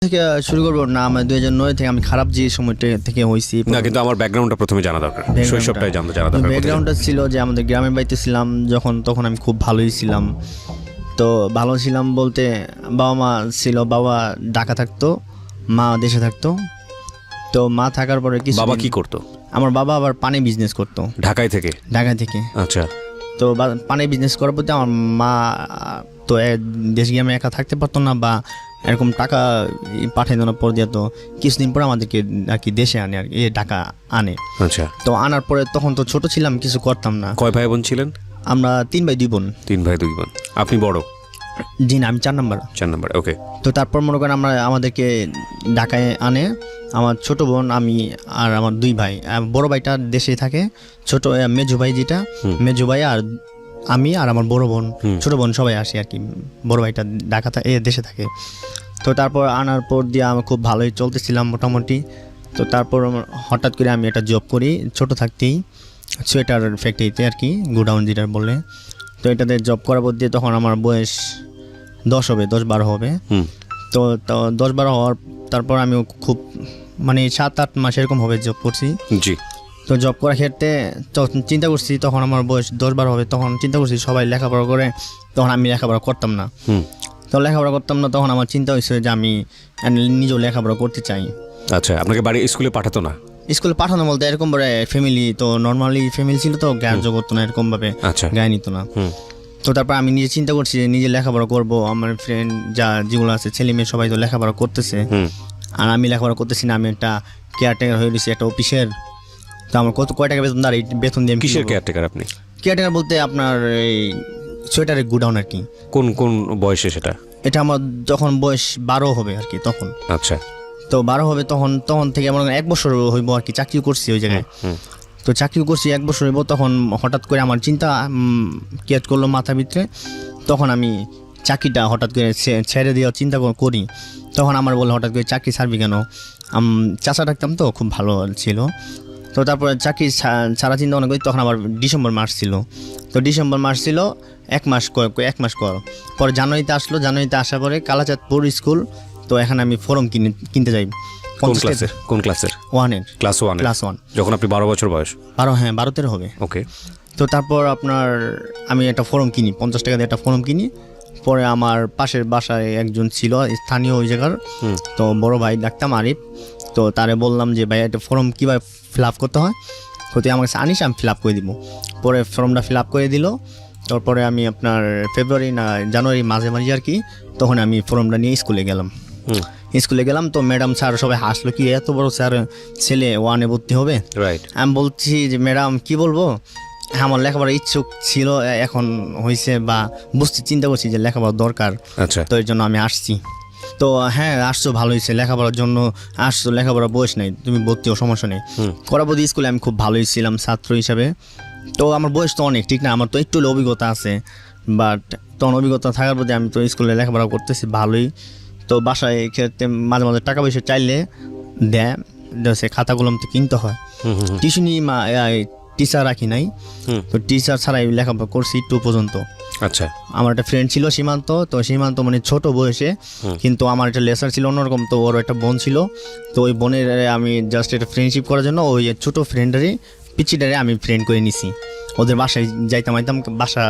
থেকে শুরু করবো না, আমার 2009 থেকে আমি খারাপ যে সময়টা থেকে হয়েছি না, কিন্তু আমার ব্যাকগ্রাউন্ডটা প্রথমে জানা দরকার, শৈশবটাই জানা দরকার। ব্যাকগ্রাউন্ডটা ছিল যে আমাদের গ্রামের বাড়িতে ছিলাম যখন, তখন আমি খুব ভালোই ছিলাম। তো ভালো ছিলাম বলতে বাবা মা ছিল, বাবা ঢাকা থাকতো, মা দেশে থাকতো। তো মা থাকার পরে কিছু বাবা কি করতো? আমার বাবা আবার পানি বিজনেস করতো ঢাকায় থেকে। আচ্ছা। তো পানি বিজনেস করার প্রতি আমার মা তো দেশ গ্রামে একা থাকতে পারতো না, বা এরকম টাকা পাঠানোর পর দিয়ে তো কিছুদিন পর আমাদেরকে আর কি দেশে আনে, আর কি টাকা আনে। আচ্ছা। তো আনার পরে তখন তো ছোট ছিলাম, কিছু করতাম না। কয় ভাই বোন ছিলেন? আমরা 3 ভাই 2 বোন। 3 ভাই 2 বোন। আপনি বড়? জি না, আমি 4 নাম্বার। 4 নাম্বার, ওকে। তো তারপর মনে করেন আমাদেরকে ঢাকায় আনে, আমার ছোট বোন, আমি আর আমার 2 ভাই। বড় ভাইটা দেশে থাকে, ছোট মেজো ভাই যেটা, মেজো ভাই আর আমি আর আমার বড় বোন, ছোট বোন সবাই আসি আর কি। বড় ভাইটা ঢাকা দেশে থাকে। তো তারপর আনার পর দিয়ে আমি খুব ভালোই চলতেছিলাম মোটামুটি। তো তারপর হঠাৎ করে আমি একটা জব করি ছোট থাকতেই, সোয়েটার ফ্যাক্টরিতে আর কি, গোডাউন যেটা বলে। তো এটাতে জব করার পর দিয়ে তখন আমার বয়স 10-12 হবে। তো 10-12 হওয়ার তারপর আমি খুব মানে 7-8 মাস এরকম হবে জব করছি। জি। তো জব করার ক্ষেত্রে চিন্তা করছি, তখন আমার বয়স 10-12 হবে, তখন চিন্তা করছি সবাই লেখাপড়া করে, তখন আমি লেখাপড়া করতাম না। তো লেখাপড়া করতাম না, তখন আমার চিন্তা হয়েছে যে আমি নিজেও লেখাপড়া করতে চাই। আচ্ছা, আপনাকে বাড়ি স্কুলে পাঠাতো না? স্কুলে পাঠানো বলতে এরকম ভাবে ফ্যামিলি তো নর্মালি ফ্যামিলি ছিল, তো গ্রাহ্য করতো না এরকম ভাবে, গায়ে নিত না। তো তারপর আমি নিজে চিন্তা করছি যে নিজে লেখাপড়া করবো। আমার ফ্রেন্ড যেগুলো আছে ছেলে মেয়ে সবাই তো লেখাপড়া করতেছে, আর আমি লেখাপড়া করতেছি না। আমি একটা কেয়ারটেকার হয়ে গেছি একটা অফিসের। তো আমার কয় টাকা বেতন, আর এই বেতন দিয়ে কিসের কেয়ারটেকার আপনি? কেয়ারটেকার বলতে আপনার এই সোয়েটারের গুডাউন আর কি। কোন কোন বয়সে সেটা? এটা আমার যখন বয়স 12 হবে আর কি তখন। আচ্ছা। তো 12 হবে তখন থেকে আমার 1 বছর হইব আর কি চাকরি করছি ওই জায়গায়। তো চাকরি করছি 1 বছর হইব, তখন হঠাৎ করে আমার চিন্তা ক্রিয়েট করলো মাথার ভিতরে। তখন আমি চাকরিটা হঠাৎ করে ছেড়ে দেওয়ার চিন্তা করি। তখন আমার বলে হঠাৎ করে চাকরি ছাড়বি কেন? চাচা ডাকতাম, তো খুব ভালো ছিল। তো তারপরে চাকরি ছাড়া চিন্তা ভাবনা করি, তখন আবার ডিসেম্বর মাস ছিল। তো ডিসেম্বর মাস ছিল, 1 মাস কর পরে জানুয়ারিতে আসলো। জানুয়ারিতে আসার পরে কালাচাঁদপুর স্কুল, তো এখানে আমি ফর্ম কিনতে যাই। কোন ক্লাসের? 1-এর। ক্লাস 1। যখন আপনি 12 বছর বয়স? 12, হ্যাঁ 12-13 হবে। ওকে। তো তারপর আপনার আমি একটা ফর্ম কিনি, 50 টাকা দিয়ে একটা ফর্ম কিনি। পরে আমার পাশের বাসায় একজন ছিল স্থানীয় ওই জায়গার, তো বড় ভাই ডাকতাম আরিফ। তো তারে বললাম যে ভাই একটা ফর্ম কীভাবে ফিল আপ করতে হয়, তুই আমার কাছে আনিস, আমি ফিল আপ করে দিব। পরে ফর্মটা ফিল আপ করে দিল। তারপরে আমি আপনার ফেব্রুয়ারি না জানুয়ারি মাঝে আর কি, তখন আমি ফর্মটা নিয়ে স্কুলে গেলাম। তো ম্যাডাম স্যার সবাই হাসলো, কি এত বড় স্যার ছেলে 1-এ ভর্তি হবে। রাইট। আমি বলছি যে ম্যাডাম কি বলবো, আমার লেখাপড়ার ইচ্ছুক ছিল, এখন হয়েছে বা চিন্তা করছি যে লেখাপড়া দরকার। আচ্ছা। তো এর জন্য আমি আসছি। তো হ্যাঁ আসছো, ভালো হয়েছে, লেখাপড়ার জন্য আসছো, লেখাপড়ার বয়স নেই, তুমি ভর্তিও, সমস্যা নেই। করাবতী স্কুলে আমি খুব ভালোই ছিলাম ছাত্র হিসাবে। তো আমার বয়স তো অনেক, ঠিক না, আমার তো একটু অভিজ্ঞতা আছে, বাট তখন অভিজ্ঞতা থাকার প্রতি আমি তো স্কুলে লেখাপড়া করতেছি ভালোই। তো বাসায় ক্ষেত্রে মাঝে মাঝে টাকা পয়সা চাইলে দেয়, সে খাতা কলম তো কিনতে হয়। টিউশনি টিচার রাখি নাই, তো টিচার ছাড়াই লেখাপড়া করছি 2 পর্যন্ত। আচ্ছা। আমার একটা ফ্রেন্ড ছিল সীমান্ত, তো সীমান্ত মানে ছোট বয়সে, কিন্তু আমার একটা লেসার ছিল অন্যরকম। তো ওর একটা বোন ছিল, তো ওই বোনের আমি জাস্ট একটা ফ্রেন্ডশিপ করার জন্য ওই ছোট ফ্রেন্ডারে পিচিটারে আমি ফ্রেন্ড করে নিছি। ওদের বাসায় যাইতাম, বাসা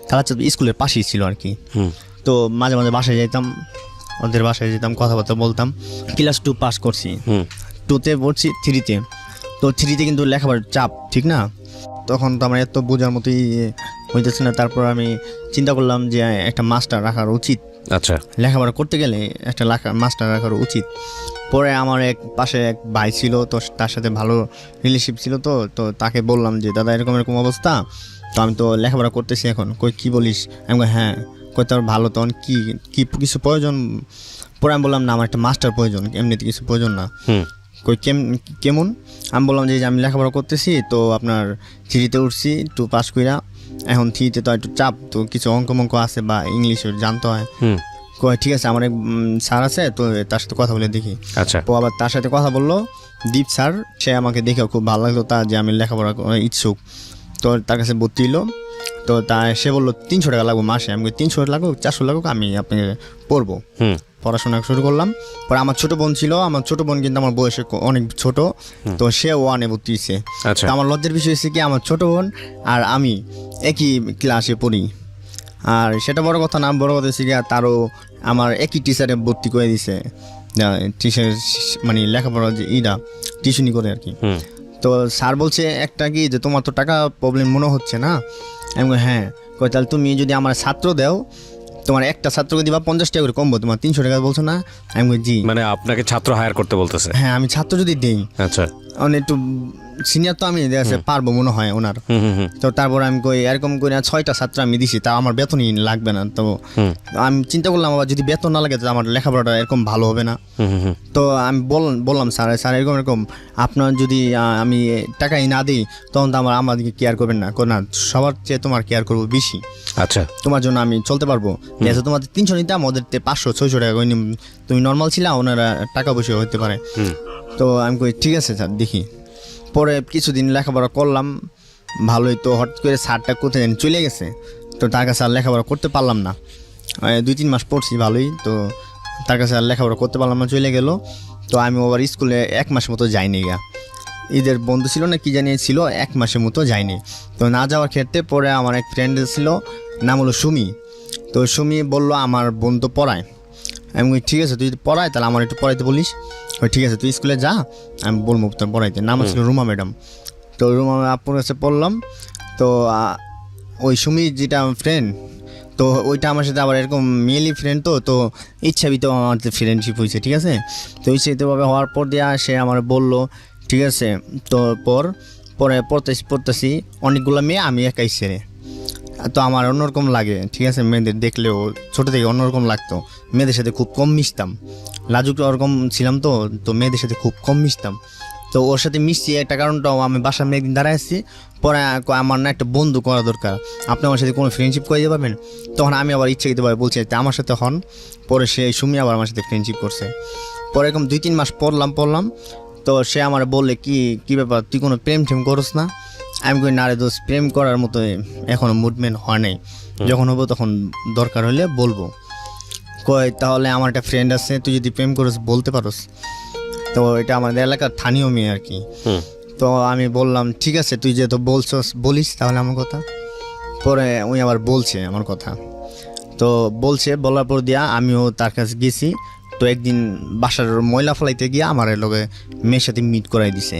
কালাচাঁদ স্কুলের পাশেই ছিল আর কি। তো মাঝে মাঝে বাসায় যাইতাম, ওদের বাসায় যেতাম, কথাবার্তা বলতাম। ক্লাস 2 পাস করছি, 2-তে পড়ছি 3-তে। তো 3-তে কিন্তু লেখাপড়ার চাপ, ঠিক না, তখন তো আমার এত বোঝার মতোই হইতেছে না। তারপর আমি চিন্তা করলাম যে একটা মাস্টার রাখার উচিত। আচ্ছা। লেখাপড়া করতে গেলে একটা মাস্টার রাখার উচিত। পরে আমার পাশে এক ভাই ছিল, তো তার সাথে ভালো রিলেশনশিপ ছিল। তো তাকে বললাম যে দাদা এরকম অবস্থা, তো আমি তো লেখাপড়া করতেছি এখন, কী বলিস? আমি হ্যাঁ, তোর ভালো, তখন কি কিছু প্রয়োজন? পরে আমি বললাম না, আমার একটা মাস্টার প্রয়োজন, এমনিতে কিছু প্রয়োজন না। কেমন? আমি বললাম যে আমি লেখাপড়া করতেছি, তো আপনার 3-তে উঠছি, 2 পাস কইরা, এখন 3-তে তো একটু চাপ, তো কিছু অঙ্ক আছে বা ইংলিশও জানতে হয়। ঠিক আছে, আমার এক স্যার আছে, তো তার সাথে কথা বলে দেখি। আচ্ছা। তো আবার তার সাথে কথা বললো দীপ স্যার, সে আমাকে দেখে খুব ভালো লাগলো তার, যে আমি লেখাপড়া ইচ্ছুক। তো তার কাছে ভর্তি হলো। তো সে বললো 300 টাকা লাগবে মাসে। আমি 300 লাগুক 400 লাগুক, আমি আপনাকে পড়বো। পড়াশোনা শুরু করলাম। পরে আমার ছোট বোন ছিল, আমার ছোট বোন কিন্তু আমার বয়সে অনেক ছোট, তো সে 1-এ ভর্তি হয়েছে। আচ্ছা তো আমার লজ্জার বিষয় হচ্ছে কি আমার ছোট বোন আর আমি একই ক্লাসে পড়ি। আর সেটা বড় কথা না, বড় কথা হচ্ছে কি তারও আমার একই টিচারে ভর্তি করে দিছে, টিচার মানে লেখাপড়া যে টিউশনি করে আর কি। তো স্যার বলছে একটা কি যে তোমার তো টাকা প্রবলেম মনে হচ্ছে না। আমি বলি হ্যাঁ। কই তাহলে তুমি যদি আমার ছাত্র দাও, তোমার একটা ছাত্রকে দিবা 50 টাকা করে কমবো, তোমার 300 টাকা বলছো না। আমি বলি জি। মানে আপনাকে ছাত্র হায়ার করতে বলতেছে? হ্যাঁ, আমি ছাত্র যদি দিই, আচ্ছা মানে একটু সিনিয়র তো আমি পারবো মনে হয় ওনার। তো তারপর আমি কই এরকম করে 6টা ছাত্র আমি দিছি, তা আমার বেতনই লাগবে না। তো আমি চিন্তা করলাম আবার যদি বেতন না লাগে তো আমার লেখাপড়াটা এরকম ভালো হবে না। তো আমি বললাম স্যার এরকম আপনার যদি আমি টাকাই না দিই তখন তো আমাদেরকে কেয়ার করবেন না, না সবার চেয়ে তোমার কেয়ার করবো বেশি। আচ্ছা তোমার জন্য আমি চলতে পারবো। তোমাদের 300 নিতাম, ওদের 500-600 টাকা করে তুমি নর্মাল ছিলা, ওনারা টাকা পয়সা হতে পারে। তো আমি কই ঠিক আছে স্যার দেখি। পরে কিছুদিন লেখাপড়া করলাম ভালোই, তো হঠাৎ করে স্যারটা কোথায় যেন চলে গেছে, তো তার কাছে আর লেখাপড়া করতে পারলাম না। 2-3 মাস পড়ছি ভালোই, তো তার কাছে আর লেখাপড়া করতে পারলাম না, চলে গেল। তো আমি আবার স্কুলে 1 মাসের মতো যাইনি গা, ঈদের বন্ধু ছিল না কি জানিয়ে ছিল, 1 মাসের মতো যাইনি। তো না যাওয়ার ক্ষেত্রে পরে আমার এক ফ্রেন্ড ছিল, নাম হলো সুমি। তো সুমি বললো আমার বোন তো পড়ায়। আমি বলি ঠিক আছে তুই যদি পড়ায় তাহলে আমার একটু পড়াইতে বলিস। ঠিক আছে তুই স্কুলে যা, আমি বলবো তোর পড়াইতে। নাম ছিল রুমা ম্যাডাম। তো রুমা আপুর কাছে পড়লাম। তো ওই সুমি যেটা আমার ফ্রেন্ড, তো ওইটা আমার সাথে আবার এরকম মেয়েলি ফ্রেন্ড, তো ইচ্ছাবিত আমার ফ্রেন্ডশিপ হয়েছে, ঠিক আছে। তো ইচ্ছাবিতভাবে হওয়ার পর দিয়ে সে আমার বললো ঠিক আছে। তো পরে পড়তেছি অনেকগুলো মেয়ে, আমি একাই ছেড়ে। তো আমার অন্যরকম লাগে, ঠিক আছে, মেয়েদের দেখলেও ছোটো থেকে অন্যরকম লাগতো। মেয়েদের সাথে খুব কম মিশতাম, লাজুক ওরকম ছিলাম। তো মেয়েদের সাথে খুব কম মিশতাম। তো ওর সাথে মিশছি একটা কারণটাও, আমি বাসার মেয়ে একদিন দাঁড়ায় আসছি, পরে আমার না একটা বন্ধু করা দরকার, আপনি আমার সাথে কোনো ফ্রেন্ডশিপ করে দিতে পারবেন। তখন আমি আবার ইচ্ছাকৃতভাবে বলছি আমার সাথে হন। পরে সে সুমি আবার আমার সাথে ফ্রেন্ডশিপ করছে। পরে এরকম 2-3 মাস পড়লাম। তো সে আমার বললে কি ব্যাপার, তুই কোনো প্রেম করস না? আমি কই না রে দোস্ত, প্রেম করার মতো এখনও মুভমেন্ট হয় নাই, যখন হবো তখন দরকার হলে বলবো। কয় তাহলে আমার একটা ফ্রেন্ড আছে, তুই যদি প্রেম করিস বলতে পারোস। তো এটা আমাদের এলাকার স্থানীয় মেয়ে আর কি। তো আমি বললাম ঠিক আছে তুই যেহেতু বলিস তাহলে আমার কথা। পরে উনি আবার বলছে আমার কথা, তো বলার পর দিয়া আমিও তার কাছে গেছি। তো একদিন বাসার ময়লা ফেলাইতে গিয়ে আমার লগে মেয়ের সাথে মিট করাই দিছে।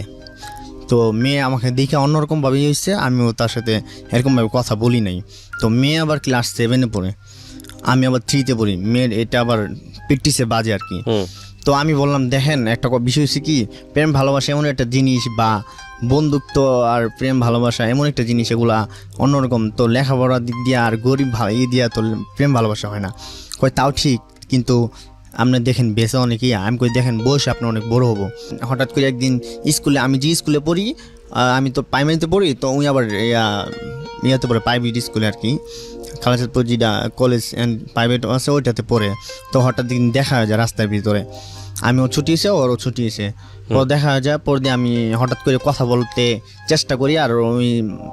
তো মেয়ে আমাকে দেখে অন্যরকমভাবেই হয়েছে, আমিও তার সাথে এরকমভাবে কথা বলি নাই। তো মেয়ে আবার ক্লাস 7-এ পড়ে, আমি আবার 3-তে পড়ি। মেয়ের এটা আবার প্র্যাকটিসে বাজে আর কি। তো আমি বললাম দেখেন একটা বিষয় হচ্ছে কি, প্রেম ভালোবাসা এমন একটা জিনিস, বা বন্ধুত্ব আর প্রেম ভালোবাসা এমন একটা জিনিস, এগুলা অন্যরকম। তো লেখাপড়ার দিক দিয়ে আর গরিব দিয়া তো প্রেম ভালোবাসা হয় না। কয় তাও ঠিক, কিন্তু আপনি দেখেন বেঁচে অনেকেই, আমি কই দেখেন বয়সে আপনি অনেক বড় হবো। হঠাৎ করে একদিন স্কুলে, আমি যে স্কুলে পড়ি, আমি তো প্রাইমারিতে পড়ি, তো উনি আবার ইয়াতে পড়ে প্রাইভেট স্কুলে আর কি, খালাচাঁদপুর যেটা কলেজ অ্যান্ড প্রাইভেট আছে ওইটাতে পড়ে। তো হঠাৎ দিন দেখা যায় রাস্তার ভিতরে, আমিও ছুটি এসে ওরও ছুটি এসে, পর দেখা যায়। পর দিয়ে আমি হঠাৎ করে কথা বলতে চেষ্টা করি, আর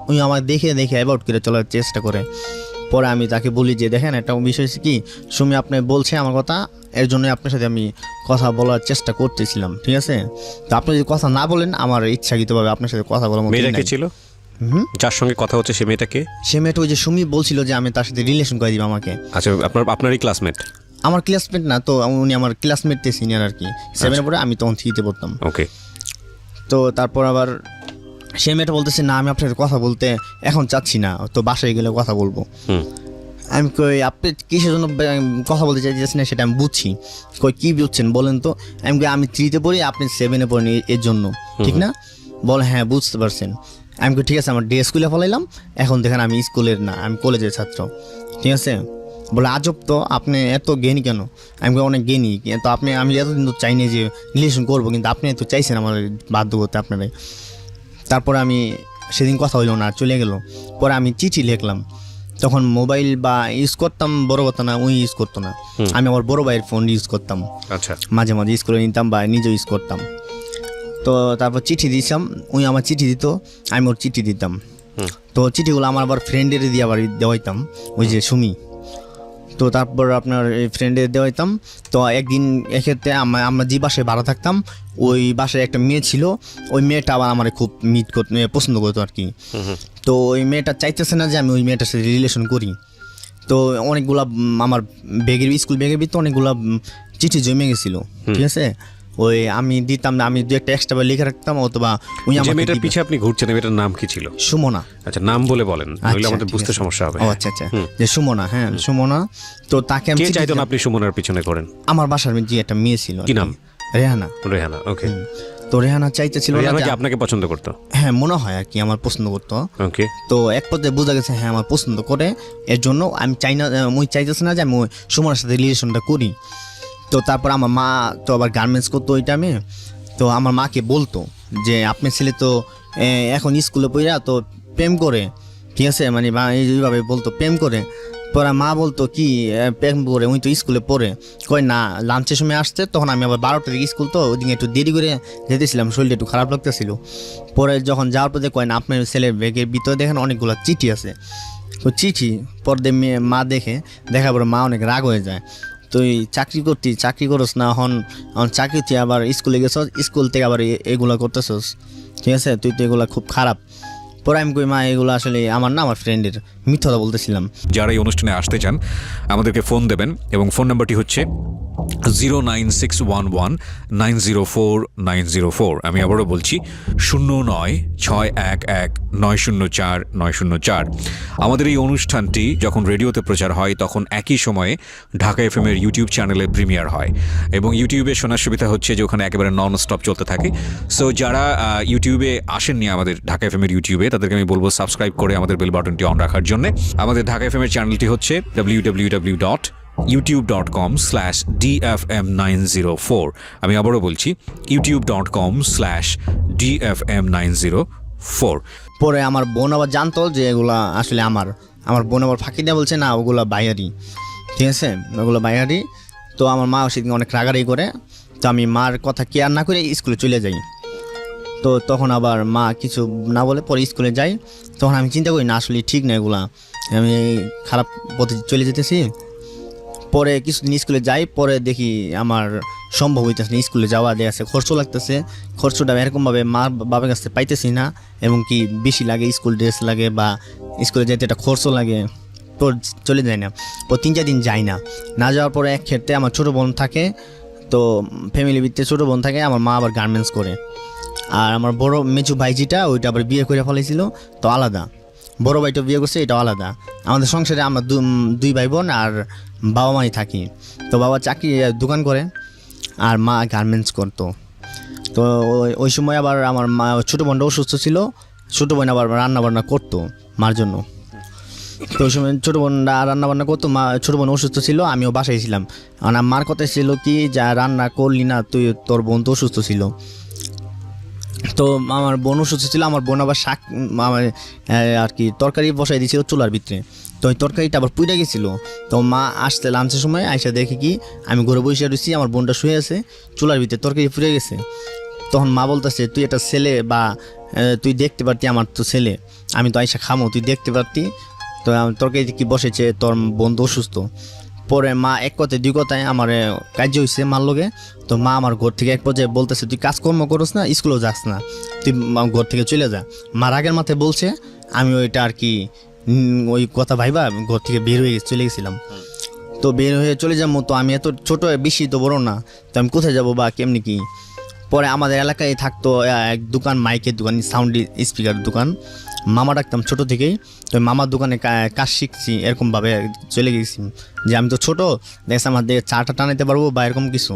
উনি আমার দেখে অ্যাভয়েড করে চলার চেষ্টা করে। পরে আমি তাকে বলি যে দেখেন একটা বিষয় কি, সুমি আপনি বলছে আমার কথা, এর জন্যই আপনার সাথে আমি কথা বলার চেষ্টা করতেছিলাম, ঠিক আছে। তো আপনি যদি কথা না বলেন, আমার ইচ্ছাকৃতভাবে আপনার সাথে কথা বলার মতো। মেয়েটা কে ছিল যার সঙ্গে কথা হচ্ছে, সে মেয়েটাকে? সে মেয়েটা ওই যে সুমি বলছিল যে আমি তার সাথে রিলেশন করে দিব আমাকে। আচ্ছা, আপনারই ক্লাসমেট? আমার ক্লাসমেট না, তো উনি আমার ক্লাসমেটতে সিনিয়র আর কি। 7-এ পড়ে, আমি তখন 3-তে পড়তাম। ওকে। তো তারপর আবার সে মেয়েটা বলতেছে না আমি আপনার কথা বলতে এখন চাচ্ছি না, তো বাসায় গেলে কথা বলবো। আমি কই আপনি কিসের জন্য কথা বলতে চাইতেছেন না সেটা আমি বুঝছি। কই কি বুঝছেন বলেন তো? আমি কই আমি 3-তে পড়ি, আপনি 7-এ পড়েন, এর জন্য ঠিক না? বলে হ্যাঁ বুঝতে পারছেন। আমি কই ঠিক আছে, আমার ডে স্কুলে ফলাইলাম, এখন দেখেন আমি স্কুলের না, আমি কলেজের ছাত্র, ঠিক আছে। বলে আজব তো, আপনি এত জ্ঞানী কেন? আমি অনেক জ্ঞানী, তো আমি এতদিন তো চাইনি যে রিলেশন করবো, কিন্তু আপনি তো চাইছেন আমার বাধ্য করতে আপনারাই। তারপরে আমি সেদিন কথা হইলো না, চলে গেল। পরে আমি চিঠি লিখলাম, তখন মোবাইল বা ইউজ করতাম, বড় কথা না, উনি ইউজ করতো না, আমি আমার বড় ভাইয়ের ফোন ইউজ করতাম। আচ্ছা, মাঝে ইউজ করে নিতাম বা নিজেও ইউজ করতাম। তো তারপর চিঠি দিতাম, উনি আমার চিঠি দিত, আমি ওর চিঠি দিতাম। তো চিঠিগুলো আমার আবার ফ্রেন্ডের দিয়ে আবার দেওয়াইতাম, ওই যে সুমি। তো তো তারপর আপনার এই ফ্রেন্ডে দেওয়াইতাম। তো একদিন এক্ষেত্রে আমরা যে বাসায় ভাড়া থাকতাম ওই বাসায় একটা মেয়ে ছিল, ওই মেয়েটা আবার আমার খুব পছন্দ করতো আর কি। তো ওই মেয়েটা চাইতেছে না যে আমি ওই মেয়েটার সাথে রিলেশন করি। তো অনেকগুলা আমার স্কুল ব্যাগের ভিতরে অনেকগুলা চিঠি জমে গেছিলো, ঠিক আছে। ওই আমি দিতাম না, আমি দু একটা এক্সট্রা লিখে রাখতাম, অথবা উনি যে আমার মেয়েটার পিছে আপনি ঘুরছেন এটার নাম কি ছিল? সুমনা। আচ্ছা, নাম বলে বলেন, নইলে আমাদের ঠিক বুঝতে আছে। সমস্যা হবে। ও আচ্ছা আচ্ছা, যে সুমনা, হ্যাঁ সুমনা। তো তাকে আমি কে চিঠি চাইতো না দিতাম। আপনি সুমনার পিছনে করেন? আমার বাসার যে একটা মেয়ে ছিল, কি নাম? রেহানা। রেহানা, ওকে। তো রেহানা চাইতেছিল না রেহানা যে কি আপনাকে পছন্দ করতো? হ্যাঁ মনে হয় আর কি আমার পছন্দ করতো। ওকে। তো এক পর্যায়ে বোঝা গেছে হ্যাঁ আমার পছন্দ করে, এর জন্য আমি চাই না, মুই চাইতেছে না যে আমি ওই সুমনার সাথে রিলেশনটা করি। তো তারপর আমার মা তো আবার গার্মেন্টস করতো ওই টাইমে। তো আমার মাকে বলতো যে আপনার ছেলে তো এখন স্কুলে পড়া তো প্রেম করে, ঠিক আছে, মানে এইভাবে বলতো প্রেম করে। পরে মা বলতো কি প্রেম করে, উনি তো স্কুলে পড়ে। কয় না, লাঞ্চের সময় আসছে, তখন আমি আবার 12টার দিকে স্কুল, তো ওই দিন একটু দেরি করে যেতেছিলাম, শরীরটা একটু খারাপ লাগতেছিল। পরে যখন যাওয়ার পরে কয় না আপনার ছেলের ব্যাগের ভিতরে দেখেন অনেকগুলো চিঠি আছে। তো চিঠি পরে মা দেখার পরে মা অনেক রাগ হয়ে যায়। তুই চাকরি করস না, এখন চাকরিতে আবার স্কুলে গেছস, স্কুল থেকে আবার এগুলা করতেছস, ঠিক আছে, তুই তো এগুলা খুব খারাপ। পরে আমি কই মা এগুলো আসলে আমার না, আমার ফ্রেন্ডের, মিথ্যা বলতেছিলাম। যারা এই অনুষ্ঠানে আসতে চান আমাদেরকে ফোন দেবেন, এবং ফোন নাম্বারটি হচ্ছে 09611904904। আমি আবারও বলছি 09611904904। আমাদের এই অনুষ্ঠানটি যখন রেডিওতে প্রচার হয় তখন একই সময়ে ঢাকা এফএমের ইউটিউব চ্যানেলে প্রিমিয়ার হয়, এবং ইউটিউবে শোনার সুবিধা হচ্ছে যে ওখানে একেবারে নন স্টপ চলতে থাকে। সো যারা ইউটিউবে আসেননি আমাদের ঢাকা এফএমের ইউটিউবে, তাদেরকে আমি বলবো সাবস্ক্রাইব করে আমাদের বেল বাটনটি অন রাখার জন্য। আমাদের ঢাকা এফএমের চ্যানেলটি হচ্ছে www.youtube.com/dfm904। আমি আবারও বলছি youtube.com/dfm904। পরে আমার বোন আবার জানতো যে এগুলা আসলে আমার বোন আবার ফাঁকি দেওয়া বলছে না ওগুলা বাইহারি, ঠিক আছে, ওগুলো বাইহারি। তো আমার মা সেদিন অনেক রাগারাগি করে। তো আমি মার কথা কেয়ার না করে স্কুলে চলে যাই। তো তখন আবার মা কিছু না বলে পরে স্কুলে যাই। তখন আমি চিন্তা করি না আসলে ঠিক না এগুলা, আমি খারাপ পথে চলে যেতেছি। পরে কিছুদিন স্কুলে যাই, পরে দেখি আমার সম্ভব হইতেছে না স্কুলে যাওয়া, দিয়ে আছে খরচ লাগতেছে, খরচটা এরকমভাবে মার বাবার কাছে পাইতেছি না, এবং কি বেশি লাগে, স্কুল ড্রেস লাগে বা স্কুলে যেতে একটা খরচও লাগে, তো চলে যায় না। ও 3-4 দিন যাই না যাওয়ার পরে এক ক্ষেত্রে আমার ছোটো বোন থাকে। তো ফ্যামিলির ভিতরে ছোটো বোন থাকে, আমার মা আবার গার্মেন্টস করে। আর আমার বড় মেজু ভাইজিটা ওইটা আবার বিয়ে করে ফেলেছিল, তো আলাদা। বড় ভাইটা বিয়ে করছে, এটা আলাদা। আমাদের সংসারে আমরা দুই ভাই বোন আর বাবা মাই থাকি। তো বাবা চাকরি দোকান করে আর মা গার্মেন্টস করতো। তো ওই সময় আবার আমার মা ছোটো বোনটা অসুস্থ ছিল, ছোটো বোন আবার রান্নাবান্না করতো মার জন্য। তো ওই সময় ছোটো বোনরা রান্নাবান্না করতো, মা ছোটো বোন অসুস্থ ছিল, আমিও বাসায় ছিলাম। আর মার কথা ছিল কি, যা রান্না করলি না তুই, তোর বোন তো অসুস্থ ছিল। তো আমার বোন অসুস্থ ছিল, আমার বোন আবার শাক আমার আর কি তরকারি বসাই দিয়েছিল চুলার ভিতরে। তো ওই তরকারিটা আবার পুড়ে গেছিলো। তো মা আসতে লাঞ্চের সময় আইসা দেখে কি আমি ঘরে বসে রয়েছি, আমার বোনটা শুয়ে আছে, চুলার ভিতরে তরকারি পুড়ে গেছে। তখন মা বলতেছে তুই একটা ছেলে, বা তুই দেখতে পারতি আমার তো ছেলে, আমি তো আইসা খামো, তুই দেখতে পারতি, তো তরকারি কি বসেছে, তোর বোন তো অসুস্থ। পরে মা এক কথায় দুই কথায় আমার কার্য হয়েছে মার লগে। তো মা আমার ঘর থেকে এক পর্যায়ে বলতেছে তুই কাজকর্ম করস না, স্কুলেও যাস না, তুই ঘর থেকে চলে যা। মা রাগের মাথায় বলছে, আমি ওইটা আর কি ওই কথা ভাইবা ঘর থেকে বের হয়ে চলে গেছিলাম। তো বের হয়ে চলে যাবো, তো আমি এত ছোটো, বেশি তো বড় না, তো আমি কোথায় যাবো বা কেমনি কি। পরে আমাদের এলাকায় থাকতো এক দোকান, মাইকের দোকান, সাউন্ড স্পিকার দোকান, মামা ডাকতাম ছোটো থেকেই। তো মামার দোকানে কাজ শিখছি, এরকমভাবে চলে গেছি যে আমি তো ছোটো, দেখছি আমার দিয়ে চাটা টানাইতে পারবো বা এরকম কিছু।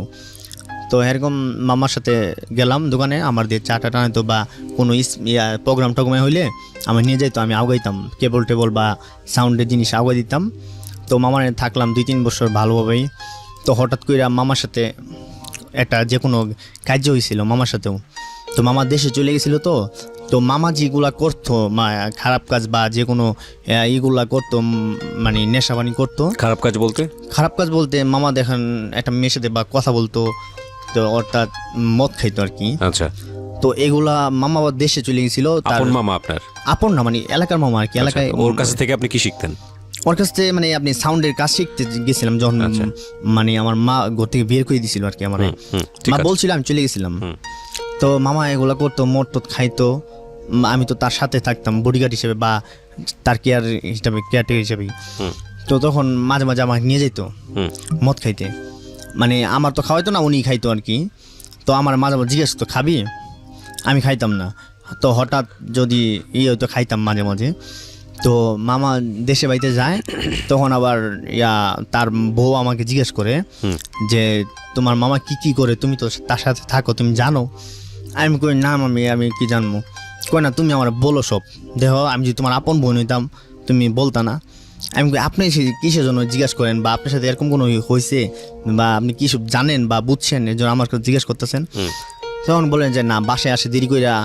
তো এরকম মামার সাথে গেলাম দোকানে, আমার দিয়ে চাটা টানাইতো বা কোনো প্রোগ্রাম টোগ্রামে হইলে আমি নিয়ে যাইতো, আমি আগাইতাম কেবল টেবল বা সাউন্ডের জিনিস আগাই দিতাম। তো মামার থাকলাম 2-3 বছর ভালোভাবেই। তো হঠাৎ করে মামার সাথে একটা যে কোনো কার্য হয়েছিল মামার সাথেও। তো মামা দেশে চলে গেছিলো। তো মামা যেগুলা করতো, খারাপ কাজ বা যে কোনো ইগুলা করতো, মানে নেশাবানি করতো। খারাপ কাজ বলতে মামা দেখেন একটা মেয়ের সাথে বা কথা বলতো, তো অর্থাৎ মদ খাইতো আর কি। আচ্ছা। তো এগুলা মামা আবার দেশে চলে গেছিল। আপন মামা আপনার? আপন না, মানে এলাকার মামা আর কি। এলাকায় ওর কাছ থেকে আপনি কি শিখতেন? ওর কাছ থেকে মানে আপনি সাউন্ডের কাজ শিখতে গেছিলাম যখন মানে আমার মা ঘর থেকে বের করে দিছিল আর কি আমার মা বলছিল আমি চলে গেছিলাম তো মামা এগুলা করতো মদ টদ খাইতো আমি তো তার সাথে থাকতাম বডিগার্ড হিসেবে বা তার কেয়ারটেকার হিসেবে তো তখন মাঝে মাঝে আমাকে নিয়ে যেত মদ খাইতে মানে আমার তো খাওয়াইতো না উনি খাইতো আর কি তো আমার মাঝে মাঝে জিজ্ঞেস করতো খাবি আমি খাইতাম না তো হঠাৎ যদি হয়তো খাইতাম মাঝে মাঝে তো মামা দেশে বাড়িতে যায় তখন আবার তার বউ আমাকে জিজ্ঞেস করে যে তোমার মামা কি করে তুমি তো তার সাথে থাকো তুমি জানো আমি কই না মামি আমি কি জানবো কই না তুমি আমার বলো সব দেখো আমি যদি তোমার আপন বোন হইতাম তুমি বলতা না আমি কই আপনি কিসের জন্য জিজ্ঞেস করেন বা আপনার সাথে এরকম কোনো হয়েছে বা আপনি কি সব জানেন বা বুঝছেন এর জন্য আমার কাছে জিজ্ঞেস করতেছেন তখন বলেন যে না বাসায় আসে দেরি কইরা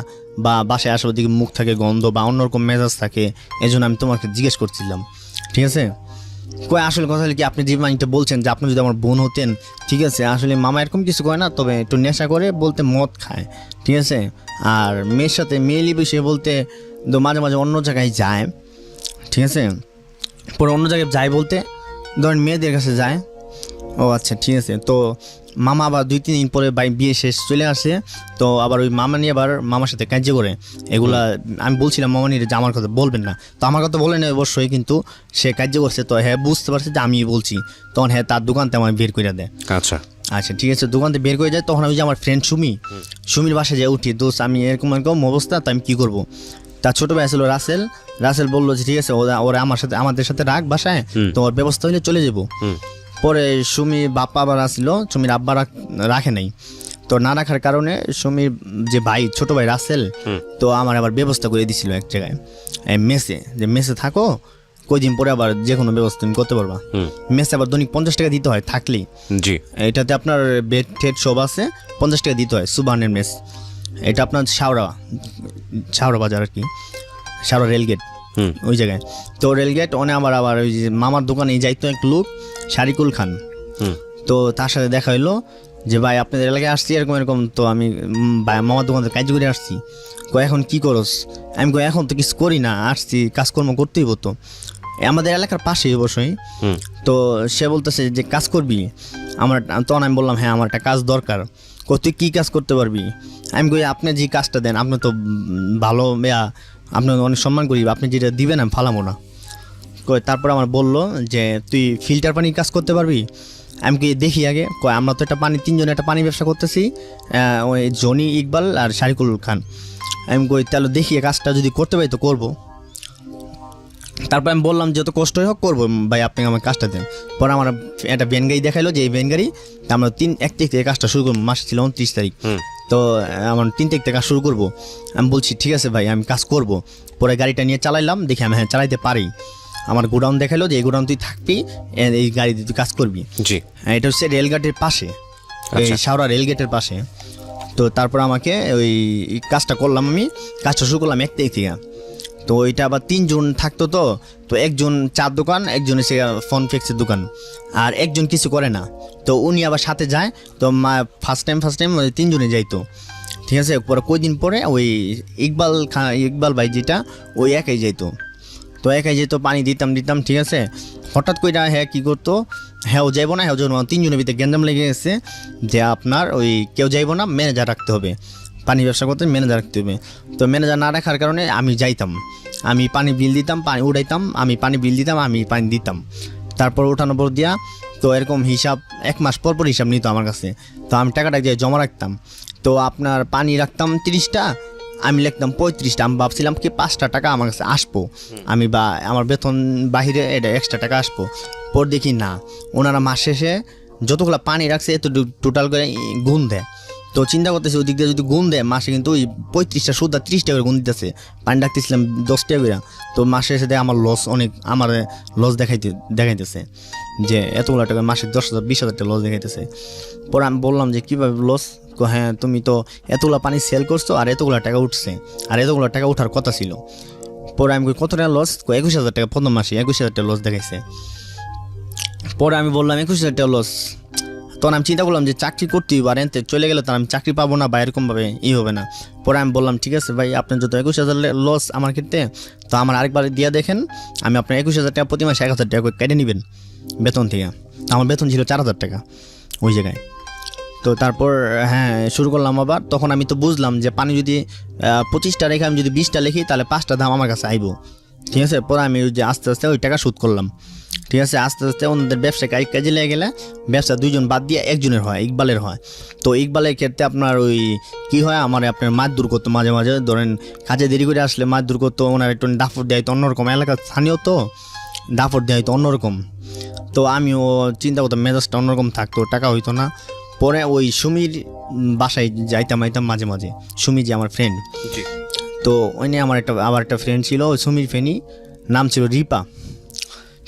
বা বাসায় আসার দিকে মুখ থাকে গন্ধ বা অন্যরকম মেজাজ থাকে এই জন্য আমি তোমাকে জিজ্ঞেস করছিলাম ঠিক আছে কই আসলে কথা হলো কি আপনি যে মাইন্ডটা বলছেন যে আপনি যদি আমার বোন হতেন ঠিক আছে আসলে মামা এরকম কিছু করে না তবে একটু নেশা করে বলতে মদ খায় ঠিক আছে আর মেয়ের সাথে মেয়েলি বিষয়ে বলতে তো মাঝে মাঝে অন্য জায়গায় যায় ঠিক আছে পরে অন্য জায়গায় যায় বলতে ধরেন মেয়েদের কাছে যায় ও আচ্ছা ঠিক আছে তো মামা আবার 2-3 দিন পরে বিয়ে শেষ চলে আসে তো আবার ওই মামা নিয়ে আবার মামার সাথে কাজ করে এগুলা আমি বলছিলাম মামা নিয়ে যে আমার কথা বলবেন না তো আমার কথা বলেন অবশ্যই কিন্তু সে কাজ করছে তো হ্যাঁ বুঝতে পারছে যে আমি বলছি তখন হ্যাঁ তার দোকানতে আমার বের করে দেয় আচ্ছা আচ্ছা ঠিক আছে দোকানতে বের করে যায় তখন ওই যে আমার ফ্রেন্ড সুমির বাসায় যায় উঠি দোস্ত আমি এরকম অবস্থা তো আমি কী করবো তার ছোটো ভাই ছিল রাসেল বললো যে ঠিক আছে ওরা আমাদের সাথে রাখ বাসায় তো ওর ব্যবস্থা হইলে চলে যাবো পরে সুমির বাপ্পা আবার আসলো সুমির আব্বা রাখে নাই তো না রাখার কারণে সুমির যে ভাই ছোট ভাই রাসেল তো আমার আবার ব্যবস্থা করে দিছিল এক জায়গায় মেসে থাকো কয়দিন পরে আবার যে কোনো ব্যবস্থা তুমি করতে পারবা মেসে আবার দৈনিক 50 টাকা দিতে হয় থাকলেই জি এটাতে আপনার বেড টেড সব আছে 50 টাকা দিতে হয় সুবানের মেস এটা আপনার শাওরা বাজার আর কি শাওরা রেলগেট ওই জায়গায় তো রেলগেট আবার ওই যে মামার দোকানে যাইতো এক লোক শারিকুল খান তো তার সাথে দেখা হইলো যে ভাই আপনাদের এলাকায় আসছি এরকম তো আমি মামার দোকানে কাজ করে আসছি এখন কি করস আমি এখন তো কিছু করি না আসছি কাজকর্ম করতেই হতো আমাদের এলাকার পাশেই অবশ্যই তো সে বলতেছে যে কাজ করবি তখন আমি বললাম হ্যাঁ আমার একটা কাজ দরকার তুই কী কাজ করতে পারবি আমি কই আপনি যে কাজটা দেন আপনি তো ভালো আপনাকে অনেক সম্মান করি আপনি যেটা দিবেন আমি ফালামো না তারপর আমার বললো যে তুই ফিল্টার পানির কাজ করতে পারবি আমি কি দেখি আগে আমরা তো তিনজনে একটা পানি ব্যবসা করতেছি ওই জনি ইকবাল আর শারিকুল খান আমি তাহলে দেখি কাজটা যদি করতে পারি তো করবো তারপর আমি বললাম যত কষ্টই হোক করবো ভাই আপনি আমার কাজটা দেন পরে আমার একটা ভ্যান গাড়ি দেখাইলো যে এই ভ্যান গাড়ি আমরা 1 তারিখ থেকে কাজটা শুরু করবো মাস ছিল 29 তারিখ তো আমার 3 তারিখ থেকে কাজ শুরু করবো আমি বলছি ঠিক আছে ভাই আমি কাজ করব পরে গাড়িটা নিয়ে চালাইলাম দেখি আমি হ্যাঁ চালাইতে পারি আমার গোডাউন দেখাইলো যে এই গোডাউন তুই থাকবি এই গাড়ি দিয়ে তুই কাজ করবি জি এটা হচ্ছে রেলগেটের পাশে এই শাওরা রেলগেটের পাশে তো তারপর আমাকে ওই কাজটা করলাম আমি কাজটা শুরু করলাম 1 তারিখ থেকে তো ওইটা আবার 3 জন থাকতো তো একজন চার দোকান একজন এসে ফোন ফিক্সের দোকান আর একজন কিছু করে না তো উনি আবার সাথে যায় তো ফার্স্ট টাইম ওই 3 জনে যাইতো ঠিক আছে পরে কয়দিন পরে ওই ইকবাল ভাই যেটা ওই একাই যাইতো তো একাই যেত পানি দিতাম ঠিক আছে হঠাৎ করে হ্যাঁ কী করতো হ্যাঁ ও যাইবো না হ্যাঁ 3 জনের ভিতরে গ্যান্দাম লেগে গেছে যে আপনার ওই কেউ যাইবো না ম্যানেজার রাখতে হবে পানি ব্যবসা করতে ম্যানেজার রাখতে হবে তো ম্যানেজার না রাখার কারণে আমি যাইতাম আমি পানি বিল দিতাম পানি উঠাইতাম আমি পানি বিল দিতাম আমি পানি দিতাম তারপর উঠানোর পর দিয়া তো এরকম হিসাব 1 মাস পর হিসাব নিত আমার কাছে তো আমি টাকাটা দিয়ে জমা রাখতাম তো আপনার পানি রাখতাম 30টা আমি লিখতাম 35টা আমি ভাবছিলাম কি 5টা টাকা আমার কাছে আসবো আমি বা আমার বেতন বাহিরে এটা এক্সট্রা টাকা আসবো পর দেখি না ওনারা মাস শেষে যতগুলো পানি রাখছে এত টোটাল করে গুণ দেয় তো চিন্তা করতেছি ওই দিক দিয়ে যদি গুণ দেয় মাসে কিন্তু ওই 35টা সুদা 30 টাকা করে গুণ দিতেছে পানি রাখতেছিলাম 10 টাকা করে তো মাসে এসে দেয় আমার লস অনেক আমার লস দেখাইতেছে যে এতগুলো টাকা মাসে 10,000-20,000 টাকা লস দেখাইতেছে পরে আমি বললাম যে কীভাবে লস হ্যাঁ তুমি তো এতগুলো পানি সেল করছো আর এতগুলো টাকা উঠছে আর এতগুলো টাকা উঠার কথা ছিল পরে আমি কত টাকা লস 21,000 টাকা প্রথম মাসে 21,000 টাকা লস দেখাইছে পরে আমি বললাম 21,000 টাকা লস তখন আমি চিন্তা করলাম যে চাকরি করতেই পারেন, তো চলে গেলে তো আমি চাকরি পাবো না বা এরকমভাবে হবে না। পরে আমি বললাম ঠিক আছে ভাই, আপনার যত 21,000 লস আমার ক্ষেত্রে, তো আমার আরেকবার দিয়ে দেখেন, আমি আপনার 21,000 টাকা প্রতি মাসে 1,000 টাকা করে কেটে নেবেন বেতন থেকে। আমার বেতন ছিল 4,000 টাকা ওই জায়গায়। তো তারপর হ্যাঁ শুরু করলাম আবার। তখন আমি তো বুঝলাম যে পানি যদি 25টা রেখে আমি যদি 20টা লিখি তাহলে 5টা দাম আমার কাছে আইব, ঠিক আছে। পরে আমি ওই যে আস্তে আস্তে ওই টাকা শোধ করলাম, ঠিক আছে। আস্তে আস্তে ওনাদের ব্যবসা কাজে লেগে গেলে ব্যবসা 2জন বাদ দিয়ে একজনের হয়, ইকবালের হয়। তো ইকবালের ক্ষেত্রে আপনার ওই কী হয়, আমার আপনার মাছ দূর করতো মাঝে মাঝে, ধরেন কাজে দেরি করে আসলে মাছ দূর করতো, ওনার একটু দাফর দেয় তো অন্যরকম, এলাকার স্থানীয় তো দাফর দেয় তো অন্যরকম। তো আমিও চিন্তা করতাম মেজাজটা অন্যরকম থাকতো, টাকা হইতো না। পরে ওই সুমির বাসায় যাইতাম মাঝে মাঝে, সুমি যে আমার ফ্রেন্ড, তো ওই নিয়ে আমার আবার একটা ফ্রেন্ড ছিল, ওই সুমির ফ্রেন্ডই নাম ছিল রিপা।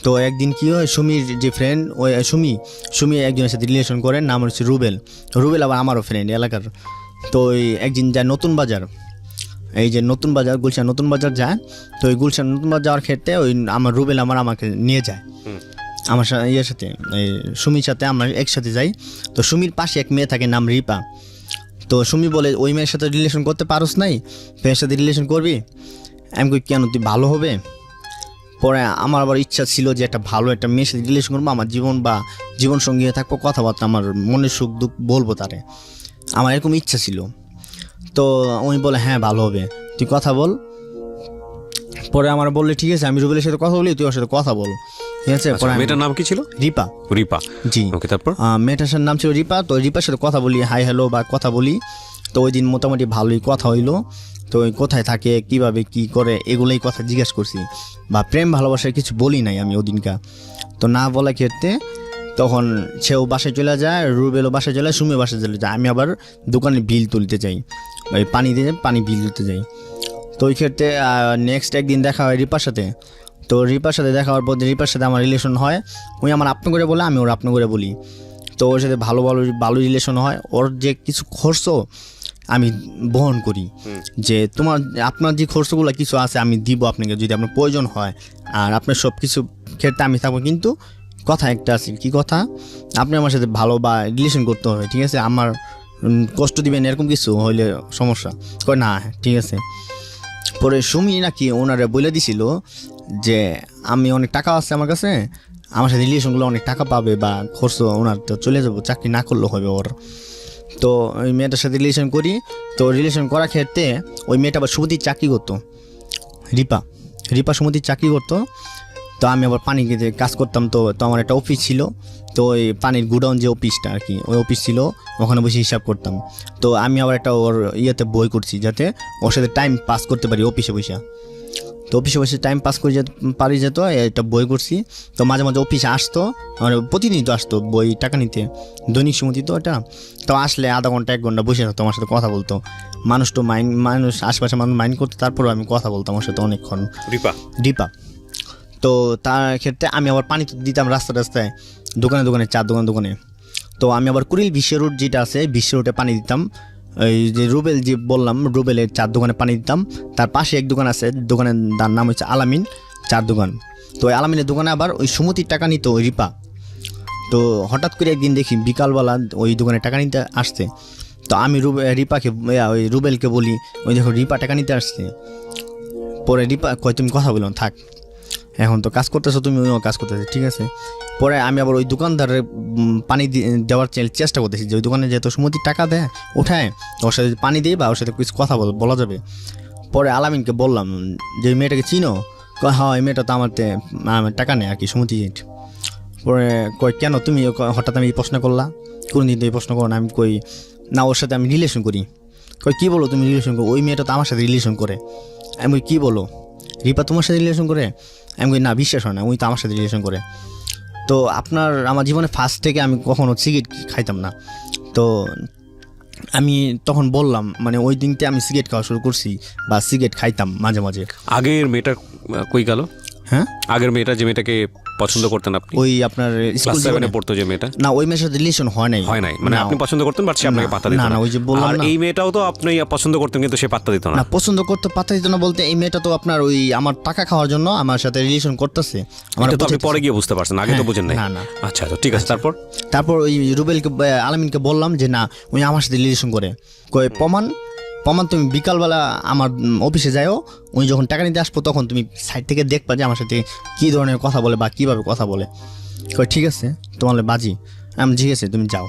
তো একদিন কী হয়, সুমির যে ফ্রেন্ড ওই সুমি একজনের সাথে রিলেশন করে, নাম হচ্ছে রুবেল আবার আমারও ফ্রেন্ড এলাকার। তো ওই একদিন যায় নতুন বাজার, এই যে নতুন বাজার গুলশান নতুন বাজার যায়। তো ওই গুলশান নতুন বাজার যাওয়ার ক্ষেত্রে ওই আমার রুবেল আমাকে নিয়ে যায় আমার ইয়ের সাথে, এই সুমির সাথে আমরা একসাথে যাই। তো সুমির পাশে এক মেয়ে থাকে নাম রিপা। তো সুমি বলে ওই মেয়ের সাথে রিলেশন করতে পারোস নাই, মেয়ের সাথে রিলেশন করবি? আমি কই কেন, তুই ভালো হবে? পরে আমার আবার ইচ্ছা ছিল যে একটা ভালো একটা মেয়ের সাথে রিলেশন করবো, আমার জীবন সঙ্গী থাকবো, কথাবার্তা আমার মনের সুখ দুঃখ বলবো তারে, আমার এরকম ইচ্ছা ছিল। তো উনি বলে হ্যাঁ ভালো হবে, তুই কথা বল। পরে আমার বললে ঠিক আছে, আমি রুবেলের সাথে কথা বলি, তুই ওর সাথে কথা বল, ঠিক আছে। পরে মেয়েটার নাম কি ছিল? রিপা। জি ওকে। তারপর মেয়েটার নাম ছিল রিপা। তো রিপার সাথে কথা বলি, হাই হ্যালো বা কথা বলি। তো ওই দিন মোটামুটি ভালোই কথা হইলো। তো ওই কোথায় থাকে, কিভাবে কি করে, এগুলোই কথা জিজ্ঞেস করছি, বা প্রেম ভালোবাসার কিছু বলি নাই আমি ওদিনকা। তো না বলা ক্ষেত্রে তখন সেও বাসায় চলে যায়, রুবেলও বাসায় চলে যায়, সুমিও বাসায় চলে যায়। আমি আবার দোকানে বিল তুলতে যাই, ওই পানি বিল তুলতে যাই। তো ওই ক্ষেত্রে নেক্সট একদিন দেখা হয় রিপার সাথে। তো রিপার সাথে দেখা হওয়ার পর রিপার সাথে আমার রিলেশন হয়, ওই আমার আপনি করে বলে, আমি ওর আপনি করে বলি। তো ওর সাথে ভালো রিলেশন হয়। ওর যে কিছু খরচ আমি বহন করি, যে আপনার যে খরচগুলো কিছু আছে আমি দিব আপনাকে যদি আপনার প্রয়োজন হয়, আর আপনার সব কিছু ক্ষেত্রে আমি থাকবো। কিন্তু কথা একটা আছে, কি কথা, আপনি আমার সাথে ভালো বা রিলেশন করতে হবে, ঠিক আছে। আমার কষ্ট দিবেন এরকম কিছু হইলে সমস্যা কয় না, ঠিক আছে। পরে সুমি নাকি ওনারা বলে দিছিল যে আমি অনেক টাকা আছে আমার কাছে, আমার সাথে রিলেশনগুলো অনেক টাকা পাবে বা খরচ ওনার তো চলে যাবো, চাকরি না করলেও হবে ওর। তো ওই মেয়েটার সাথে রিলেশন করি। তো রিলেশন করার ক্ষেত্রে ওই মেয়েটা আবার সুমতির চাকরি করতো, রিপা সুমতির চাকরি করতো। তো আমি আবার পানি কাজ করতাম। তো আমার একটা অফিস ছিল, তো ওই পানির গুডাউন যে অফিসটা আর কি, ওই অফিস ছিল, ওখানে বসে হিসাব করতাম। তো আমি আবার একটা ওর ইয়েতে বই করছি, যাতে ওর সাথে টাইম পাস করতে পারি অফিসে বসে। তো অফিসে বসে টাইম পাস করে পারি যেত, একটা বই করছি। তো মাঝে মাঝে অফিসে আসতো, মানে প্রতিদিন তো আসতো বই টাকা নিতে, দৈনিক সুমতি তো এটা। তো আসলে আধা ঘন্টা 1 ঘন্টা বসে থাকতো, আমার সাথে কথা বলতো। মানুষ আশেপাশে মানুষ মাইন্ড করতো, তারপরেও আমি কথা বলতাম আমার সাথে অনেকক্ষণ। রিপা। তো তার ক্ষেত্রে আমি আবার পানি দিতাম রাস্তায়, দোকানে চার দোকানে। তো আমি আবার কুড়িল বিশ্ব রুট যেটা আছে, বিশ্ব রুটে পানি দিতাম। এই যে রুবেল যে বললাম, রুবেলের 4 দোকানে পানি দিতাম। তার পাশে এক দোকান আছে, দোকানের নাম হচ্ছে আলামিন 4 দোকান। তো ওই আলামিনের দোকানে আবার ওই সুমতির টাকা নিত ওই রিপা। তো হঠাৎ করে একদিন দেখি বিকালবেলা ওই দোকানে টাকা নিতে আসছে। তো আমি ওই রুবেলকে বলি, ওই দেখো রিপা টাকা নিতে আসছে। পরে রিপা কয় তুমি কথা বলো, থাক, এখন তো কাজ করতেছো তুমি, ওইও কাজ করতেছে, ঠিক আছে। পরে আমি আবার ওই দোকানদারের পানি দেওয়ার চেষ্টা করতেছি, যে ওই দোকানে যেহেতু সুমতির টাকা দেয় ওঠায়, ওর সাথে পানি দিই বা ওর সাথে কিছু কথা বলা যাবে। পরে আলামিনকে বললাম যে ওই মেয়েটাকে চিনো? হ্যাঁ, ওই মেয়েটা তো আমার টাকা নেয় আর কি, সুমতি। পরে কই কেন তুমি হঠাৎ আমি এই প্রশ্ন করলা, কোনদিন তো এই প্রশ্ন করো না? আমি কই না, ওর সাথে আমি রিলেশন করি। কই কী বলো তুমি রিলেশন করো? ওই মেয়েটা তো আমার সাথে রিলেশন করে। আমি কী বলো, রিপা তোমার সাথে রিলেশন করে? আমি কই না, বিশ্বাস হয় না, উনি তো আমার সাথে রিলেশন করে। তো আমার জীবনে ফার্স্ট থেকে আমি কখনো সিগারেট খাইতাম না। তো আমি তখন বললাম, মানে ওই দিনতে আমি সিগারেট খাওয়া শুরু করছি বা সিগারেট খাইতাম মাঝে মাঝে। আগের মেয়েটা কই গেল? হ্যাঁ, আগের মেয়েটা যে মেয়েটাকে পছন্দ করতেন আপনি? ওই আপনার ক্লাস স্কুল 7 এ পড়তো যে মেয়েটা? না, ওই মেয়ের সাথে রিলেশন হয় নাই। হয় নাই, মানে না, আপনি পছন্দ করতেন বাট সে আপনাকে পাত্তা দিত না, না। না, ওই যে বললাম আর না। এই মেয়েটাও তো আপনি পছন্দ করতেন কিন্তু সে পাত্তা দিত না। না, পছন্দ করতে পাত্তা দিত না বলতে এই মেয়েটা তো আপনার ওই আমার টাকা খাওয়ার জন্য আমার সাথে রিলেশন করতেছে। আমার এটা তো আপনি পরে গিয়ে বুঝতে পারছেন, আগে তো হ্যাঁ, বুঝেন নাই। না, না। আচ্ছা তো ঠিক আছে, তারপর ওই রুবেলকে আলামিনকে বললাম যে না, উনি আমার সাথে রিলেশন করে। কয় প্রমাণ তুমি বিকালবেলা আমার অফিসে যাও, উনি যখন টাকা নিতে আসবো তখন তুমি সাইড থেকে দেখবা যে আমার সাথে কী ধরনের কথা বলে বা কীভাবে কথা বলে। কয় ঠিক আছে, তোমার বাজি। আমি ঠিক আছে, তুমি যাও।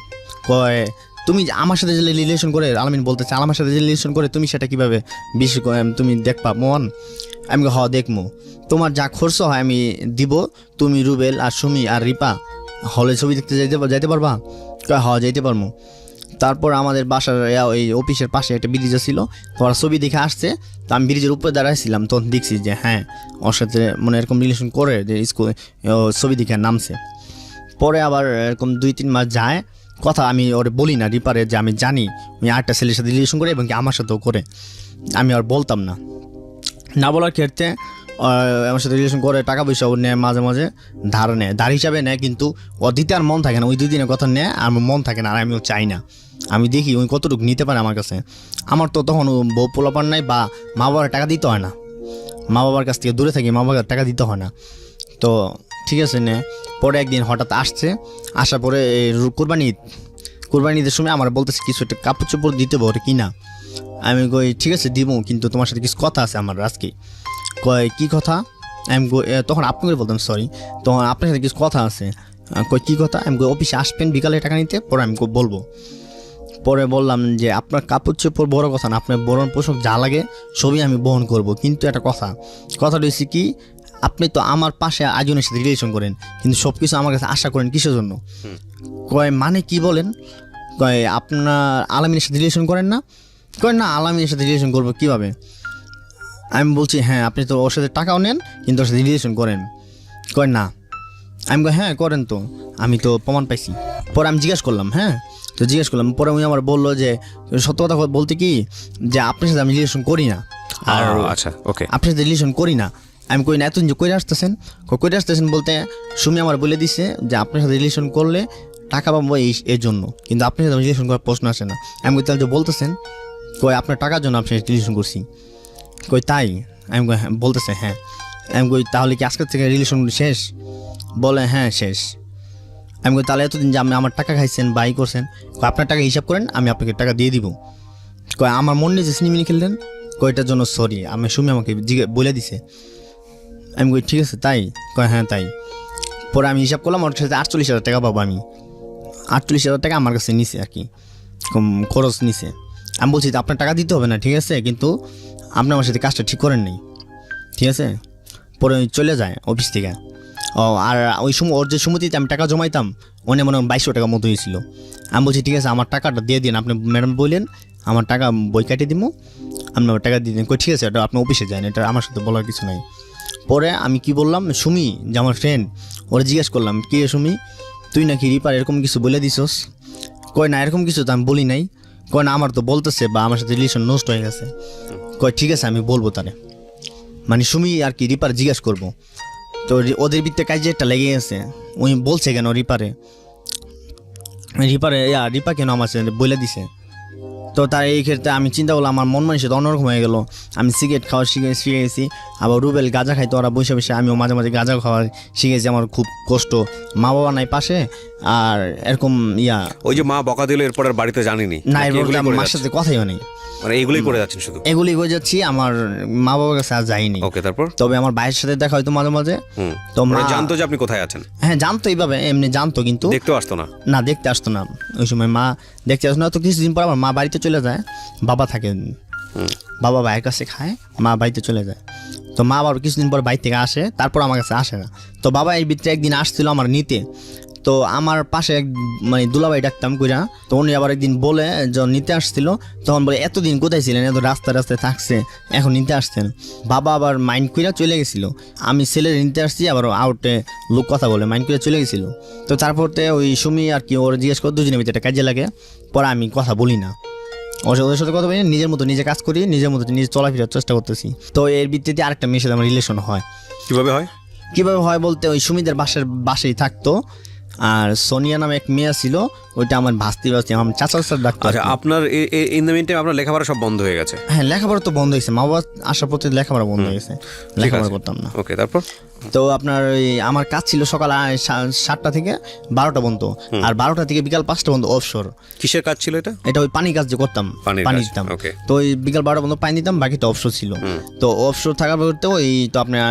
কয় তুমি আমার সাথে যে রিলেশন করে, আলামিন বলতেছে আমার সাথে যে রিলেশন করে তুমি সেটা কীভাবে তুমি দেখবা মন? আমি দেখবো, তোমার যা খরচ হয় আমি দিব, তুমি রুবেল আর সুমি আর রিপা হলে ছবি দেখতে যাইতে পারবা? যাইতে পারবো। তারপর আমাদের বাসার ওই অফিসের পাশে একটা ব্রিজ ছিল, ওরা ছবি দেখে আসছে, তো আমি ব্রিজের উপরে দাঁড়াইছিলাম, তখন দেখছি যে হ্যাঁ ওর সাথে মানে এরকম রিলেশন করে, যে স্কুল ছবি দেখে নামছে। পরে আবার এরকম 2-3 মাস যায়, কথা আমি ওরে বলি না রিপারে যে আমি জানি উনি আরেকটা ছেলের সাথে রিলেশন করে এবং কি আমার সাথেও করে, আমি আর বলতাম না। না বলার ক্ষেত্রে আমার সাথে রিলেশন করে, টাকা পয়সা ও নেয়, মাঝে মাঝে ধার হিসাবে নেয়, কিন্তু ও দিতে আর মন থাকে না। ওই 2 দিনের কথা নেয় আর আমার মন থাকে না, আর আমিও চাই না। আমি দেখি ওই কতটুকু নিতে পারে আমার কাছে। আমার তো তখন বউ পোলাপান নাই বা মা বাবার টাকা দিতে হয় না, মা বাবার কাছ থেকে দূরে থাকি, মা বাবার টাকা দিতে হয় না। তো ঠিক আছে নে। পরে একদিন হঠাৎ আসার পরে কোরবানি ঈদের সময় আমার বলতেছে কিছু একটা কাপড় চোপড় দিতে পারে কি না। আমি কই ঠিক আছে দিব, কিন্তু তোমার সাথে কিছু কথা আছে আমার আজকে। কয় কী কথা? আমি তখন আপনি করে বলতাম সরি, তখন আপনার সাথে কিছু কথা আছে। কয় কী কথা? আমি অফিসে আসবেন বিকালে টাকা নিতে, পরে আমি বলবো। পরে বললাম যে আপনার কাপড় চোপড় বড় কথা না, আপনার বরণ পোশাক যা লাগে সবই আমি বহন করব, কিন্তু একটা কথা রয়েছে কি, আপনি তো আমার পাশে আজনের সাথে রিলেশন করেন, কিন্তু সব কিছু আমার কাছে আশা করেন কিসের জন্য? কয় মানে কি বলেন? কয় আপনার আলামিনের সাথে রিলেশন করেন না? কয় না, আলামিনের সাথে রিলেশন করবো কীভাবে? আমি বলছি হ্যাঁ, আপনি তো ওর সাথে টাকাও নেন কিন্তু ওর সাথে রিলেশন করেন। কয় না। আমি হ্যাঁ করেন, তো আমি তো প্রমাণ পাইছি। পরে আমি জিজ্ঞেস করলাম, পরে উনি আমার বললো যে সত্য কথা বলতে কি, যে আপনার সাথে আমি রিলেশন করি না। আর আচ্ছা ওকে, আপনার সাথে রিলেশন করি না। আমি কই না, এতদিন যে কইরে আসতেছেন বলতে সুমি আমার বলে দিছে যে আপনার সাথে রিলেশন করলে টাকা পাবো এই জন্য, কিন্তু আপনার সাথে রিলেশন করার প্রশ্ন আসে না। আমি কই তাহলে যে বলতেছেন, কই আপনার টাকার জন্য আপনার সাথে রিলেশন করছি। কই তাই? আমি কই হ্যাঁ। বলতেছে হ্যাঁ। আমি কই তাহলে কি আজকের থেকে রিলেশন শেষ? বলে হ্যাঁ শেষ। আমি কই তাহলে এতদিন যে আপনি আমার টাকা খাইছেন বা করছেন, আপনার টাকা হিসাব করেন, আমি আপনাকে টাকা দিয়ে দিব। কয় আমার মন নিয়ে যে সিনেমিনি খেললেন, কয়টার জন্য সরি, আমি সুমি আমাকে বলে দিছে। আমি কই ঠিক আছে তাই? কয় হ্যাঁ তাই। পরে আমি হিসাব করলাম, ওর সাথে 48,000 টাকা পাবো আমি। 48,000 টাকা আমার কাছে নিছে আর কি, খরচ নিছে। আমি বলছি আপনার টাকা দিতে হবে না, ঠিক আছে, কিন্তু আপনি আমার সাথে কাজটা ঠিক করেন নাই, ঠিক আছে। পরে চলে যায় অফিস থেকে। আর ওই সময় ওর যে সুমতিতে আমি টাকা জমাইতাম, মনে 2200 টাকা মতো হয়েছিল। আমি বলছি ঠিক আছে আমার টাকাটা দিয়ে দিন, আপনি ম্যাডাম বললেন আমার টাকা বই কাটিয়ে দিব, আপনি আমার টাকা দিয়ে দিন। কই ঠিক আছে, এটা আপনি অফিসে যান, এটা আমার সাথে বলার কিছু নাই। পরে আমি কি বললাম, সুমি যে আমার ফ্রেন্ড, ওরা জিজ্ঞেস করলাম কি রে সুমি, তুই নাকি রিপার এরকম কিছু বলে দিছস? কয় না এরকম কিছু তো আমি বলি নাই। কয় না আমার তো বলতেছে বা আমার সাথে রিলেশন নষ্ট হয়ে গেছে। কয় ঠিক আছে আমি বলবো তারে, মানে সুমি আর কি রিপার জিজ্ঞেস করবো। তো ওদের ভিতরে কাজে একটা লেগে গেছে, উনি বলছে কেন রিপা কেন আমার সাথে বলে দিছে। তো তার এই ক্ষেত্রে আমি চিন্তা করলাম, আমার মন মানসিক অন্যরকম হয়ে গেল। আমি সিগারেট খাওয়া শিখে গেছি, আবার রুবেল গাঁজা খাইতো, ওরা বসে আমিও মাঝে মাঝে গাঁজা খাওয়া শিখেছি। আমার খুব কষ্ট, মা বাবা নাই পাশে, আর এরকম ওই যে মা বকা দিল এরপর আর বাড়িতে জানিনি না, মার সাথে কথাই নেই, মানে এইগুলোই করে যাচ্ছেন শুধু? এগুলি করে যাচ্ছি, আমার মা বাবার কাছে আর যাইনি। ওকে, তারপর? তবে আমার ভাইয়ের সাথে দেখা হয়তো মাঝে মাঝে। তো মা জানতো যে আপনি কোথায় আছেন? হ্যাঁ জানতো, এইভাবে এমনি জানতো, কিন্তু দেখতে আসতো না। না, দেখতে আসতো না। ওই সময় মা দেখতে আসতো না। তো কিছুদিন পর আমার মা বাড়িতে চলে যায়, বাবা থাকে, বাবা ভাইয়ের কাছে খায়, মা বাড়িতে চলে যায়। তো মা আবার কিছুদিন পর বাড়ি থেকে আসে, তারপর আমার কাছে আসে না। তো বাবা এর ভিতরে একদিন আসছিল আমার নিতে। তো আমার পাশে মানে দুলাভাই ডাকতাম কইরা, তো উনি আবার একদিন বলে যখন নিতে আসছিল, তখন বলে এতদিন কোথায় ছিলেন, এত রাস্তায় থাকছে, এখন নিতে আসছেন। বাবা আবার মাইন্ড কইরা চলে গেছিল, আমি ছেলের নিতে আসছি, আবার আউটে লোক কথা বলে মাইন্ড কইরা চলে গেছিল। তো তারপরতে ওই সুমি আর কি ওর জিজ্ঞেস করে, দুজনের ভিতরে কাজে লাগে। পরে আমি কথা বলি না, ওদের সাথে কথা বলি না, নিজের মতো নিজে কাজ করি, নিজের মতো নিজে চলাফেরার চেষ্টা করতেছি। তো এর ভিত্তিতে আরেকটা মেয়ের সাথে আমার রিলেশন হয়। কিভাবে হয়? কীভাবে হয় বলতে ওই সুমিদের বাসেই থাকতো, আর সোনিয়া নামে এক মেয়ে ছিল, ওইটা আমার ভাস্তি আমার চাচা ডাক্তার। আচ্ছা, আপনার ইন দ্য মিন টাইম আপনার লেখাপড়া সব বন্ধ হয়ে গেছে? হ্যাঁ, লেখাপড়া তো বন্ধ হয়েছে, মা বাবা আসার পথে লেখাপড়া বন্ধ হয়ে গেছে, লেখাপড়া করতাম না। ওকে, তারপর? তো আপনার ওই আমার কাজ ছিল সকাল 7টা থেকে 12টা পর্যন্ত, আর 12টা থেকে বিকাল 5টা পর্যন্ত অফশোর। কিসের কাজ ছিল এটা? এটা ওই পানি কাজ যে করতাম, পানি দিতাম। তো ওই বিকাল 12টা পর্যন্ত পানি দিতাম, বাকিটা অফশোর ছিল। তো অফশোর থাকার পরে ওই তো আপনার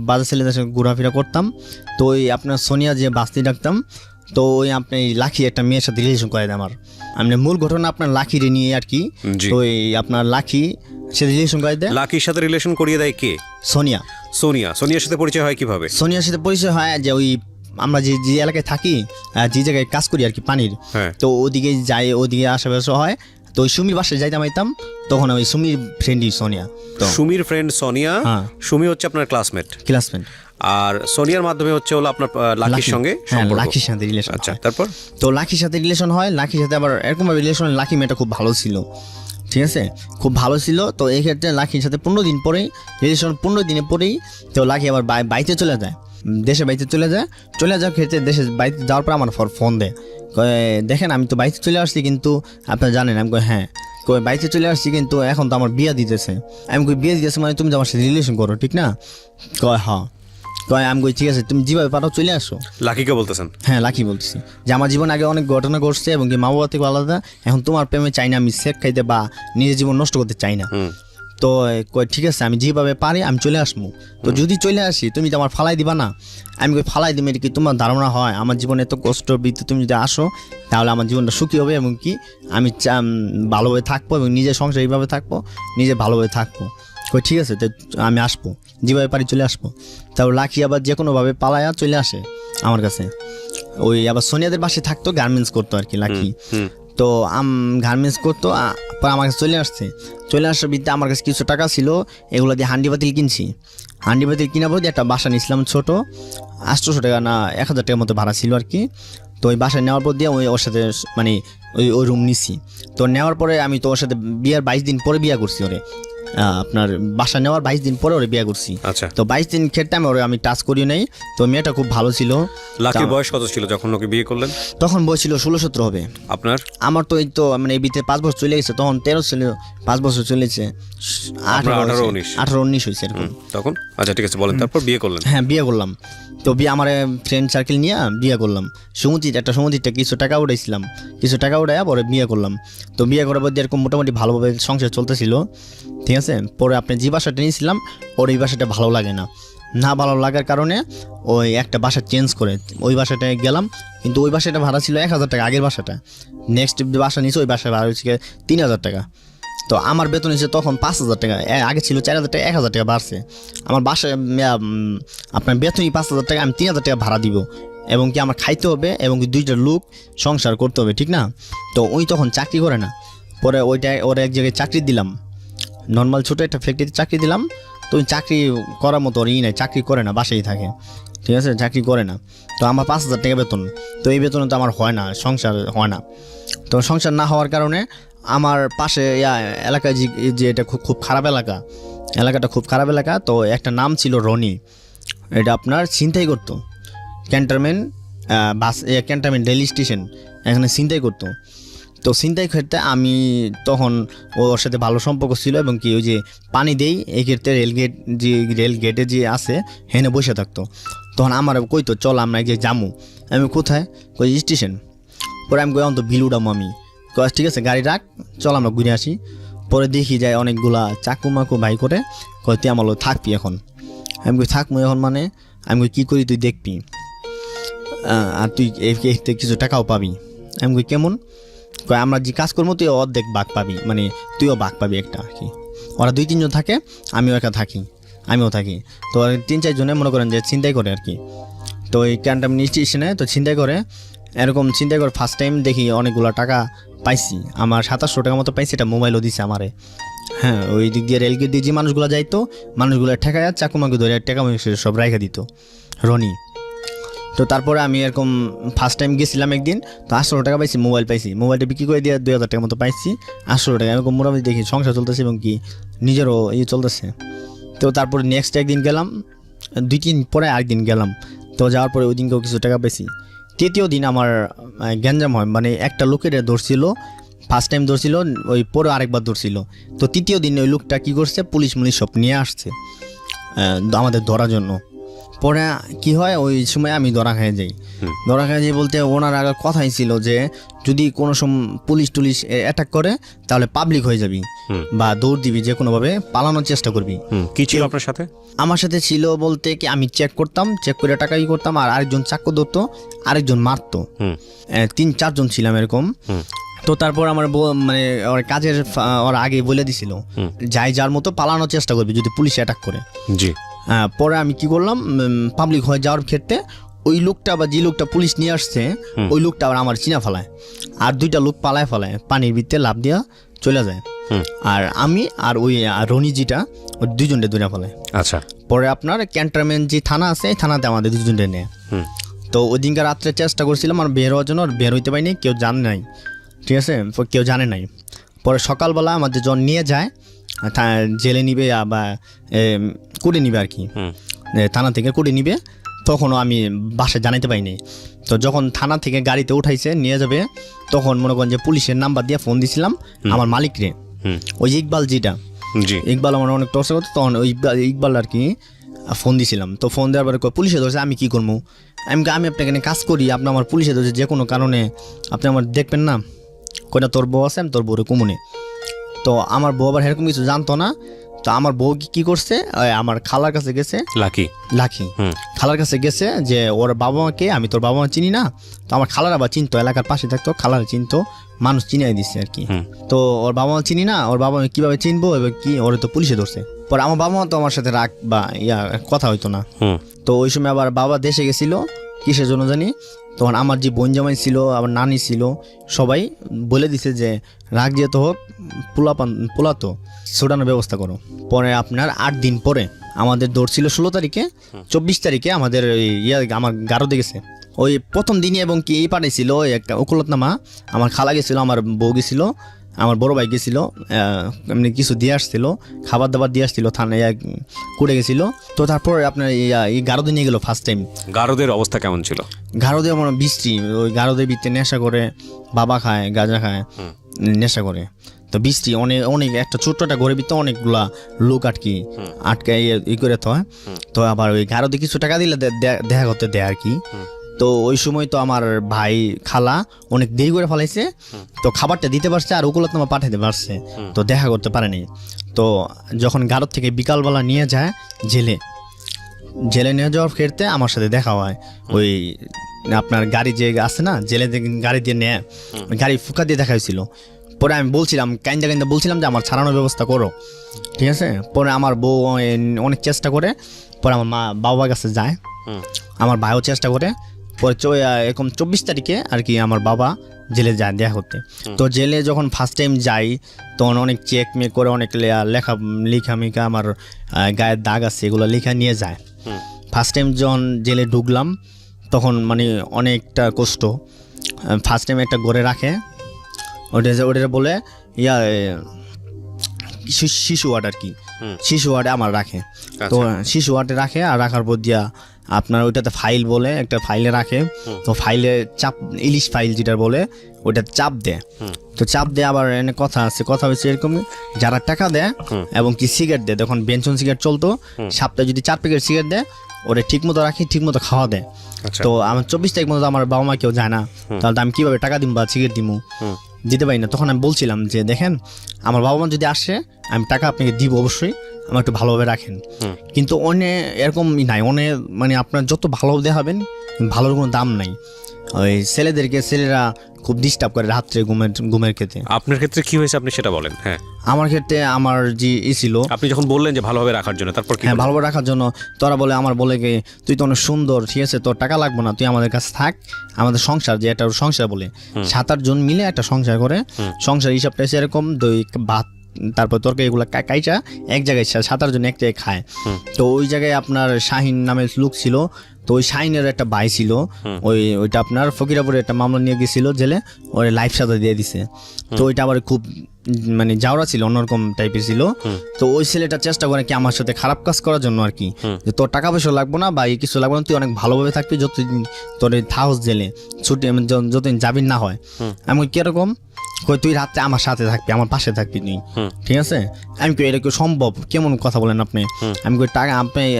বাজার ছেলেদের সাথে ঘোরাফেরা করতাম। তো ওই আপনার সোনিয়া যে বাস্তি ডাকতাম, তো ওই আপনি লাকি একটা মেয়ের সাথে রিলেশন করে দেয় আমার। আপনার মূল ঘটনা আপনার লাকিরে নিয়ে আর কি। তো ওই আপনার লাকি সে রিলেশন করে দেয়। লাকির সাথে রিলেশন করিয়ে দেয় কে? সোনিয়া। সোনিয়ার সাথে পরিচয় হয় কিভাবে? সোনিয়ার সাথে পরিচয় হয় যে ওই আমরা যে এলাকায় থাকি, যে জায়গায় কাজ করি আর কি পানির, তো ওদিকে যাই, ওদিকে আশেপাশে হয়। তো ওই সুমির বাসায় যাইতাম আইতাম, তখন ওই সুমির ফ্রেন্ডই সোনিয়া। তো সুমির ফ্রেন্ড সোনিয়া, সুমি হচ্ছে আপনার ক্লাসমেট। আর সোনিয়ার মাধ্যমে হচ্ছে হলো আপনার লাকির সঙ্গে সম্পর্ক। লাকির সাথে রিলেশন। আচ্ছা, তারপর? তো লাকির সাথে রিলেশন হয়, লাকির সাথে আবার এরকম রিলেশন, লাকি মেয়েটা খুব ভালো ছিল, ঠিক আছে, খুব ভালো ছিল। তো এই ক্ষেত্রে লাকির সাথে 15 দিন পরেই রিলেশন, 15 দিনে পরেই তো লাকি আবার বাইতে চলে যায়, দেশে বাইতে চলে যাওয়ার ক্ষেত্রে দেশে বাইতে যাওয়ার পর আমার ফোন দেয়, দেখেন আমি তো বাইতে চলে আসছি, কিন্তু আপনারা জানেন। আমি হ্যাঁ, বাইতে চলে আসছি, কিন্তু এখন তো আমার বিয়ে দিতেছে। আমি বিয়ে দিতেছে মানে তুমি তো আমার সাথে রিলেশন করো, ঠিক না? হ্যাঁ। আমি ঠিক আছে, তুমি যেভাবে পারো চলে আসো। লাকিকে বলতেছেন? হ্যাঁ, লাকি বলতেছি যে আমার জীবন আগে অনেক ঘটনা ঘটছে, এবং কি মা বাবা থেকে আলাদা, এখন তোমার প্রেমে চাই না আমি সেক খাইতে বা নিজের জীবন নষ্ট করতে চাই না। তো ঠিক আছে, আমি যেভাবে পারি আমি চলে আসবো। তো যদি চলে আসি, তুমি তো আমার ফালাই দিবা না। আমি ফালাই দিবে কি তোমার ধারণা হয় আমার জীবনে এত কষ্ট বৃত্তি, তুমি যদি আসো তাহলে আমার জীবনটা সুখী হবে, এবং কি আমি ভালোভাবে থাকবো, এবং নিজের সংসার এইভাবে থাকবো, নিজে ভালোভাবে থাকবো। ঠিক আছে, তো আমি আসবো, যেভাবে পারি চলে আসবো। তারপর লাকি আবার যে কোনোভাবে পালায়া চলে আসে আমার কাছে। ওই আবার সোনিয়াদের বাসায় থাকতো, গার্মেন্টস করতো আর কি লাকি। তো গার্মেন্টস করতো, পর আমার কাছে চলে আসার বিদ্যা আমার কাছে কিছু টাকা ছিল, এগুলো দিয়ে হান্ডি বাতিল কিনছি। হান্ডি বাতিল কিনা বলতে একটা বাসা নিয়েছিলাম ছোট, 800 টাকা না 1000 টাকার মতো ভাড়া ছিল আর কি। তো ওই বাসায় নেওয়ার পর দিয়ে ওর সাথে মানে ওই রুম নিছি। তো নেওয়ার পরে আমি তো ওর সাথে বিয়ার 22 দিন পরে বিয়ে করছি ওরে, আপনার বাসা নেওয়ার 22 দিন পরে ওরে বিয়ে করছি। আচ্ছা। তো 22 দিন ক্ষেত্রে আমি টাচ করি নাই। তো মেয়েটা খুব ভালো ছিল। লাকির বয়স কত ছিল যখন ওকে বিয়ে করলেন? তখন বয়স ছিল 16-17 হবে। আপনার? আমার তো এই তো মানে এই বিতে 5 বছর চলে গেছে, তখন 13 ছিল, 5 বছর চলেছে, 18-19 হয়েছে এরকম তখন। আচ্ছা, ঠিক আছে, বলেন তারপর বিয়ে করলেন? হ্যাঁ, বিয়ে করলাম। তো আমার ফ্রেন্ড সার্কেল নিয়ে বিয়ে করলাম। সমুদ্রটা কিছু টাকা উঠাইছিলাম, কিছু টাকা উঠাইয়া পরে বিয়ে করলাম। তো বিয়ে করার পর এরকম মোটামুটি ভালোভাবে সংসার চলতেছিল, ঠিক আছে। পরে আপনি যে বাসাটা নিয়েছিলাম, ওর এই বাসাটা ভালো লাগে না ভালো লাগার কারণে ওই একটা বাসা চেঞ্জ করে ওই বাসাটায় গেলাম। কিন্তু ওই বাসাটা ভাড়া ছিল 1000 টাকা, আগের বাসাটা। নেক্সট বাসা নিয়েছে, ওই বাসায় ভাড়া হচ্ছে 3000 টাকা। তো আমার বেতন হচ্ছে তখন 5000 টাকা, আগে ছিল 4000 টাকা, 1000 টাকা বাড়ছে। আমার বাসায় আপনার বেতনই 5000 টাকা, আমি 3000 টাকা ভাড়া দিব, এবং কি আমার খাইতে হবে, এবং কি 2টা লোক সংসার করতে হবে, ঠিক না? তো ওই তখন চাকরি করে না। পরে ওরা এক জায়গায় চাকরি দিলাম, নর্মাল ছোটো একটা ফ্যাক্টরিতে চাকরি দিলাম। তো ওই চাকরি করার মতো ওর নাই, চাকরি করে না, বাসায় থাকে, ঠিক আছে, চাকরি করে না। তো আমার 5000 টাকা বেতন। তো এই বেতনে তো আমার হয় না, সংসার হয় না। তো সংসার না হওয়ার কারণে আমার পাশে এলাকায় যে এটা খুব খারাপ এলাকাটা খুব খারাপ এলাকা। তো একটা নাম ছিল রনি, এটা আপনার ছিনতাই করতো, ক্যান্টনমেন্ট রেল স্টেশন, এখানে ছিনতাই করতো। তো ছিনতাই ক্ষেত্রে আমি তখন ওর সাথে ভালো সম্পর্ক ছিল, এবং কি ওই যে পানি দেই এই ক্ষেত্রে রেল গেটে যে আছে হেনে বসে থাকতো। তখন আমার কইতো চল আমরা এক জায়গায় যামু। আমি কোথায়? কই স্টেশন। পরে আমি কই তো বিল উঠামো আমি। ঠিক আছে, গাড়ি রাখ, চল আমরা ঘুরে আসি। পরে দেখি যায় অনেকগুলা চাকু মাকু ভাই করে, কয় তুই আমার থাকবি এখন। আমি কই থাকবো এখন মানে? আমি কই কী করি তুই দেখবি, আর তুই কিছু টাকাও পাবি। আমি কই কেমন? কয় আমরা যে কাজ করবো তুই অর্ধেক ভাগ পাবি, মানে তুইও ভাগ পাবি একটা আর কি। ওরা 2-3 জন থাকে, আমিও আমিও থাকি। তো 3-4 জনে মনে করেন যে ছিনতাই করে আর কি। তো এই ক্যান্টনমেন্ট স্টেশনে তো ছিনতাই করে, এরকম চিন্তা করে ফার্স্ট টাইম দেখি অনেকগুলো টাকা পাইছি। আমার 2700 টাকা মতো পাইছি, এটা মোবাইলও দিছে আমারে। হ্যাঁ, ওই দিক দিয়ে রেলগেট দিয়ে যে মানুষগুলো যাইতো, মানুষগুলো ঠেকায় চাকুমাকে ধরে টাকা সব রাইখা দিত রনি। তো তারপরে আমি এরকম ফার্স্ট টাইম গেছিলাম একদিন, তো 800 টাকা পাইছি, মোবাইল পাইছি। মোবাইলটা বিক্রি করে দিয়ে 2000 টাকার মতো পাইছি। 800 টাকা এরকম মোটামুটি দেখি সংসার চলতেছে, এবং কি নিজেরও চলতেছে। তো তারপরে নেক্সট একদিন গেলাম 2-3 পরে আরেকদিন গেলাম, তো যাওয়ার পরে ওই দিনকেও কিছু টাকা পেয়েছি। তৃতীয় দিন আমার গ্যাঞ্জাম হয়, মানে একটা লোকের ধরছিল, ফার্স্ট টাইম ধরছিল, ওই পরে আরেকবার ধরছিল। তো তৃতীয় দিন ওই লোকটা কী করছে, পুলিশ সব নিয়ে আসছে আমাদের ধরার জন্য। পরে কি হয়, ওই সময় আমি ধরা খেয়ে যাই। ধরা খেয়ে যাই বলতে ওনার আগে কথাই ছিল যে যদি কোনো পুলিশ টুলিশ অ্যাটাক করে তাহলে পাবলিক হয়ে যাবি বা দৌড় দিবি, যে কোনোভাবে পালানোর চেষ্টা করবি। কি ছিল আপনার সাথে? আমার সাথে ছিল বলতে কি, আমি চেক করতাম, চেক করে টাকা ই করতাম, আর আরেকজন চাকু ধরতো, আরেকজন মারতো, 3-4 জন ছিলাম এরকম। তো তারপর আমার মানে ওর কাজের ওর আগে বলে দিছিল যাই যার মতো পালানোর চেষ্টা করবি যদি পুলিশ অ্যাটাক করে। জি। পরে আমি কি করলাম, পাবলিক হয়ে যাওয়ার ক্ষেত্রে ওই লোকটা বা যে লোকটা পুলিশ নিয়ে আসছে ওই লোকটা আবার আমার চিনা ফেলায়, আর 2টা লোক পালায় ফেলায়, পানির ভিতরে লাফ দিয়া চলে যায়। আর আমি আর ওই রনিজিটা ওই 2জনকে ধরে ফেলায়। আচ্ছা। পরে আপনার ক্যান্টনমেন্ট যে থানা আছে এই থানাতে আমাদের 2জনকে নেয়। তো ওই দিনকার রাত্রে চেষ্টা করছিলাম আর বের হওয়ার জন্য, বের হইতে পারিনি, কেউ জানে নাই, ঠিক আছে, কেউ জানে নাই। পরে সকালবেলা আমাদের জন নিয়ে যায়, জেলে নিবে বা কুড়ে নিবে আর কি, থানা থেকে কুড়ে নিবে, তখনও আমি বাসায় জানাইতে পারিনি। তো যখন থানা থেকে গাড়িতে উঠাইছে নিয়ে যাবে, তখন মনে করেন যে পুলিশের নাম্বার দিয়ে ফোন দিছিলাম আমার মালিকরে, ওই যে ইকবাল যেটা, ইকবাল আমার অনেক টর্চার করতো, তখন ওই ইকবাল আর কি ফোন দিছিলাম। তো ফোন দেওয়ার পরে পুলিশে ধরছে, আমি কী করবো, আমি আপনাকে কাজ করি, আপনি আমার পুলিশে ধরছে, যে কোনো কারণে আপনি আমার দেখবেন না, কইনা তোর বউ আছে, আমি তোর বউরে কমুনে। তো আমার বউ আবার এরকম কিছু জানতো না। তো আমার বউ কি করছে, আমার খালার কাছে গেছে, লাকি খালার কাছে গেছে যে ওর বাবা মাকে, আমি তোর বাবা মা চিনি না। তো আমার খালার আবার চিনতো, এলাকার পাশে থাকতো, খালার চিনতো, মানুষ চিনিয়ে দিচ্ছে আর কি। তো ওর বাবা মা চিনি না, ওর বাবা মা কীভাবে চিনবো, এবার কি ওরে তো পুলিশে ধরছে। পরে আমার বাবা মা তো আমার সাথে রাগ বা কথা হইতো না। তো ওই সময় আবার বাবা দেশে গেছিল কিসের জন্য জানি, তখন আমার যে বোন জামাই ছিল, আমার নানি ছিল, সবাই বলে দিছে যে রাগ যেহেতু হোক, পোলাতো ছোটানোর ব্যবস্থা করো। পরে আপনার 8 দিন পরে আমাদের দৌড় ছিল 16 তারিখে, 24 তারিখে আমাদের আমার গারদে গেছে। ওই প্রথম দিনই এবং কি পাঠাইছিল একটা ওকুলতনামা, আমার খালা গেছিলো, আমার বউ গেছিল, আমার বড় ভাই গেছিলো, এমনি কিছু দিয়ে আসছিল, খাবার দাবার দিয়ে আসছিল, থানায় করে গেছিল। তো তারপর আপনার এই গারদে নিয়ে গেলো ফার্স্ট টাইম। গারদের অবস্থা কেমন ছিল? গারদে আমার বৃষ্টি, ওই গারদের ভিতরে নেশা করে, বাবা খায়, গাঁজা খায়, নেশা করে। তো বৃষ্টি অনেক একটা ছোট্ট একটা ঘরের ভিতরে অনেকগুলা লোক আটকে ই করে তো হয়। তো আবার ওই গারদে কিছু টাকা দিলে দেখা করতে দেয় আর কি। তো ওই সময় তো আমার ভাই খালা অনেক দেরি করে ফেলাইছে, তো খাবারটা দিতে পারছে আর ওকুলতনামা পাঠাতে পারছে, তো দেখা করতে পারেনি। তো যখন গারদ থেকে বিকালবেলা নিয়ে যায় জেলে নিয়ে যাওয়ার ক্ষেত্রে আমার সাথে দেখা হয়। ওই আপনার গাড়ি যে আছে না, জেলে গাড়ি দিয়ে নেয়, গাড়ি ফুকা দিয়ে দেখা হয়েছিল। পরে আমি বলছিলাম, কাইন্দা বলছিলাম যে আমার ছাড়ানোর ব্যবস্থা করো, ঠিক আছে। পরে আমার বউ অনেক চেষ্টা করে, পরে আমার বাবার কাছে যায়, আমার ভাইও চেষ্টা করে। পরে এরকম 24 তারিখে আর কি আমার বাবা জেলে যায় দেখা করতে। তো জেলে যখন ফার্স্ট টাইম যাই, তখন অনেক চেক মেক করে, অনেক লেখামেখা, আমার গায়ের দাগ আছে, এগুলো লেখা নিয়ে যায়। ফার্স্ট টাইম যখন জেলে ঢুকলাম তখন মানে অনেকটা কষ্ট। ফার্স্ট টাইম একটা ঘরে রাখে, ওটা বলে শিশু ওয়ার্ড আর কি, শিশু ওয়ার্ডে আমার রাখে। তো শিশু ওয়ার্ডে রাখে, আর রাখার পর দিয়া আপনার ওইটাতে ফাইল বলে একটা ফাইলে রাখে। তো ফাইলে চাপ, ইলিশ ফাইল যেটা বলে, ওইটা চাপ দেয়। তো চাপ দেয় আবার এনে কথা হচ্ছে এরকম, যারা টাকা দেয় এবং কি সিগারেট দেয়, তখন বেনসন সিগারেট চলতো, সপ্তাহে যদি 4 প্যাকেট সিগারেট দেয়, ওরা ঠিক মতো রাখি, ঠিক মতো খাওয়া দেয়। তো আমার 24 তারিখ মতো আমার বাবা মা কেউ যায় না, তাহলে আমি কীভাবে টাকা দিব বা সিগারেট দিবো, দিতে পারি না। তখন আমি বলছিলাম যে দেখেন, আমার বাবা মা যদি আসে আমি টাকা আপনাকে দিব অবশ্যই, আমার একটু ভালোভাবে রাখেন। কিন্তু এরকম নাই, মানে আপনার যত ভালো দেখাবেন ভালোর কোনো দাম নাই। ওই ছেলেরা খুব ডিস্টার্ব করে রাত্রে ঘুমের ক্ষেত্রে। আপনার ক্ষেত্রে কি হয়েছে আপনি সেটা বলেন। হ্যাঁ, আমার ক্ষেত্রে আমার যে ছিল, আপনি যখন বললেন যে ভালোভাবে রাখার জন্য, তারপর হ্যাঁ ভালোভাবে রাখার জন্য, তোরা বলে কি তুই তো অনেক সুন্দর, ঠিক আছে, তোর টাকা লাগবে না, তুই আমাদের কাছে থাক, আমাদের সংসার যে একটা সংসার বলে 7-8 জন মিলে একটা সংসার করে, সংসার হিসাবটা এরকম, ভাত তারপর তরকারি এগুলো কাইচা এক জায়গায় 7-8 জন এক জায়গায় খায়। তো ওই জায়গায় আপনার শাহিন নামের লোক ছিল, তো ওই শাহিনের একটা ভাই ছিল, ওইটা আপনার ফকিরাপুরে একটা মামলা নিয়ে গেছিল জেলে, ওর লাইফ সাজা দিয়ে দিছে। তো ওইটা আবার খুব মানে যাওয়া ছিল, অন্যরকম টাইপের ছিল। তো ওই ছেলেটা চেষ্টা করে কি আমার সাথে খারাপ কাজ করার জন্য আর কি, যে তোর টাকা পয়সা লাগবো না বা কিছু লাগবে না, তুই অনেক ভালোভাবে থাকবি যতদিন তোর থাউস জেলে ছুটি যতদিন জামিন না হয়। আমি কিরকম কই তুই রাতে আমার সাথে থাকবি, আমার পাশে থাকবি তুই, ঠিক আছে? আমি কই এটা কি সম্ভব, কেমন কথা বলেন আপনি? আমি কই টাকা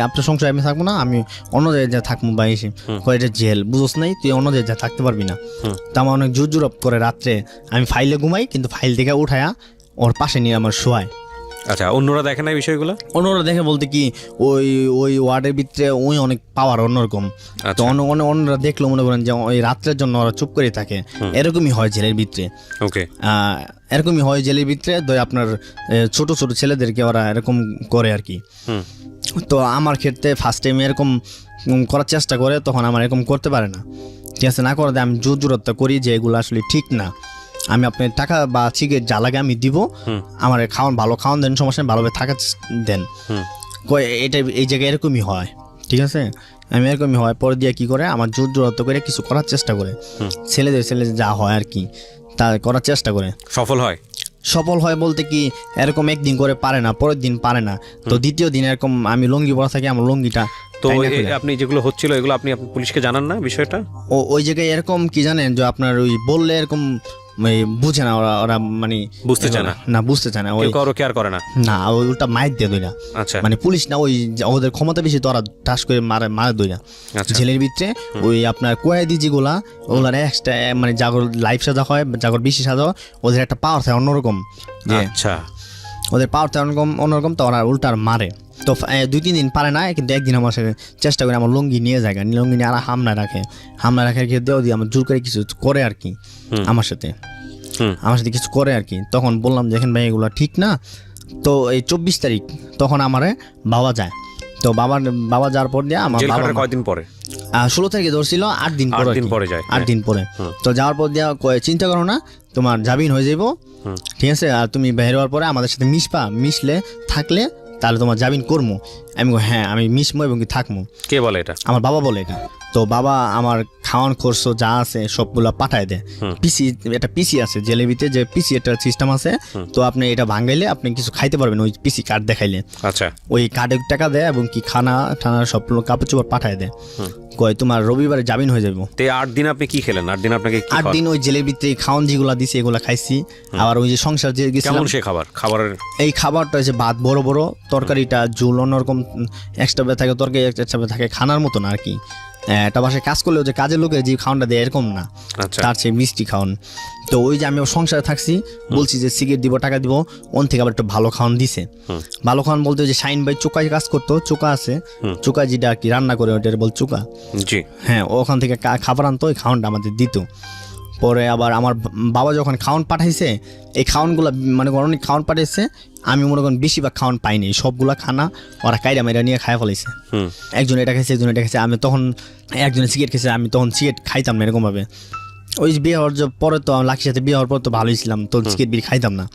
আপনার সংসারে আমি থাকবো না, আমি অন্য জায়গায় থাকবো বা এসে কই এটা জেল, বুঝোস নাই তুই অন্য জায়গায় থাকতে পারবি না। তা আমার অনেক জোর জোরপ করে রাত্রে, আমি ফাইলে ঘুমাই কিন্তু ফাইল থেকে উঠায়া ওর পাশে নিয়ে আমার শোয়ায়। আচ্ছা, অন্যরা দেখে না বিষয়গুলো? অন্যরা দেখে বলতে কি ওই ওয়ার্ডের ভিতরে ওই অনেক পাওয়ার অন্যরকম। তো অন্যরা দেখলো মনে করেন যে ওই রাত্রের জন্য ওরা চুপ করে থাকে, এরকমই হয় জেলের ভিতরে। ওকে, এরকমই হয় জেলের ভিতরে, আপনার ছোট ছোট ছেলেদেরকে ওরা এরকম করে আর কি। তো আমার ক্ষেত্রে ফার্স্ট টাইম এরকম করার চেষ্টা করে, তখন আমার এরকম করতে পারে না, ঠিক আছে? না করে আমি জোর জোরত্ব করি যে এগুলো আসলে ঠিক না, আমি আপনার টাকা বা সিগারেট যা লাগে আমি দিব, আমার খাওয়ান ভালো খাওয়ান দেন, সমস্যা নেই, ভালোভাবে থাকা দেন। এটা এই জায়গায় এরকমই হয়, ঠিক আছে? আমি এরকমই হয়, পরে দিয়ে কী করে আমার জোর জোরত্ব করে কিছু করার চেষ্টা করে, ছেলেদের যা হয় আর কি তা করার চেষ্টা করে। সফল হয় বলতে কি এরকম একদিন করে পারে না, পরের দিন পারে না, তো দ্বিতীয় দিন এরকম আমি লুঙ্গি পরা থাকি, আমার লুঙ্গিটা। তো আপনি যেগুলো হচ্ছিল এগুলো আপনি পুলিশকে জানান না বিষয়টা? ওই জায়গায় এরকম কি জানেন যে আপনার ওই বললে এরকম বুঝে না, ওরা মানে বুঝতে চায় না, বুঝতে চায় না, ওই কেয়ার করে না, ওই উল্টা মাইর দিয়ে দইরা। আচ্ছা, মানে পুলিশ না, ওই ওদের ক্ষমতা বেশি, তো ওরা ঠাস করে মারে দইরা জেলের ভিতরে। ওই আপনার কয়েদি যেগুলা ওগুলার এক্সট্রা মানে জাগর লাইফ সাজা হয়, জাগর বেশি সাজা হয়, ওদের একটা পাওয়ার থাকে অন্যরকম। আচ্ছা, ওদের পাওয়ার থাকে অন্যরকম, তো ওরা উল্টার মারে। তো 2-3 দিন পারে না, কিন্তু একদিন আমার সাথে চেষ্টা করে আমার লুঙ্গি নিয়ে যায়, লুঙ্গি নিয়ে আর হামলা রাখার ক্ষেত্রে দিয়ে আমার জোর করে কিছু করে আর কি, আমার সাথে কিছু করে আর কি। তখন বললাম যে এখন ভাই এগুলো ঠিক না। তো এই 24 তারিখ তখন আমারে বাবা যায়, তো বাবা যাওয়ার পর দিয়ে আমার বাবা কয়দিন পরে 16 তারিখে ধরছিল, 8 দিন পরে যায়, 8 দিন পরে। তো যাওয়ার পর দিয়ে চিন্তা করো না, তোমার জামিন হয়ে যাবো, ঠিক আছে? আর তুমি বের হওয়ার পরে আমাদের সাথে মিশলে থাকলে তাহলে তোমার জামিন করবো। আমি হ্যাঁ আমি মিশবো এবং কি থাকবো। কে বলে এটা? আমার বাবা বলে এটা। তো বাবা আমার খাওয়ান খরচ যা আছে সবগুলো পাঠায় দেয়। একটা পিসি আছে জেলেবিতে, যে পিসি একটা সিস্টেম আছে, তো আপনি এটা ভাঙাইলে আপনি কিছু খাইতে পারবেন ওই পিসি কার্ড দেখাইলে। আচ্ছা, ওই কার্ডের টাকা দেয় এবং কি খানা সব কাপড় চোপড় পাঠায় দেয়, কয় তোমার রবিবারে জামিন হয়ে যাবো। 8 দিন আপনি কি খেলেন? 8 দিন আপনাকে 8 দিন ওই জেলের ভিতরে খাওয়ান যেগুলো দিছে এগুলো খাইছি। আবার ওই যে সংসার যে গেছিলাম, কেমন সে খাবারের এই খাবারটা হচ্ছে ভাত বড় বড়, তরকারিটা ঝোল অন্যরকম এক্সট্রা থাকে, তরকারি এক্সট্রা থাকে, খানার মতো না আর কি। একটা বাসায় কাজ করলেও যে কাজের লোকের যে খাওয়ানটা দেয় এরকম না, তার চেয়ে মিষ্টি খাওয়ান। তো ওই যে আমি সংসারে থাকছি, বলছি যে সিগারেট দিব, টাকা দিব, ওন থেকে আবার একটু ভালো খাওয়ান দিছে। ভালো খাওয়ান বলতে যে শাইন ভাই চোকায় কাজ করতো, চোকা আছে, চোকা যেটা আর কি রান্না করে ওটার বল চোকা, হ্যাঁ ওখান থেকে খাবার আনতো, ওই খাওয়ানটা আমাদের দিত। পরে আবার আমার বাবা যখন খাওয়ান পাঠাইছে, এই খাওয়ানগুলো মানে অনেক খাওয়ান পাঠাইছে, আমি মনে করেন বেশিরভাগ খাওয়ান পাইনি, সবগুলা খানা ওরা কাইরা মেরা নিয়ে খাই ফেলাইছে। একজন এটা খাইছে, একজন এটা খাইছে। আমি তখন একজনের সিগারেট খেয়েছে, আমি তখন সিগারেট খাইতাম না এরকমভাবে। ওই বিয়ে হওয়ার পরে তো লাখির সাথে বিয়ে হওয়ার পর তো ভালোই ছিলাম, তো সিগারেট বিড়ি খাইতাম না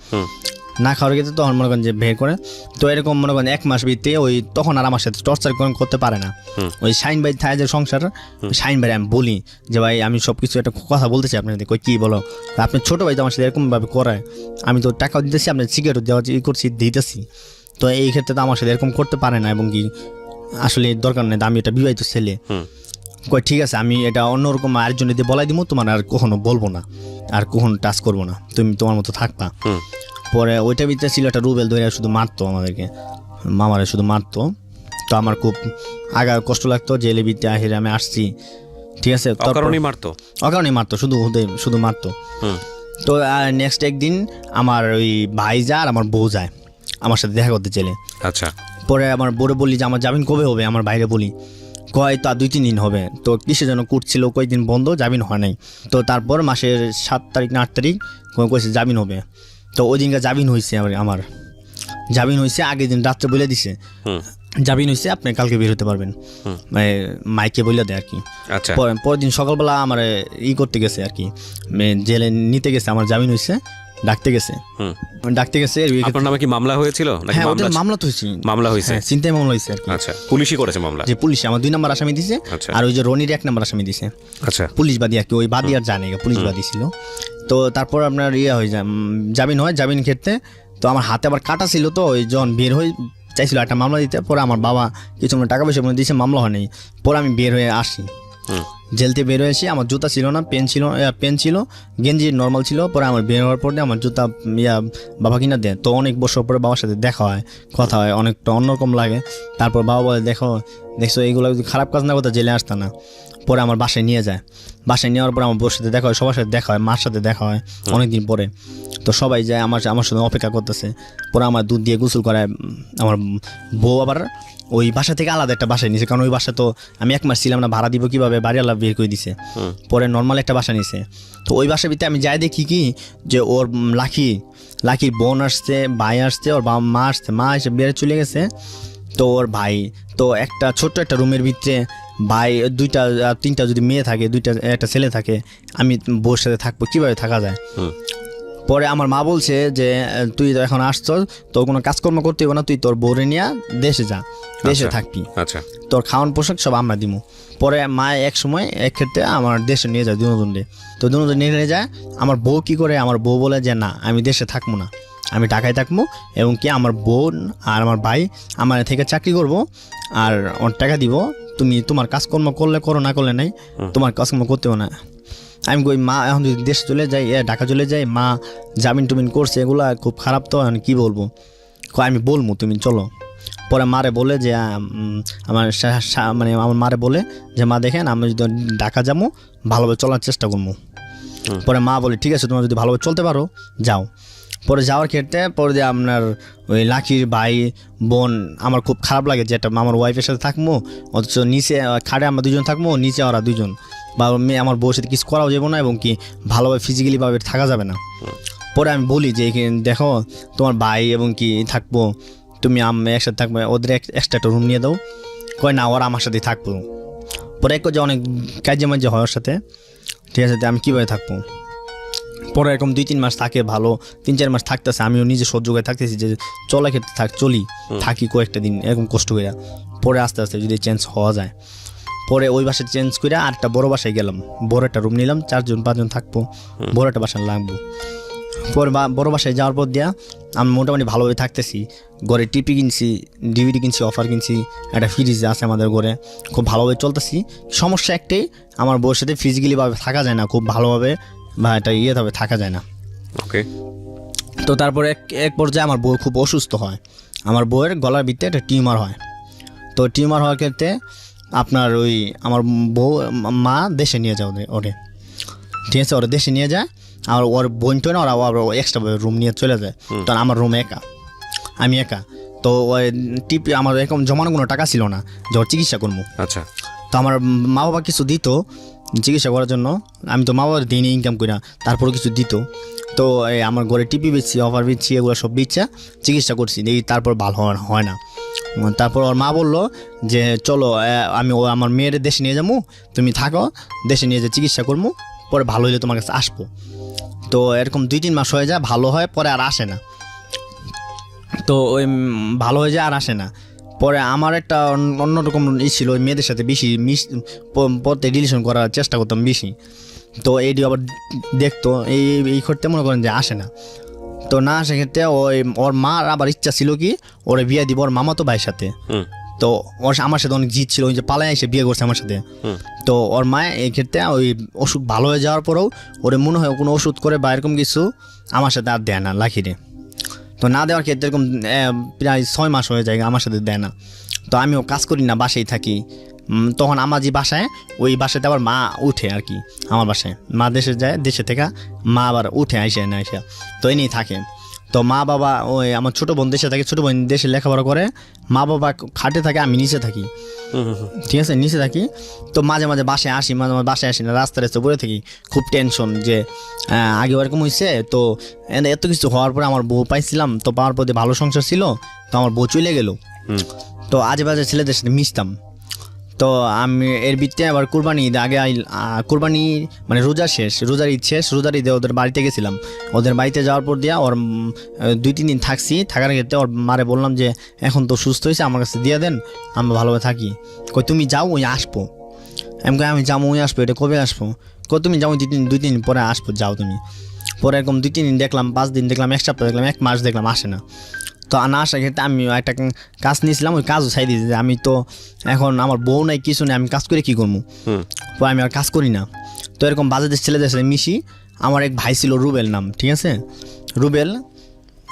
খাওয়ার ক্ষেত্রে তখন মনে করেন যে বের করে। তো এরকম মনে করেন 1 মাস ভিত্তিতে ওই তখন আর আমার সাথে টর্চার করতে পারে না। ওই শাইন ভাই থাকে যে সংসার, শাইন ভাই আমি বলি যে ভাই আমি সব কিছু একটা কথা বলতে চাই আপনাদের, কই কী বলো, আপনি ছোটো ভাই তো আমার সাথে এরকমভাবে করায়, আমি তো টাকাও দিতেছি, আপনার সিগারেটও দেওয়া করছি দিতেছি, তো এই ক্ষেত্রে তো আমার সাথে এরকম করতে পারে না, এবং কি আসলে দরকার নেই, আমি এটা বিবাহিত ছেলে। কই ঠিক আছে, আমি এটা অন্যরকম আরেকজনের দিয়ে বলাই দিব, তোমার আর কখনো বলবো না, আর কখনো টাচ করবো না, তুমি তোমার মতো থাকবা। পরে ওইটা ভিতরে ছিল একটা রুবেল ধরে শুধু মারতো আমাদেরকে, মামারে শুধু মারতো। তো আমার খুব আগা কষ্ট লাগতো, জেলে ভিতরে আহিরে আমি আসছি, ঠিক আছে, অকারণেই মারতো, শুধু মারতো। তো নেক্সট একদিন আমার ওই ভাই যায় আর আমার বউ যায় আমার সাথে দেখা করতে জেলে। আচ্ছা, পরে আমার বউরে বলি যে আমার জামিন কবে হবে, আমার বাইরে বলি, কয় তো আর 2-3 দিন হবে। তো কিসের জন্য করছিল, কয়েকদিন বন্ধ, জামিন হয় নাই। তো তারপর মাসের 7 তারিখ না 8 তারিখ কইছে জামিন হবে। তো ওই দিনকে জামিন হয়েছে, আমার জামিন হয়েছে, আগের দিন রাত্রে বলে দিছে জামিন হয়েছে, আপনি কালকে বের হতে পারবেন, মাইকে বলে দেয় আর কি। পরের দিন সকালবেলা আমার করতে গেছে আর কি, জেলে নিতে গেছে, আমার জামিন হয়েছে, ডাকতে গেছে আপনার নামে কি মামলা হয়েছিল নাকি হ্যাঁ ওদের মামলা তো হয়েছে মামলা হয়েছে চিন্তায় মামলা হয়েছে আর কি আচ্ছা পুলিশই করেছে মামলা যে পুলিশ আমার 2 নম্বর আসামি দিছে আচ্ছা। আর ওই যে রনির 1 নম্বর আসামি দিছে আচ্ছা পুলিশ বাদী আর কি ওই বাদী আর জানে পুলিশ বাদী ছিল তো তারপর আপনার হয়ে যায় জামিন হয় জামিন ক্ষেত্রে তো আমার হাতে আবার কাটা ছিল তো ওই যখন বের হয়ে চাইছিল একটা মামলা দিতে পরে আমার বাবা কিছু টাকা পয়সা দিয়েছে মামলা হয়নি পরে আমি বের হয়ে আসি জেলতে বের হয়েছি আমার জুতা ছিল না পেন ছিল গেঞ্জি নর্মাল ছিল পরে আমার বের হওয়ার পরে আমার জুতা বাবা কিনা দেয় তো অনেক বছর পরে বাবার সাথে দেখা হয় কথা হয় অনেকটা অন্যরকম লাগে তারপর বাবা বলে দেখছো এইগুলো খারাপ কাজ না করতে জেলে আসতা না পরে আমার বাসায় নিয়ে যায় বাসায় নেওয়ার পর আমার বউর সাথে দেখা হয় সবার সাথে দেখা হয় মার সাথে দেখা হয় অনেকদিন পরে তো সবাই যায় আমার সাথে অপেক্ষা করতেছে পরে আমার দুধ দিয়ে গোসল করায় আমার বউ আবার ওই বাসা থেকে আলাদা একটা বাসায় নিছে কারণ ওই বাসা তো আমি 1 মাস ছিলাম না ভাড়া দিব কিভাবে বাড়িওয়ালা বের করে দিছে পরে নর্মাল একটা বাসা নিছে তো ওই বাসার ভিতরে আমি যাই দেখি কি যে ওর লাকির বোন আসছে ভাই আসছে ওর মা আসছে মা এসে বেড়ে চলে গেছে তো ওর ভাই তো একটা ছোট্ট একটা রুমের ভিতরে ভাই 2টা 3টা যদি মেয়ে থাকে 2টা একটা ছেলে থাকে আমি বউর সাথে থাকবো কীভাবে থাকা যায় পরে আমার মা বলছে যে তুই তো এখন আসছস তোর কোনো কাজকর্ম করতে হবে না তুই তোর বউরে নিয়ে দেশে যা দেশে থাকবি আচ্ছা তোর খাওয়ান পোশাক সব আমরা দিব পরে মা এক সময় এক ক্ষেত্রে আমার দেশে নিয়ে যায় দুজনে তো দুজনে নিয়ে যায় আমার বউ কি করে আমার বউ বলে যে না আমি দেশে থাকবো না আমি ঢাকায় থাকবো এবং কি আমার বোন আর আমার ভাই আমার থেকে চাকরি করব আর ওর টাকা দিব তুমি তোমার কাজকর্ম করলে করো না করলে নাই তোমার কাজকর্ম করতে হবে না আমি কই মা এখন যদি দেশে চলে যাই ঢাকা চলে যাই মা জামিন টুমিন করছে এগুলা খুব খারাপ তো আমি কী বলবো আমি বলবো তুমি চলো পরে মারে বলে যে আমার আমার মারে বলে যে মা দেখেন আমি যদি ঢাকা যাবো ভালোভাবে চলার চেষ্টা করবো পরে মা বলে ঠিক আছে তোমরা যদি ভালোভাবে চলতে পারো যাও পরে যাওয়ার ক্ষেত্রে পরে দিয়ে আপনার ওই লাকির ভাই বোন আমার খুব খারাপ লাগে যে একটা আমার ওয়াইফের সাথে থাকবো অথচ নিচে খাটে আমরা 2জন থাকবো নিচে ওরা 2জন বা মেয়ে আমার বউর সাথে কিছু করাও যাবো না এবং কি ভালোভাবে ফিজিক্যালিভাবে থাকা যাবে না পরে আমি বলি যে দেখো তোমার ভাই এবং কি থাকবো তুমি একসাথে থাকবে ওদের এক্সট্রা একটা রুম নিয়ে দাও কয় না ওরা আমার সাথেই থাকবো পরে এক যে অনেক কাজে মাঝে হয় ওর সাথে ঠিক আছে আমি কীভাবে থাকবো পরে এরকম 2-3 মাস থাকে ভালো 3-4 মাস থাকতেছে আমিও নিজে সহ্য করে থাকতেছি যে চলা ক্ষেত্রে থাকি কয়েকটা দিন এরকম কষ্ট করে পরে আস্তে আস্তে যদি চেঞ্জ হওয়া যায় পরে ওই বাসায় চেঞ্জ করে আর একটা বড় বাসায় গেলাম বড় একটা রুম নিলাম 4-5 জন থাকবো বড় একটা বাসা লাগবো পরে বড় বাসায় যাওয়ার পর দিয়া আমি মোটামুটি ভালোভাবে থাকতেছি ঘরে টিভি কিনছি ডিভিডি কিনছি অফার কিনছি একটা ফ্রিজ আছে আমাদের ঘরে খুব ভালোভাবে চলতেছি সমস্যা একটাই আমার বউর সাথে ফিজিক্যালিভাবে থাকা যায় না খুব ভালোভাবে বা এটা ইয়েভাবে থাকা যায় না ওকে তো তারপরে এক পর্যায়ে আমার বউ খুব অসুস্থ হয় আমার বউয়ের গলার ভিতরে একটা টিউমার হয় তো টিউমার হওয়ার ক্ষেত্রে আপনার ওই আমার বউ মা দেশে নিয়ে যায় ওরে ঠিক আছে ওরা দেশে নিয়ে যায় আর ওর বোনটা না ওরা এক্সট্রা রুম নিয়ে চলে যায় তখন আমার রুম আমি একা তো ওই আমার এরকম জমানো কোনো টাকা ছিল না যে ওর চিকিৎসা করবো আচ্ছা তো আমার মা বাবা কিছু দিত চিকিৎসা করার জন্য আমি তো মা বাবার দিইনি ইনকাম করি না তারপরে কিছু দিত তো আমার ঘরে টিপি বেচছি অফার বেচছি এগুলো সব বেচা চিকিৎসা করছি দেখি তারপর ভালো হয় না তারপর ওর মা বললো যে চলো আমি আমার মেয়ের দেশে নিয়ে যাবো তুমি থাকো দেশে নিয়ে যে চিকিৎসা করবো পরে ভালো হলে তোমার কাছে আসবো তো এরকম 2-3 মাস হয়ে যায় ভালো হয় পরে আর আসে না তো ওই ভালো হয়ে যায় আর আসে না পরে আমার একটা অন্যরকম ছিল ওই মেয়েদের সাথে বেশি পড়তে রিলেশন করার চেষ্টা করতাম বেশি তো এইটি আবার দেখতো এই করতে মনে করেন যে আসে না তো না আসে ক্ষেত্রে ওর মার আবার ইচ্ছা ছিল কি ওরে বিয়ে দিব ওর মামাতো ভাইয়ের সাথে তো ওর আমার সাথে অনেক জিত ছিল ওই যে পালায় এসে বিয়ে করছে আমার সাথে তো ওর মা এই ক্ষেত্রে ওই অসুখ ভালো হয়ে যাওয়ার পরেও ওরে মনে হয় কোনো ওষুধ করে বা এরকম কিছু আমার সাথে আর দেয় না লাখিরে তো না দেওয়ার ক্ষেত্রে এরকম প্রায় 6 মাস হয়ে যায় আমার সাথে দেয় না তো আমিও কাজ করি না বাসায় থাকি তখন আমার যে বাসায় ওই বাসাতে আবার মা উঠে আর কি আমার বাসায় মা দেশে যায় দেশে থেকে মা আবার উঠে আইসে না আইসা তো এই নিয়েই থাকে তো মা বাবা ওই আমার ছোটো বোন দেশে থাকে ছোটো বোন দেশে লেখাপড়া করে মা বাবা খাটে থাকে আমি নিচে থাকি ঠিক আছে নিচে থাকি তো মাঝে মাঝে বাসায় আসি মাঝে মাঝে বাসায় আসি না রাস্তায় পড়ে থাকি খুব টেনশন যে আগে ওরকম হয়েছে তো এত কিছু হওয়ার পরে আমার বউ পাইছিলাম তো পাওয়ার পরে ভালো সংসার ছিল তো আমার বউ চলে গেল তো আজে বাজে ছেলেদের সাথে মিশতাম তো আমি এর ভিত্তিতে আবার কুরবানি ঈদ আগে কুরবানি মানে রোজা শেষ, রোজার ঈদ শেষ, রোজার ঈদে ওদের বাড়িতে গেছিলাম। ওদের বাড়িতে যাওয়ার পর দিয়া ওর 2-3 দিন থাকছি। থাকার ক্ষেত্রে ওর মারে বললাম যে এখন তো সুস্থ হয়েছে, আমার কাছে দিয়ে দেন, আমরা ভালোভাবে থাকি। কই তুমি যাও, ওই আসবো। আমি যাবো, ওই আসবো, এটা কবে আসবো? কই তুমি যাও, 2-3 দিন পরে আসবো, যাও তুমি। পরে এরকম 2-3 দিন দেখলাম, 5 দিন দেখলাম, 1 সপ্তাহ দেখলাম, 1 মাস দেখলাম, আসে না। তো না আসার ক্ষেত্রে আমি একটা কাজ নিয়েছিলাম, ওই কাজও ছাই দিয়েছি। আমি তো এখন আমার বউ নাই, কিছু নেই, আমি কাজ করে কী করবো? তো আমি আর কাজ করি না। তো এরকম বাজারের ছেলেদের সাথে মিশি। আমার এক ভাই ছিল, রুবেল নাম, ঠিক আছে? রুবেল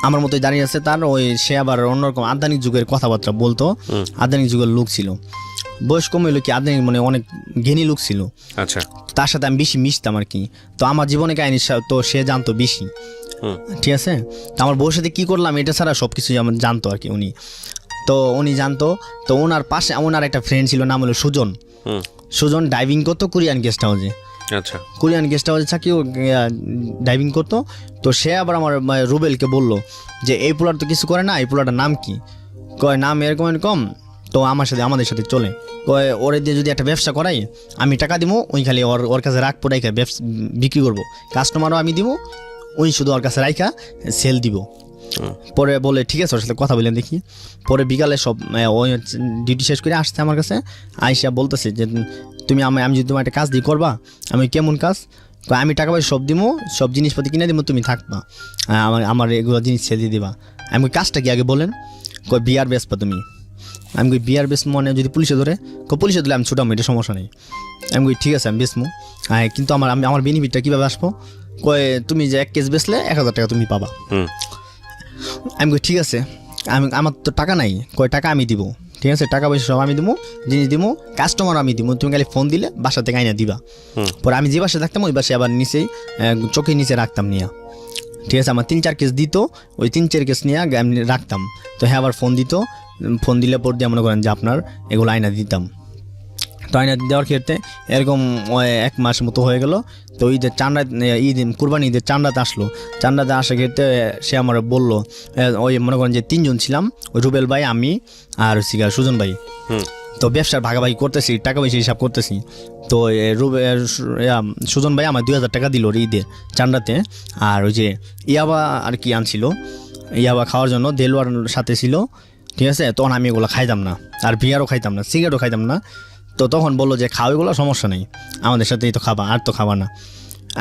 আমার মতোই দাঁড়িয়ে আছে। তার ওই সে আবার অন্যরকম আধুনিক যুগের কথাবার্তা বলতো, আধুনিক যুগের লোক ছিল। বয়স কম হইলো কি, আধুনিক মানে অনেক জ্ঞানী লোক ছিল। আচ্ছা, তার সাথে আমি বেশি মিশতাম আর কি। তো আমার জীবনে কাহিনী তো সে জানতো বেশি, ঠিক আছে? তো আমার বউর সাথে কী করলাম এটা ছাড়া সব কিছুই আমার জানতো আর কি উনি। তো উনি জানতো। তো ওনার পাশে ওনার একটা ফ্রেন্ড ছিল, নাম হলো সুজন। সুজন ডাইভিং করতো কোরিয়ান গেস্ট হাউসে। আচ্ছা, কোরিয়ান গেস্ট হাউসে চাকরি ডাইভিং করতো। তো সে আবার আমার রুবেলকে বললো যে এই পোলার তো কিছু করে না, এই পোলাটার নাম কি? কয় নাম এরকম এরকম, তো আমাদের সাথে চলে। কয় ওরে দিয়ে যদি একটা ব্যবসা করাই, আমি টাকা দিব, ওই খালি ওর কাছে রাখবো, রাইখা ব্যবসা বিক্রি করবো, কাস্টমারও আমি দিব, ওই শুধু ওর কাছে রাইখা সেল দিব। পরে বলে ঠিক আছে, ওর সাথে কথা বললেন দেখি। পরে বিকালে সব ওই ডিউটি শেষ করে আসছে আমার কাছে, আইসা বলতেছে যে তুমি আমি যদি তোমার একটা কাজ দিয়ে করবা। আমি কেমন কাজ? আমি টাকা পয়সা সব দিব, সব জিনিসপাতি কিনে দিব, তুমি থাকবা, আমার এগুলো জিনিস সেল দিয়ে দিবা। আমি কাজটা কি আগে বলেন? কই বিয়ার বেচবা তুমি। আমি কই বিয়ার বেচ মনে যদি পুলিশে ধরে? পুলিশে ধরলে আমি ছুটাম, এটা সমস্যা নেই। আমি কই ঠিক আছে, আমি বেচমু, কিন্তু আমার বেনিফিটটা কীভাবে আসবো? কয় তুমি যে 1 কেজি বেচলে 1000 টাকা তুমি পাবা। আমি কই ঠিক আছে, আমার তো টাকা নাই। কয় টাকা আমি দিব, ঠিক আছে, টাকা পয়সা সব আমি দিব, জিনিস দিব, কাস্টমার আমি দিব, তুমি খালি ফোন দিলে বাসা থেকে আইনা দিবা। পরে আমি যে বাসায় থাকতাম ওই বাসায় আবার নিচেই চোখের নিচে রাখতাম নিয়ে, ঠিক আছে? আমার 3-4 কেস দিত, ওই 3-4 কেস নিয়ে আমি রাখতাম। তো হ্যাঁ আবার ফোন দিত, ফোন দিলে পর দিয়ে মনে করেন যে আপনার এগুলো আইনা দিতাম। তো আইনা দেওয়ার ক্ষেত্রে এরকম 1 মাস মতো হয়ে গেল। তো ঈদের কুরবানি ঈদের চান্দাতে আসলো। চান্দাতে আসার ক্ষেত্রে সে আমার বললো, ওই মনে করেন যে 3 জন ছিলাম, ওই রুবেল ভাই, আমি আর সুজন ভাই। তো ব্যবসার ভাগাভাগি করতেছি, টাকা পয়সা হিসাব করতেছি। তো সুজন ভাই আমার 2000 টাকা দিল ঈদের চান্দাতে। আর ওই যে ইয়াবা আর কি আনছিল, ইয়াবা খাওয়ার জন্য দেলোয়ার সাথে ছিল, ঠিক আছে? তখন আমি এগুলো খাইতাম না, আর বিয়ারও খাইতাম না, সিগারেটও খাইতাম না। তো তখন বললো যে খাও, এগুলো সমস্যা নেই, আমাদের সাথেই তো খাবা, আর তো খাবা না।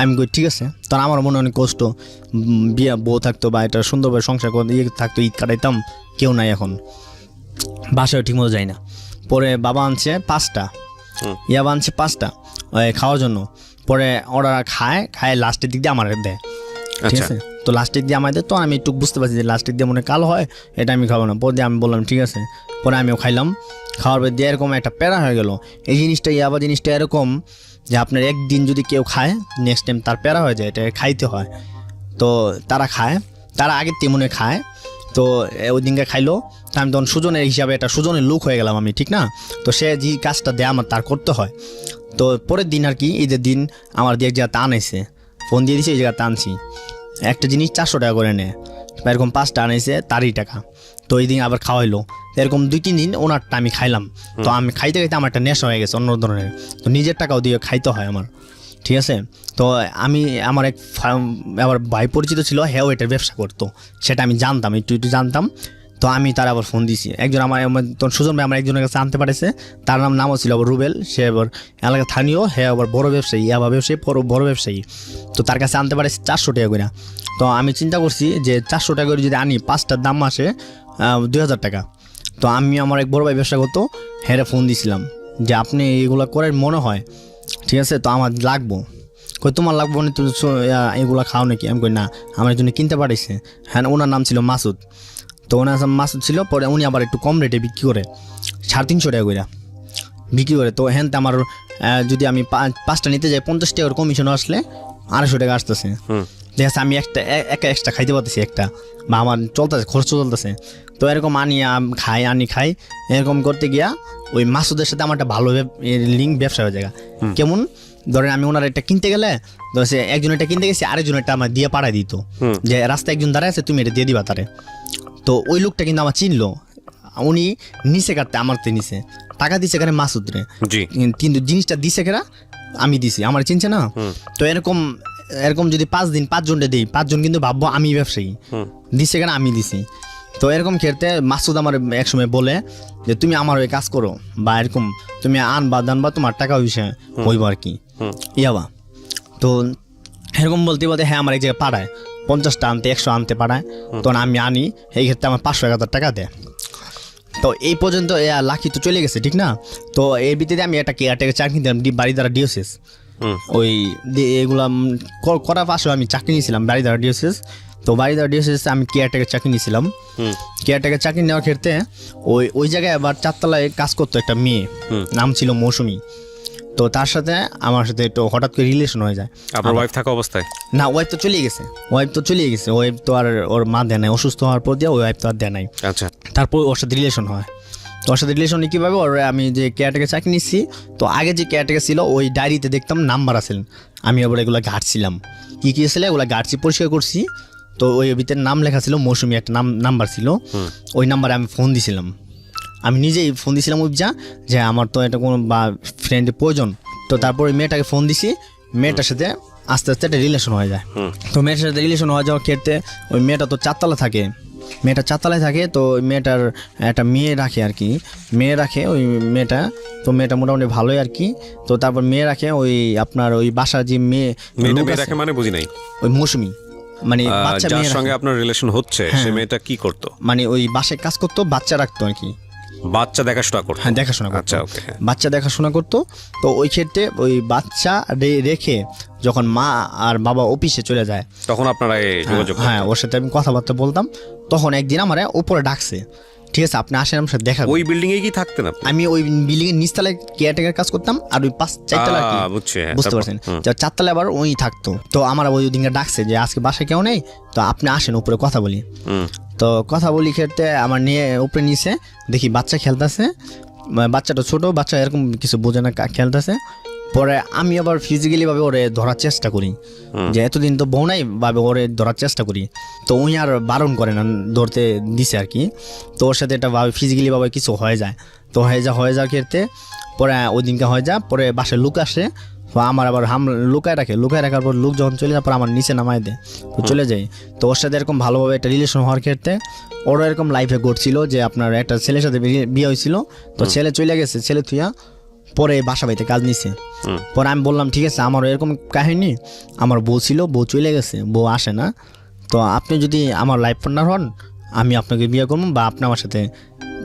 আমি কই ঠিক আছে। তখন আমার মনে অনেক কষ্ট, বিয়া বউ থাকতো বা এটা সুন্দরভাবে সংসার করে থাকতো, ঈদ কাটাইতাম, কেউ নাই এখন, বাসায় ঠিকমতো যাই না। পরে বাবা আনছে 5টা, ইয়াবা আনছে 5টা খাওয়ার জন্য। পরে ওরা খায় লাস্টের দিক দিয়ে আমার দেয়, ঠিক আছে? তো লাস্টের দিয়ে আমার দেয়। তো আমি একটু বুঝতে পারছি যে লাস্টের দিয়ে মনে কালো হয়, এটা আমি খাবো না। পরে দিয়ে আমি বললাম ঠিক আছে। পরে আমিও খাইলাম। খাওয়ার পর দিয়ে এরকম একটা প্যারা হয়ে গেল। এই জিনিসটা ইয়াবা জিনিসটা এরকম যে আপনার একদিন যদি কেউ খায়, নেক্সট টাইম তার প্যারা হয়ে যায়, এটা খাইতে হয়। তো তারা খায়, তারা আগের তেমনে খায়। তো ওই দিনকে খাইলো। তো আমি তখন সুজনের হিসাবে একটা সুজনের লোক হয়ে গেলাম আমি, ঠিক না? তো সে যে কাজটা দেয় আমার তার করতে হয়। তো পরের দিন আর কি ঈদের দিন আমার দিয়ে এক জায়গায় টান আইছে, ফোন দিয়ে দিয়েছে, এই জায়গায় টানছি, একটা জিনিস 400 টাকা করে নেয়, এরকম 5টা আনাইছে, তারই টাকা। তো এই দিন আবার খাওয়াইলো। এরকম 2-3 দিন ওনারটা আমি খাইলাম। তো আমি খাইতে খাইতে আমার একটা নেশা হয়ে গেছে অন্য ধরনের। তো নিজের টাকাও দিয়ে খাইতে হয় আমার, ঠিক আছে? তো আমার এক আবার ভাই পরিচিত ছিল, হ্যাঁ এটার ব্যবসা করতো, সেটা আমি জানতাম, একটু জানতাম। তো আমি তার আবার ফোন দিছি, একজন আমার তখন সুজন ভাই আমার একজনের কাছে আনতে পারেছে, তার নামও ছিল আবার রুবেল। সে আবার এলাকা স্থানীয়, হ্যাঁ আবার বড় ব্যবসায়ী, ইয়াবা ব্যবসায়ী, বড় ব্যবসায়ী। তো তার কাছে আনতে পারেছে 400 টাকা করে। তো আমি চিন্তা করছি যে 400 টাকা করে যদি আনি, 5টার দাম আসে 2000 টাকা। তো আমি আমার এক বড় ভাই ব্যবসা করতো, হ্যাঁ ফোন দিছিলাম যে আপনি এগুলো করেন মনে হয়, ঠিক আছে? তো আমার লাগবো। কই তোমার লাগবো না, তুমি এগুলো খাও নাকি? আমি কই না, আমার জন্য কিনতে পারিছে। হ্যাঁ ওনার নাম ছিল মাসুদ। তো ওনার মাসুদ ছিল। পরে উনি আবার একটু কম রেটে বিক্রি করে, 350 টাকা করে বিক্রি করে। তো হ্যাঁ আমার যদি আমি 5টা নিতে যাই, 50 টাকার কমিশন আসলে 250 টাকা আসতেছে। দেখা যাচ্ছে আমি একটা এক্সট্রা খাইতে পারতেছি একটা, বা আমার চলতেছে, খরচ চলতেছে। তো এরকম খাই এরকম করতে গিয়া ওই মাসুদের সাথে আমার একটা ভালো লিঙ্ক ব্যবসা হয়ে যায়। কেমন? ধরেন আমি ওনার একটা কিনতে গেলে, ধরে একজন এটা কিনতে গেছি, আরেকজন এটা আমার দিয়ে পাঠাই দিত, যে রাস্তায় একজন দাঁড়ায় আছে, তুমি এটা দিয়ে দিবা তারে। তো ওই লোকটা কিন্তু আমার চিনলো, উনি নিচে কাটতে আমারতে নিচে টাকা দিছে এখানে মাসুদ রে, জি কিন্তু জিনিসটা দিছে কেরা আমি দিছি, আমার চিনছে না। তো এরকম এরকম যদি 5 দিন 5 জনটা দিই, 5 জন কিন্তু ভাববো আমি ব্যবসায়ী, দিছে কেন আমি দিছি। তো এরকম ক্ষেত্রে মাসুদ আমার একসময় বলে যে তুমি আমার ওই কাজ করো, বা এরকম তুমি আনবা দানবা তোমার টাকা বিষয় হইব আর কি ইয়াবা। তো এরকম বলতে বলতে হ্যাঁ আমার এক জায়গায় পাঠায় 50টা আনতে 100 আনতে পাঠায়, তখন আমি আনি, এই ক্ষেত্রে আমার 500-1000 টাকা দেয়। তো এই পর্যন্ত লাকি তো চলে গেছে ঠিক না। তো এর ভিত্তিতে আমি একটা কেয়ারটেকার চাকরি নিতাম বাড়ি দ্বারা ডিওসিস, ওই এগুলা করার পাশেও আমি চাকরি নিয়েছিলাম বাড়ি দ্বারা ডিওসিস। তো বাড়ি দ্বারা ডিওসিস আমি কেয়ারটেকার চাকরি নিয়েছিলাম। কেয়ারটেকার চাকরি নেওয়ার ক্ষেত্রে ওই জায়গায় আবার 4 তলায় কাজ করতো একটা মেয়ে, নাম ছিল মৌসুমী। তো তার সাথে আমার সাথে একটু হঠাৎ করে রিলেশন হয়ে যায়। আপনার ওয়াইফ থাকা অবস্থায়? না, ওয়াইফ তো চলে গেছে, ওয়াইফ তো আর ওর মা দেয় নাই, অসুস্থ হওয়ার পর দিয়ে ওয়াইফ তো আর দেয় নাই। আচ্ছা, তারপর ওর সাথে রিলেশন হয়। তো ওর সাথে রিলেশন কীভাবে, ওর আমি যে কেয়ারটেকার চাকরি নিচ্ছি, তো আগে যে কেয়ারটেকার ছিল ওই ডায়েরিতে দেখতাম নাম্বার আছিল, আমি আবার এগুলো ঘাটছিলাম, কী কী ছিল এগুলো ঘাটছি, পরিষ্কার করছি। তো ওই ভিতরে নাম লেখা ছিল মৌসুমী, একটা নাম্বার ছিল, ওই নাম্বারে আমি ফোন দিছিলাম, আমি নিজেই ফোন দিছিলাম উপজা যে আমার তো এটা কোনো বা ফ্রেন্ডের প্রয়োজন। তো তারপর ওই মেয়েটাকে ফোন দিছি, মেয়েটার সাথে আস্তে আস্তে একটা রিলেশন হয়ে যায়। তো মেয়েটার সাথে রিলেশন হয়ে যাওয়ার ক্ষেত্রে ওই মেয়েটা তো 4 তলা থাকে, মেয়েটা 4 তলায় থাকে। তো ওই মেয়েটার একটা মেয়ে রাখে আর কি, মেয়ে রাখে ওই মেয়েটা। তো মেয়েটা মোটামুটি ভালোই আর কি। তো তারপর মেয়ে রাখে ওই আপনার ওই বাসার যে মেয়ে রাখে মানে বুঝি নাই, ওই মৌসুমী মানে বাচ্চা যার মেয়ে সঙ্গে আপনার রিলেশন হচ্ছে সে মেয়েটা কি করতো? মানে ওই বাসায় কাজ করতো, বাচ্চা রাখতো আর কি, বাচ্চা দেখাশোনা করতো। হ্যাঁ, দেখাশোনা করতো। আচ্ছা, ওকে, বাচ্চা দেখাশোনা করতো। তো ওই ক্ষেত্রে ওই বাচ্চা রেখে যখন মা আর বাবা অফিসে চলে যায় তখন আপনারা যোগাযোগ? হ্যাঁ, ওর সাথে আমি কথাবার্তা বলতাম। তখন একদিন আমার উপরে ডাকছে, ঠিক আছে আপনি আসেন আমার সাথে দেখা। ওই বিল্ডিং এ কি থাকতেন আপনি? আমি ওই বিল্ডিং এর নিচতলায় কেয়ারটেকার কাজ করতাম, আর ওই 4 তলা কি বুঝতে পারছেন, 4 তলায় আবার ওই থাকতো। তো আমার ওই দিনকে ডাকছে যে আজকে বাসায় কেউ নেই, তো আপনি আসেন উপরে কথা বলি। তো কথা বলি ক্ষেত্রে আমার নিয়ে উপরে নিচে দেখি বাচ্চা খেলতেছে, বাচ্চাটা ছোট বাচ্চা, এরকম কিছু বোঝে না, খেলতেছে। পরে আমি আবার ফিজিক্যালি ভাবে ওরে ধরার চেষ্টা করি, যে এতদিন তো বউ নাই ভাবে ওরে ধরার চেষ্টা করি। তো উনি আর বারণ করে না, ধরতে দিছে আর কি। তো ওর সাথে এটা ভাবে ফিজিক্যালি ভাবে কিছু হয়ে যায়। তো হয়ে যাওয়ার ক্ষেত্রে পরে ওই দিনকে হয়ে যায়। পরে বাসায় লোক আসে, আমার আবার লুকায় রাখার পর লোক যখন চলে যায় পর আমার নিচে নামায় দেয়, তো চলে যাই। তো ওর সাথে এরকম ভালোভাবে একটা রিলেশন হওয়ার ক্ষেত্রে ওরও এরকম লাইফে ঘটছিল যে আপনার একটা ছেলের সাথে বিয়ে হয়েছিল। তো ছেলে চলে গেছে, ছেলে থুইয়া পরে বাসা বাড়িতে কাজ নিছে। পরে আমি বললাম ঠিক আছে আমারও এরকম কাহিনী, আমার বউ ছিল, বউ চলে গেছে, বউ আসে না, তো আপনি যদি আমার লাইফ পার্টনার হন আমি আপনাকে বিয়ে করবো বা আপনি আমার সাথে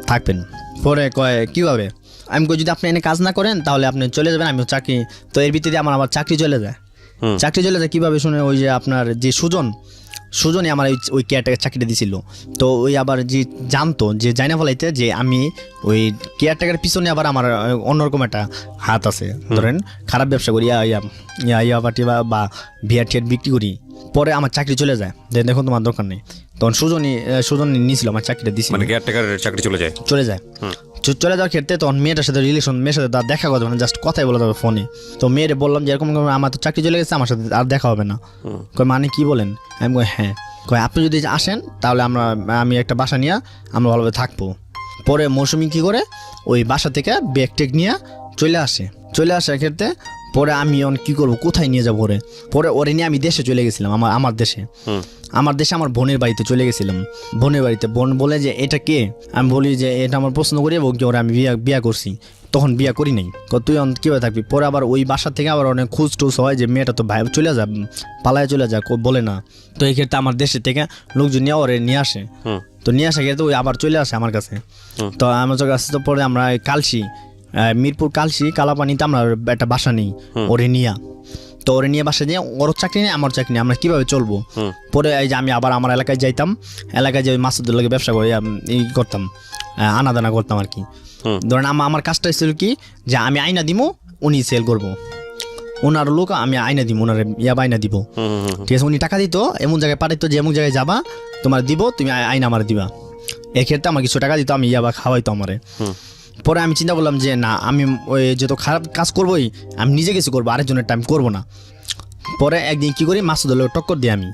থাকবেন। পরে কয় কীভাবে, আমি কই যদি আপনি এনে কাজ না করেন তাহলে আপনি চলে যাবেন, আমি চাকরি। তো এর ভিত্তিতে আমার চাকরি চলে যায়। কীভাবে শুনে, ওই যে আপনার যে সুজনই আমার ওই কেয়ারটেকার চাকরিটা দিছিল। তো ওই আবার যে জানতো যে জাইনা ফলাইতে যে আমি ওই কেয়ারটেকার পিছনে আবার আমার অন্যরকম একটা হাত আছে, ধরেন খারাপ ব্যবসা করি, ইয়া পাটি বা বিয়ার টিয়ার বিক্রি করি। পরে আমার চাকরি চলে যায়, দেখুন তোমার দরকার নেই। তখন সুজন নিয়েছিল আমার চাকরিটা দিছিল, মানে কেয়ারটেকারের চাকরি চলে যায়। চলে যাওয়ার ক্ষেত্রে তখন মেয়েটার সাথে রিলেশন, মেয়ের সাথে তার দেখা কথা, মানে জাস্ট কথাই বলা যাবে ফোনে। তো মেয়েরে বললাম যে এরকম আমার তো চাকরি চলে গেছে, আমার সাথে আর দেখা হবে না। কয় মানে কি বলেন? আমি কই হ্যাঁ। কয় আপনি যদি আসেন তাহলে আমি একটা বাসা নিয়ে আমরা ভালোভাবে থাকবো। পরে মৌসুমী কী করে ওই বাসা থেকে ব্যাগ টেক নিয়ে চলে আসার ক্ষেত্রে পরে আমি কী করবো, কোথায় নিয়ে যাবো ওরে নিয়ে আমি দেশে চলে গেছিলাম, আমার দেশে আমার বোনের বাড়িতে চলে গেছিলাম। বোনের বাড়িতে বোন বলে যে এটা কে, আমি বলি যে এটা আমার প্রশ্ন করি ওরা আমি বিয়া করছি, তখন বিয়া করি নাই। তুই কীভাবে থাকবি? পরে আবার ওই বাসা থেকে আবার অনেক খোঁজ টোজ হয় যে মেয়েটা তো ভাই চলে যা, পালায় চলে যা, বলে না। তো এই ক্ষেত্রে আমার দেশের থেকে লোকজন নিয়ে ওরে নিয়ে আসে। তো নিয়ে আসা ক্ষেত্রে ওই আবার চলে আসে আমার কাছে। তো আমার কাছে তো পরে আমরা মিরপুর কালাপানিতে আমরা একটা বাসা নেই ওরে নিয়ে বাসা নিয়ে, ওর চাকরি নেই আমার চাকরি নেই, আমরা কীভাবে চলবো? পরে এই যে আমি আবার আমার এলাকায় যাইতাম, এলাকায় যে মাসুদের লোকে ব্যবসা করে করতাম, আনাদানা করতাম আর কি। ধরেন আমার কাজটা ছিল কি যে আমি আয়না দিব, উনি সেল করবো, ওনার লোক আমি আয়না দিব, ওনার আয়না দিব, ঠিক আছে? উনি টাকা দিত, এমন জায়গায় পাঠাইতো যে এমন জায়গায় যাবা তোমার দিব, তুমি আয়না আমার দিবা। এক্ষেত্রে আমার কিছু টাকা দিত, আমি খাওয়াইতো আমারে। পরে আমি চিন্তা করলাম যে না, আমি ওই যত খারাপ কাজ করবোই আমি নিজে কিছু করবো, আরেকজনের টাইম করবো না। পরে একদিন কী করি, মাসুদের লোক টক্কর দিই আমি,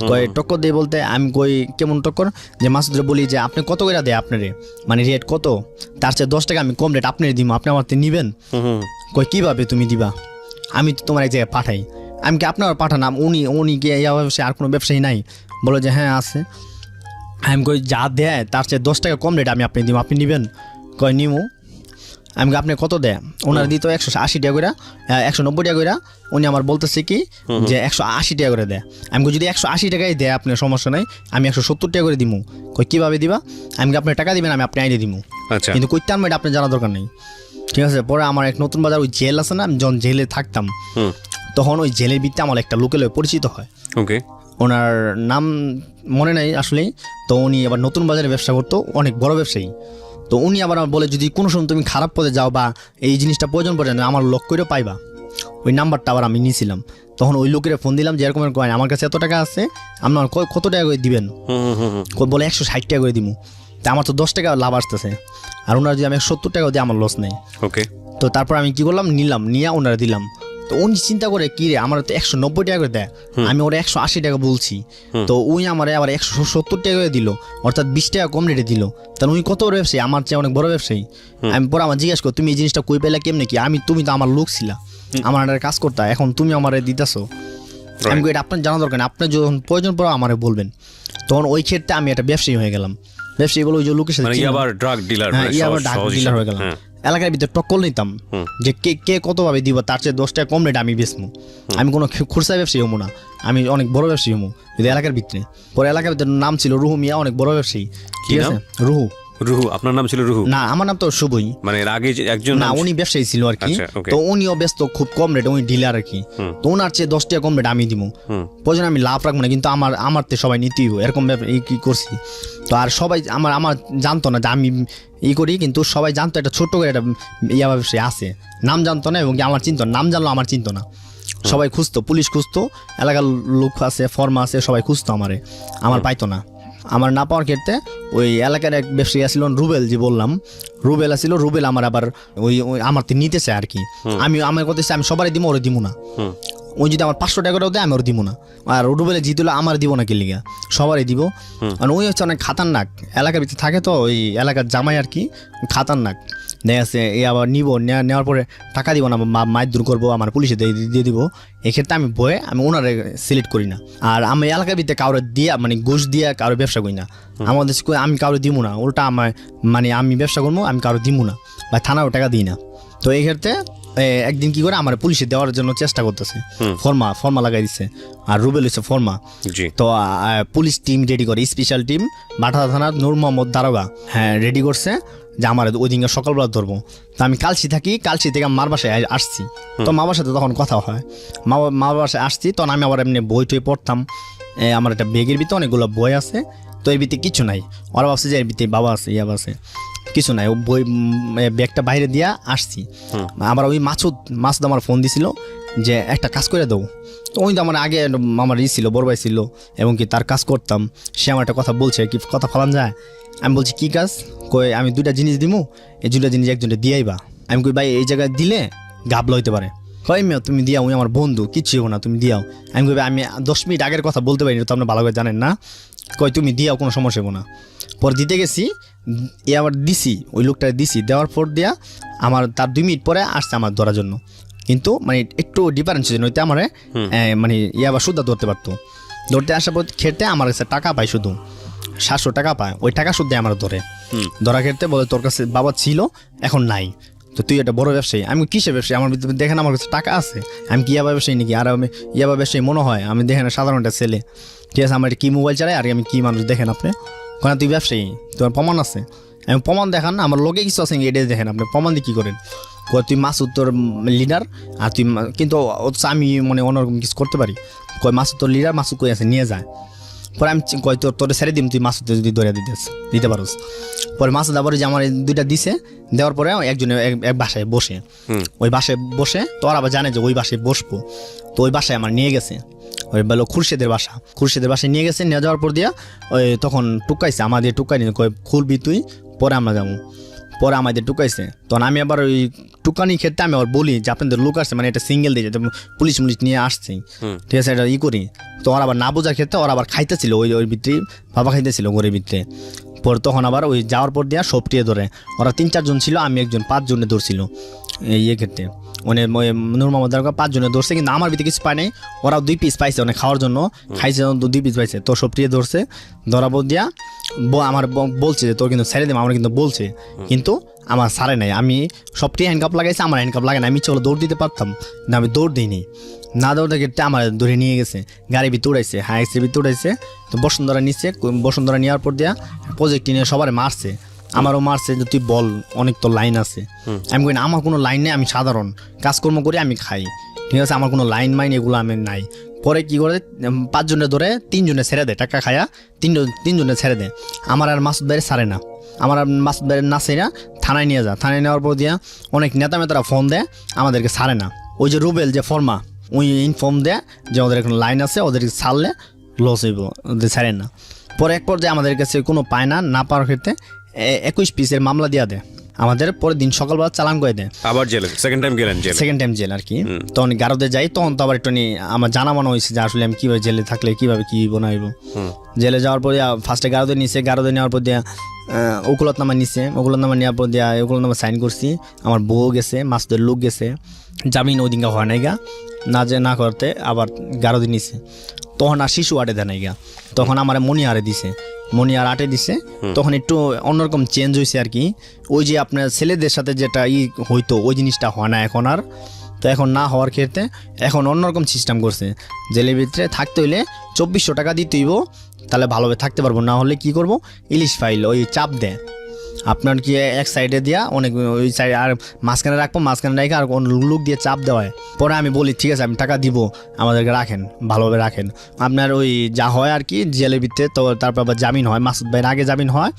কয় টক্কর দিয়ে বলতে আমি কই কেমন টক্কর, যে মাসুদরে বলি যে আপনি কত করে দেয় আপনারে, মানে রেট কত, তার চেয়ে 10 টাকা আমি কম রেট আপনারে দিব, আপনি আমার থেকে নিবেন। কই কিভাবে তুমি দিবা, আমি তো তোমার এক জায়গায় পাঠাই। আমি কি আপনার পাঠানাম, উনি কি এই ব্যবসায় আর কোনো ব্যবসায়ী নাই? বলো যে হ্যাঁ আছে। আমি কই যা দেয় তার চেয়ে 10 টাকা কম রেট আমি আপনি দিব, আপনি নিবেন? কয় নিমু। আমি আপনি কত দেয়? ওনার দিত 180 টাকা করে, 190 টাকা করে। উনি আমার বলতেছে কি যে 180 টাকা করে দেয়। আমি যদি 180 টাকাই দেয় আপনার সমস্যা নাই, আমি 170 টাকা করে দিমু। কই কিভাবে দিবা? আমি আপনি টাকা দিবেন, আমি আপনি আইনে দিমু। আচ্ছা, কিন্তু কইতে আমি এটা আপনার জানা দরকার নেই, ঠিক আছে? পরে আমার এক নতুন বাজার ওই জেল আছে না, আমি যখন জেলে থাকতাম তখন ওই জেলের ভিত্তিতে আমার একটা লোকের পরিচিত হয়। ওকে, ওনার নাম মনে নাই আসলেই। তো উনি আবার নতুন বাজারে ব্যবসা করতো, অনেক বড় ব্যবসায়ী। তো উনি আবার বলে যদি কোনো সময় তুমি খারাপ পদে যাও বা এই জিনিসটা প্রয়োজন পড়ে না, আমার লক করেও পাইবা। ওই নাম্বারটা আবার আমি নিয়েছিলাম। তখন ওই লোকের ফোন দিলাম যে এরকম কয়েন আমার কাছে এত টাকা আছে, আপনার কত টাকা করে দিবেন? বলে 160 টাকা করে দিব। তা আমার তো 10 টাকা লাভ আসতেছে, আর ওনার যদি আমি 70 টাকা দিই আমার লস নেই। ওকে, তো তারপর আমি কি করলাম, নিলাম, নিয়ে ওনারা দিলাম। তো উনি চিন্তা করে কি রে, আমার তো 190 টাকা করে দেয়, আমি ওরা 180 টাকা বলছি। তো উনি আমার আবার 170 টাকা করে দিল, অর্থাৎ 20 টাকা কম রেটে দিল। তাহলে উনি কত বড় ব্যবসায়ী, আমার চেয়ে অনেক বড় ব্যবসায়ী। আমি পরে আমার জিজ্ঞাসা করি তুমি এই জিনিসটা কই পেলে কেমনে কি? তুমি তো আমার লোক ছিলা, আমার একটা কাজ করতে, এখন তুমি আমার দিতেছো। আমি এটা আপনার জানা দরকার নেই, আপনার যখন প্রয়োজন পড়ে আমার বলবেন। তখন ওই ক্ষেত্রে আমি একটা ব্যবসায়ী হয়ে গেলাম। ব্যবসায়ী বলে ওই যে লোকের সাথে আবার ড্রাগ ডিলার, আবার ড্রাগ ডিলার হয়ে গেলাম। এলাকার ভিতরে টক্কর নিতাম যে কে কতভাবে দিব, তার চেয়ে 10 টাকা কম রেটে আমি বেচবো। আমি কোনো খুচরা ব্যবসায়ী হবো না, আমি অনেক বড় ব্যবসায়ী হবো যদি এলাকার ভিতরে। পরে এলাকার ভিতরে নাম ছিল রুহু মিয়া, অনেক বড় ব্যবসায়ী। ঠিক আছে, রুহু। আপনার নাম ছিল রুহু? না, আমার নাম তো শুভই। মানে এর আগে একজন না, উনি ব্যবসায়ী ছিল আর কি। তো উনিও ব্যস্ত খুব কম রেটে, উনি ডিলার আর কি। তো ওনার চেয়ে 10 টাকা কম রেটে আমি দিব, প্রয়োজন আমি লাভ রাখবো না, কিন্তু আমার তো সবাই নিতেই এরকম এই কি করছি। তো আর সবাই আমার জানতো না যে আমি করি, কিন্তু সবাই জানতো একটা ছোট্ট করে একটা ব্যবসায়ী আছে, নাম জানতো না এবং আমার চিনতো, নাম জানলো আমার চিনতো না। সবাই খুঁজতো, পুলিশ খুঁজতো, এলাকার লোক আছে, ফর্মা আছে, সবাই খুঁজতো আমার পাইতো না। আমার না পাওয়ার ক্ষেত্রে ওই এলাকার এক ব্যবসায়ী আসছিল রুবেল, যে বললাম রুবেল আসছিল। রুবেল আমার আবার ওই আমার তো নিতেছে আর কি। আমার কথা আমি সবারই দিব, ওরে দিব না। ওই যদি আমার 500 টাকাটাও দেয় আমি ওর দিব না। আর রুবেলে জিতলে আমার দিব না, কি লিগা সবারই দিব। আর ওই হচ্ছে অনেক খাতারনাক, এলাকার ভিতরে থাকে তো, ওই এলাকার জামাই আর কি, খাতারনাক। দেখা যাচ্ছে এই আবার নিব, নেওয়ার পরে টাকা দিব না, মায়ের দূর করবো, আমার পুলিশে দিয়ে দিব। এক্ষেত্রে আমি ভয়ে আমি ওনারে সিলেক্ট করি না। আর আমি এলাকার ভিতরে কারোর দিয়া, মানে ঘুষ দিয়া কারোর ব্যবসা করি না। আমাদের আমি কারোর দিব না, উল্টা মানে আমি ব্যবসা করবো, আমি কারোর দিব না, বা থানারও টাকা দিই না। তো এই ক্ষেত্রে একদিন কি করে আমার পুলিশে দেওয়ার জন্য চেষ্টা করতেছে, ফর্মা লাগাই দিচ্ছে, আর রুবেল হচ্ছে ফর্মা। তো পুলিশ টিম রেডি করে, স্পেশাল টিম, বাটা থানার নূর মোহাম্মদ দারোগা, হ্যাঁ রেডি করছে যে আমার ওই দিনকে সকালবেলা ধরবো। তো আমি কালসি থাকি, কালসি থেকে মার বাসায় আসছি। তো মা বাসাতে তখন কথা হয়, মা বাসায় আসছি, তখন আমি আবার এমনি বই টই পড়তাম। আমার একটা ব্যাগের ভিতরে অনেকগুলো বই আছে, তো এর ভিতরে কিছু নাই। ওরা ভাবছে যে এর ভিতরে বাবা আছে, ইয়াবা আছে, কিছু নাই। ও বই ব্যাগটা বাইরে দিয়া আসছি। আবার ওই মাসুদ আমার ফোন দিছিল যে একটা কাজ করে দাও। তো ওই তো আমার আগে আমার ছিল, বড় ভাই ছিল, এবং কি তার কাজ করতাম। সে আমার একটা কথা বলছে, কি কথা ফলান যায়। আমি বলছি কি কাজ? কই আমি 2টা জিনিস দিমু, এই 2টা জিনিস একজনটা দিয়াইবা। আমি কই ভাই এই জায়গায় দিলে গাবলা হইতে পারে। কই মেয়ে তুমি দিয়াও, ওই আমার বন্ধু, কিচ্ছু হবো না, তুমি দিয়াও। আমি কই আমি 10 মিনিট আগের কথা বলতে পারি, তো আপনি ভালো করে জানেন না। কই তুমি দিয়াও, কোনো সমস্যা হবো না। পর দিতে গেছি, আবার দিছি, ওই লোকটা দিছি, দেওয়ার পর দিয়া আমার তার 2 মিনিট পরে আসছে আমার ধরার জন্য। কিন্তু মানে একটু ডিফারেন্স ছিল, নইতে আমার মানে আবার সুদা ধরতে পারতো। ধরতে আসার পর ক্ষেত্রে আমার কাছে টাকা পায়, শুধু 700 টাকা পায়। ওই টাকা শুদ্ধ আমার ধরা ক্ষেত্রে বলে তোর কাছে বাবা ছিল, এখন নাই, তো তুই একটা বড় ব্যবসায়ী। আমি কিসের ব্যবসায়ী? আমার ভিতরে দেখেন আমার কাছে টাকা আছে, আমি কি ইয়াবা ব্যবসায়ী নাকি? আর আমি ইয়াবা ব্যবসায়ী মনে হয়? আমি দেখেন সাধারণ একটা ছেলে, ঠিক আছে, আমার কি মোবাইল চালাই আর আমি কি মানুষ দেখেন আপনি? কারণ তুই ব্যবসায়ী, তোমার প্রমাণ আছে? আমি প্রমাণ দেখান, আমার লোকে কিছু আছে এটাই দেখেন, আপনি প্রমাণ দিয়ে কী করেন? তুই মাসুদ তোর লিডার, আর তুই কিন্তু আমি মানে অন্যরকম কিছু করতে পারি। কয় মাসুদ তোর লিডার, মাসুদ কই আছে নিয়ে যায়। পরে আমি কয় তোর ছেড়ে দিম, তুই মাসুদ যদি ধরে দিতে পারোস। পরে মাসুদ আবার যে আমার 2টা দিছে, দেওয়ার পরে একজনে এক বাসায় বসে, ওই বাসায় বসে তো আর আবার জানে যে ওই বাসায় বসবো। তো ওই বাসায় আমার নিয়ে গেছে, ওই বলো খুরশেদের বাসায় নিয়ে গেছে। নিয়ে যাওয়ার পর দিয়া ওই তখন টুকাইছে, আমাদের টুকাই নিয়ে কয় খুলবি তুই, পরে আমরা যাবো। পরে আমাদের টুকাইছে, তখন আমি আবার ওই টুকানি ক্ষেত্রে আমি আবার বলি যে আপনাদের লোক আসছে, মানে এটা সিঙ্গেল দিয়ে পুলিশ নিয়ে আসছে, ঠিক আছে, এটা করি। তো ওরা আবার না বোঝার ক্ষেত্রে ওরা আবার খাইতেছিল ওই ভিতরে, বাবা খাইতেছিল ঘরের ভিতরে। পরে তখন আবার ওই যাওয়ার পর দিয়ে সবটিয়ে ধরে, ওরা 3-4 জন ছিল, আমি একজন, 5 জনে ধরছিল এই ক্ষেত্রে। মানে নূর মোহাম্মদ 5 জনে ধরছে, কিন্তু আমার ভিতরে কিছু পায় নাই, ওরা 2 পিস পাইছে, মানে খাওয়ার জন্য খাইছে, 2 পিস পাইছে। তো সবটিয়ে ধরছে, ধরা পর দিয়া আমার বলছে যে তোর কিন্তু ছেড়ে দেবো, আমার কিন্তু বলছে, কিন্তু আমার সারে নাই। আমি সবটি হ্যান্ডকাপ লাগাইছে, আমার হ্যান্ডকাপ লাগে না। আমি চলো দৌড় দিতে পারতাম, কিন্তু আমি দৌড় দিইনি। না দৌড়তে ক্ষেত্রে আমার ধরে নিয়ে গেছে, গাড়ি ভিতরে উড়াইছে, হাইসের ভিতরে উড়াইছে। তো বসুন্ধরা নিচ্ছে, বসুন্ধরা নেওয়ার পর দিয়া প্রজেক্ট নিয়ে সবার মারছে, আমারও মারছে যে তুই বল, অনেক তো লাইন আছে। আমি কই না, আমার কোনো লাইন নেই, আমি সাধারণ কাজকর্ম করি, আমি খাই, ঠিক আছে, আমার কোনো লাইন মাইন এগুলো আমি নাই। পরে কি করে 5 জনে ধরে 3 জনে ছেড়ে দেয়, টাকা খায়া 3 জনে ছেড়ে দেয়। আমার আর মাসুদ ভাইয়ের ছাড়ে না, আমার আর মাসুদ ভাইয়ের না ছেড়ে থানায় নিয়ে যা। থানায় নেওয়ার পর দিয়া অনেক নেতারা ফোন দেয়, আমাদেরকে ছাড়ে না। ওই যে রুবেল যে ফর্মা, ওই ইনফর্ম দেয় যে ওদের এখন লাইন আছে, ওদেরকে ছাড়লে লস হইব, ওদের ছাড়েন না। পরে এক পর্যায়ে আমাদের কাছে কোনো পায় না, না পাওয়ার ক্ষেত্রে 21 পিসের মামলা দিয়া দেয় আমাদের। পরের দিন সকালবেলা চালান করে দেয়, আবার জেলে সেকেন্ড টাইম গেলেন জেল আর কি। তখন গারদে যাই, তখন তো আবার একটু আমার জানা মনে হয়েছে যে আসলে আমি কীভাবে জেলে থাকলে কীভাবে কী বানাইব। জেলে যাওয়ার পর ফার্স্টে গারদে নিছে, গারদে নেওয়ার পর দিয়া ওকুলতনামা নিছে, ওকুলতনামা নেওয়ার পর দিয়া ওকুলতনামা সাইন করছি। আমার বউ গেছে, মাসুদের লোক গেছে, জামিন ওই দিনকে হয় নাই গা, না করতে আবার গারদে নিছে। তখন আর শিশু আটে দেয় নাই গা, তখন আমার মনিহারে দিছে, মনিহার আটে দিছে। তখন একটু অন্যরকম চেঞ্জ হয়েছে আর কি। ওই যে আপনার ছেলেদের সাথে যেটা হইতো ওই জিনিসটা হয় না এখন আর। তো এখন না হওয়ার ক্ষেত্রে এখন অন্যরকম সিস্টেম করছে, জেলের ভিতরে থাকতে হইলে 2400 টাকা দিতে হইব, তাহলে ভালোভাবে থাকতে পারবো। না হলে কি করব, ইলিশ ফাইল ওই চাপ দেয় আপনার কি এক সাইডে দিয়া অনেক ওই সাইড আর মাঝখানে রাখবো, মাঝখানে রেখে আর কোন লোক দিয়ে চাপ দেওয়া হয়। পরে আমি বলি ঠিক আছে আমি টাকা দিব, আমাদেরকে রাখেন, ভালোভাবে রাখেন। আপনার ওই যা হয় আর কি জেলের ভিতরে, তো তারপর আবার জামিন হয়, মাসুদ ভাইয়ের আগে জামিন হয়।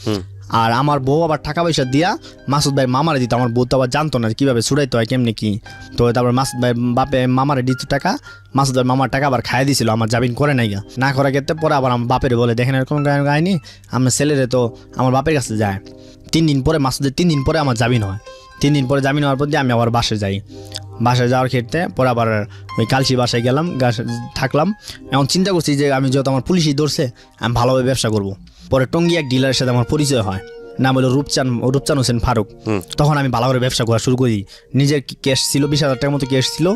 আর আমার বউ আবার টাকা পয়সা দিয়া মাসুদ ভাই মামারে দিত, আমার বউ তো আবার জানতো না কীভাবে ছুড়াইতে হয় কেমনি কি। তো তারপর মাসুদ ভাই বাপে মামারে দিত টাকা, মাসুদ ভাই মামার টাকা আবার খাইয়ে দিয়েছিল, আমার জামিন করে নাই গা। না করার ক্ষেত্রে পরে আবার আমার বাপের বলে দেখেন এরকম কাহিনি, আমার ছেলেরে তো আমার বাপের কাছে যায়। 3 দিন পরে মাসুদের 3 দিন পরে আমার জামিন হয়। 3 দিন পরে জামিন হওয়ার পর দিয়ে আমি আবার বাসায় যাই। বাসায় যাওয়ার ক্ষেত্রে পরে আবার ওই কালসি বাসায় গেলাম, থাকলাম। এখন চিন্তা করছি যে আমি যত আমার পুলিশই ধরছে আমি ভালোভাবে ব্যবসা করব। পরে টঙ্গী এক ডিলারের সাথে আমার পরিচয় হয়, নাম হলো রূপচান হোসেন ফারুক। তখন আমি ভালো করে ব্যবসা করা শুরু করি। নিজের ক্যাশ ছিল 20,000 টাকার মতো ক্যাশ ছিল,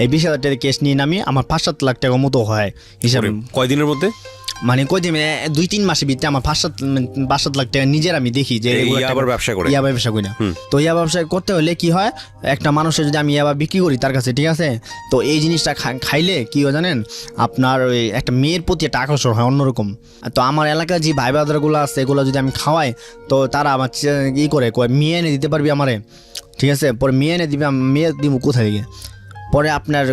এই 20,000 টাকার ক্যাশ নিয়ে নামি আমার 5-7 লাখ টাকার মতো হয় হিসাবে। কয়দিনের মধ্যে, মানে কয়দিন 2-3 মাসের ভিতরে আমার 5-7 লাখ টাকা নিজের আমি দেখি যে ব্যবসা করি না। তো ইয়া ব্যবসা করতে হলে কি হয়, একটা মানুষের যদি আমি ইয়াবা বিক্রি করি তার কাছে, ঠিক আছে, তো এই জিনিসটা খাইলে কি হয় জানেন, আপনার ওই একটা মেয়ের প্রতি একটা আকর্ষণ হয় অন্যরকম। তো আমার এলাকায় যে ভাই বাদারগুলো আছে এগুলো যদি আমি খাওয়াই, তো তারা আমার করে মেয়ে এনে দিতে পারবি আমারে, ঠিক আছে। পরে মেয়ে এনে দিবে, মেয়ে দিব কোথায় দিকে। পরে আপনার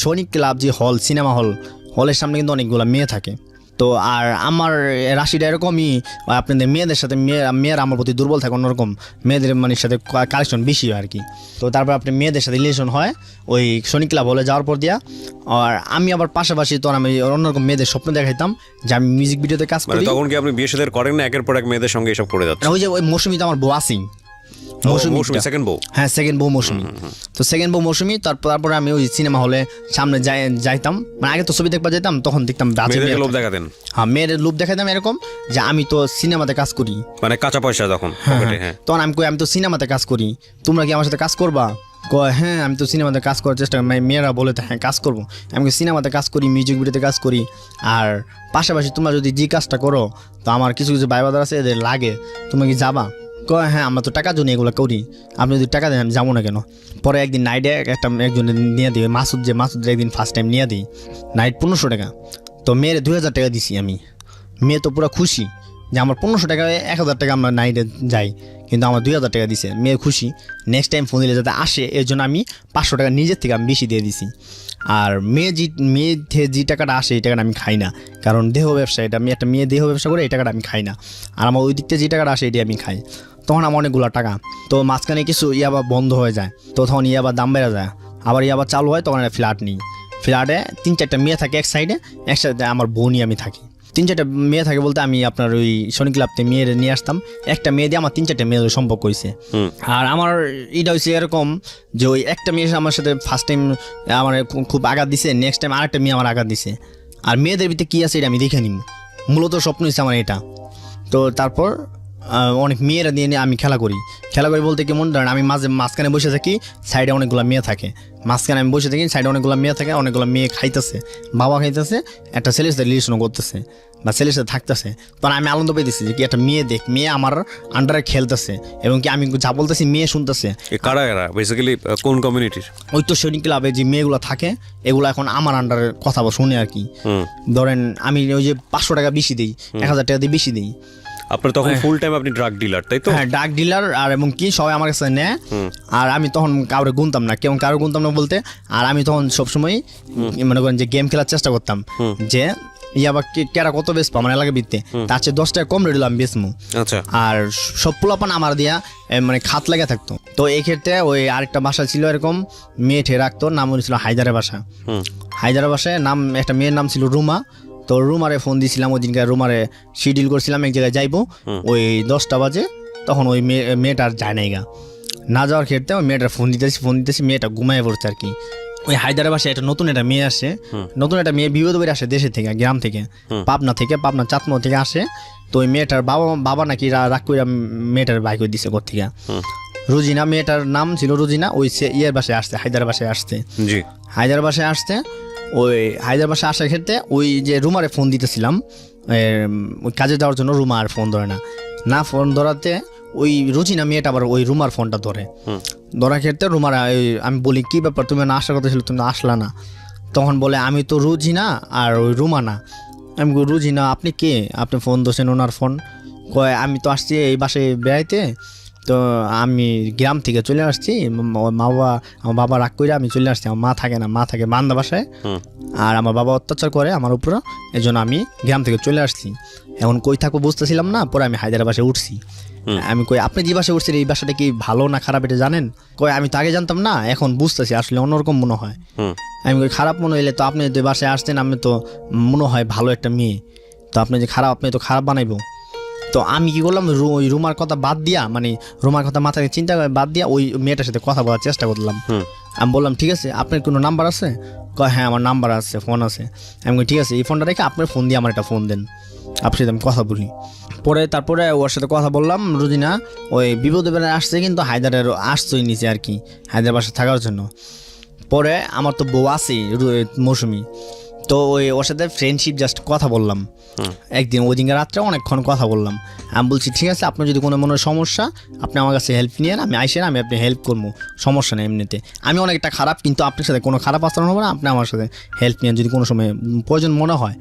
সৈনিক ক্লাব যে হল, সিনেমা হলের সামনে কিন্তু অনেকগুলো মেয়ে থাকে। তো আর আমার রাশিটা এরকমই, আপনাদের মেয়েদের সাথে মেয়েরা আমার প্রতি দুর্বল থাকে অন্যরকম, মেয়েদের মানুষের সাথে কালেকশন বেশি হয় আর কি। তো তারপর আপনি মেয়েদের সাথে রিলেশন হয় ওই শনি ক্লাব হলে যাওয়ার পর দিয়া। আর আমি আবার পাশাপাশি তো আমি অন্যরকম মেয়েদের স্বপ্ন দেখাইতাম যে আমি মিউজিক ভিডিওতে কাজ করি। তখন কি আপনি বিয়ে শাদী করেন না, একের পর এক মেয়েদের সঙ্গে এসব করে যাচ্ছেন? ওই যে ওই মৌসুমীতে আমার বউ আসি, সেকেন্ড বউ মৌসুমী। তো সেকেন্ড বউ মৌসুমী, তারপরে আমি ওই সিনেমা হলে সামনে যাইতাম, মানে আগে তো ছবি দেখবা যেতাম, তখন দেখতাম লোভ দেখাতেন। হ্যাঁ, মেয়ের লোভ দেখাতাম এরকম যে আমি তো সিনেমাতে কাজ করি, মানে কাঁচা পয়সা তখন। তখন আমি কই আমি তো সিনেমাতে কাজ করি, তোমরা কি আমার সাথে কাজ করবা? কয় হ্যাঁ আমি তো সিনেমাতে কাজ করার চেষ্টা করি। মেয়েরা বলে তো হ্যাঁ কাজ করবো, আমি সিনেমাতে কাজ করি, মিউজিক ভিডিওতে কাজ করি, আর পাশাপাশি তোমরা যদি যে কাজটা করো তো আমার কিছু ভাই বাদার আছে এদের লাগে, তোমরা কি যাবা? কয় হ্যাঁ আমরা তো টাকার জন্য এগুলো করি, আপনি যদি টাকা দেন আমি যাবো না কেন। পরে একদিন নাইটে একজনের নিয়ে দিই, মাসুদ একদিন ফার্স্ট টাইম নিয়ে দিই নাইট 1500 টাকা। তো মেয়ের 2000 টাকা দিছি আমি, মেয়ে তো পুরো খুশি যে আমার 1500 টাকায় 1000 টাকা আমরা নাইটে যাই, কিন্তু আমার 2000 টাকা দিছে, মেয়ে খুশি। নেক্সট টাইম ফোন দিলে যাতে আসে এর জন্য আমি 500 টাকা নিজের থেকে আমি বেশি দিয়ে দিছি। আর মেয়ে যে টাকাটা আসে এই টাকাটা আমি খাই না, কারণ দেহ ব্যবসা, এটা আমি একটা মেয়ে দেহ ব্যবসা করে এই টাকাটা আমি খাই না। আর আমার ওই দিক থেকে যে টাকাটা আসে এটি আমি খাই, তখন আমার অনেকগুলো টাকা। তো মাঝখানে কিছু ইয়াবা বন্ধ হয়ে যায়, তো তখন ইয়াবা দাম বেড়ে যায়, আবার ইয়াবা চালু হয়, তখন একটা ফ্ল্যাট নিই। ফ্ল্যাটে 3-4টা মেয়ে থাকে এক সাইডে, আমার বউ নিয়ে আমি থাকি। 3-4টা মেয়ে থাকে বলতে আমি আপনার ওই শনি ক্লাবতে মেয়ে নিয়ে আসতাম, একটা মেয়ে দিয়ে আমার 3-4টা মেয়ের সম্পর্ক হয়েছে। আর আমার এটা হয়েছে এরকম যে ওই একটা মেয়ে আমার সাথে ফার্স্ট টাইম আমার খুব আঘাত দিছে, নেক্সট টাইম আরেকটা মেয়ে আমার আঘাত দিছে। আর মেয়েদের ভিতরে কী আছে এটা আমি দেখে নিব, মূলত স্বপ্ন হচ্ছে আমার এটা। তো তারপর অনেক মেয়েরা নিয়ে আমি খেলা করি বলতে কেমন ধরেন আমি মাঝখানে বসে থাকি, সাইডে অনেকগুলো মেয়ে থাকে, মাঝখানে আমি বসে থাকি, সাইডে অনেকগুলো মেয়ে থাকে, অনেকগুলো মেয়ে খাইতেছে, বাবা খাইতেছে, একটা ছেলের সাথে রিলেশন করতেছে বা ছেলের সাথে থাকতেছে। তখন আমি আনন্দ পেতেছি যে কি একটা মেয়ে মেয়ে আমার আন্ডারে খেলতেছে এবং কি আমি যা বলতেছি মেয়ে শুনতেছে। কারা এরা বেসিক্যালি কোন কমিউনিটির? ওই তো সৈনিক ক্লাবে যে মেয়েগুলো থাকে এগুলো এখন আমার আন্ডারে কথা শুনে আর কি। ধরেন আমি ওই যে 500 টাকা বেশি দিই, 1000 টাকা দিয়ে বেশি দিই। আপনার তখন ফুল টাইম আপনি ড্রাগ ডিলার, তাই তো? হ্যাঁ, ড্রাগ ডিলার। আর এবং কি সবাই আমার কাছে নেয়, আর আমি তখন কাউরে গুনতাম না, কেমন কারো গুনতাম না বলতে, আর আমি তখন সবসময় মনে করেন যে গেম খেলার চেষ্টা করতাম যে ইয়াবা কেরা কত বেচবো আমার এলাকা ভিত্তে, তার চেয়ে 10 টাকা কম রেট আমি বেচবো। আচ্ছা। আর সব পোলাপান আমার দিয়া মানে খাত লেগে থাকতো। তো এই ক্ষেত্রে ওই আরেকটা বাসা ছিল এরকম মেয়ে ঠে রাখতো, নাম ছিল হায়দারের বাসা। হায়দারের বাসায় নাম একটা মেয়ের নাম ছিল রুমা। তো রুমারে ফোন দিয়েছিলাম ওই দিনকার, রুমারে শিডিউল করছিলাম এক জায়গায় যাইবো ওই 10টা বাজে, তখন ওই মেয়েটার যায় নাই গা, না যাওয়ার ক্ষেত্রে ওই মেয়েটার ফোন দিতেছি মেয়েটা ঘুমায় পড়ছে আর কি। ওই হায়দারের বাসায় একটা নতুন একটা মেয়ে আসে, নতুন একটা মেয়ে বিপদ বের আসে দেশের থেকে, গ্রাম থেকে, পাবনা চাঁদমোহর থেকে আসে। তো ওই মেয়েটার বাবা নাকি রাগ করে মেয়েটার বাইক করে দিছে ঘর থেকে। রুজিনা, মেয়েটার নাম ছিল রুজিনা। ওই ইয়ের বাসায় আসছে, হায়দারের বাসায় আসছে। হায়দারের বাসায় আসতে ওই হায়দার বাসায় আসার ক্ষেত্রে ওই যে রুমারে ফোন দিতেছিলাম ওই কাজে যাওয়ার জন্য, রুমা আর ফোন ধরে না ফোন ধরাতে ওই রুজিনা মেয়েটা আবার ওই রুমার ফোনটা ধরার ক্ষেত্রে রুমার আমি বলি কি ব্যাপার, তুমি না আসার কথা ছিল, তুমি আসলা না। তখন বলে আমি তো রুজিনা আর ওই রুমা না। আমি রুজিনা আপনি কে, আপনি ফোন ধরছেন ওনার ফোন? কয় আমি তো আসছি এই বাসায় বেড়াইতে, তো আমি গ্রাম থেকে চলে আসছি, আমার বাবা রাগ করে আমি চলে আসছি, আমার মা থাকে না, মা থাকে বান্দা বাসায়, আর আমার বাবা অত্যাচার করে আমার উপরে, এই জন্য আমি গ্রাম থেকে চলে আসছি। এখন কই থাকবো বুঝতেছিলাম না, পরে আমি হায়দারের বাসায় উঠছি। আমি কই আপনি যে বাসায় উঠছেন এই বাসাটা কি ভালো না খারাপ এটা জানেন? কই আমি তো আগে জানতাম না, এখন বুঝতেছি আসলে অন্যরকম মনে হয়। আমি কই খারাপ মনে হইলে তো আপনি যে বাসায় আসছেন আমি তো মনে হয় ভালো একটা মেয়ে, তো আপনি যে খারাপ, আপনি তো খারাপ বানাইবো। তো আমি কি করলাম, ওই রুমার কথা বাদ দিয়া, মানে রুমার কথা মাথায় চিন্তা বাদ দিয়া ওই মেয়েটার সাথে কথা বলার চেষ্টা করলাম। আমি বললাম ঠিক আছে আপনার কোনো নাম্বার আছে? কয় হ্যাঁ আমার নাম্বার আছে, ফোন আছে। আমি কই ঠিক আছে এই ফোনটা রেখে আপনার ফোন দিয়ে আমার একটা ফোন দেন, আপনার সাথে আমি কথা বলি। তারপরে ওর সাথে কথা বললাম। রুজিনা ওই বিপদে বেলা আসছে, কিন্তু হায়দারের আসছই নিচে আর কি, হায়দার বাসা থাকার জন্য। পরে আমার তো বউ আছেই মৌসুমি, তো ওর সাথে ফ্রেন্ডশিপ জাস্ট কথা বললাম একদিন, ওই দিনকে রাত্রে অনেকক্ষণ কথা বললাম। আমি বলছি ঠিক আছে আপনার যদি কোনো মনে সমস্যা আপনি আমার কাছে হেল্প নিয়েন, আমি আইসেন, আমি আপনি হেল্প করবো, সমস্যা নেই। এমনিতে আমি অনেকটা খারাপ, কিন্তু আপনার সাথে কোনো খারাপ আচরণ হবে না, আপনি আমার সাথে হেল্প নিয়েন যদি কোনো সময় প্রয়োজন মনে হয়।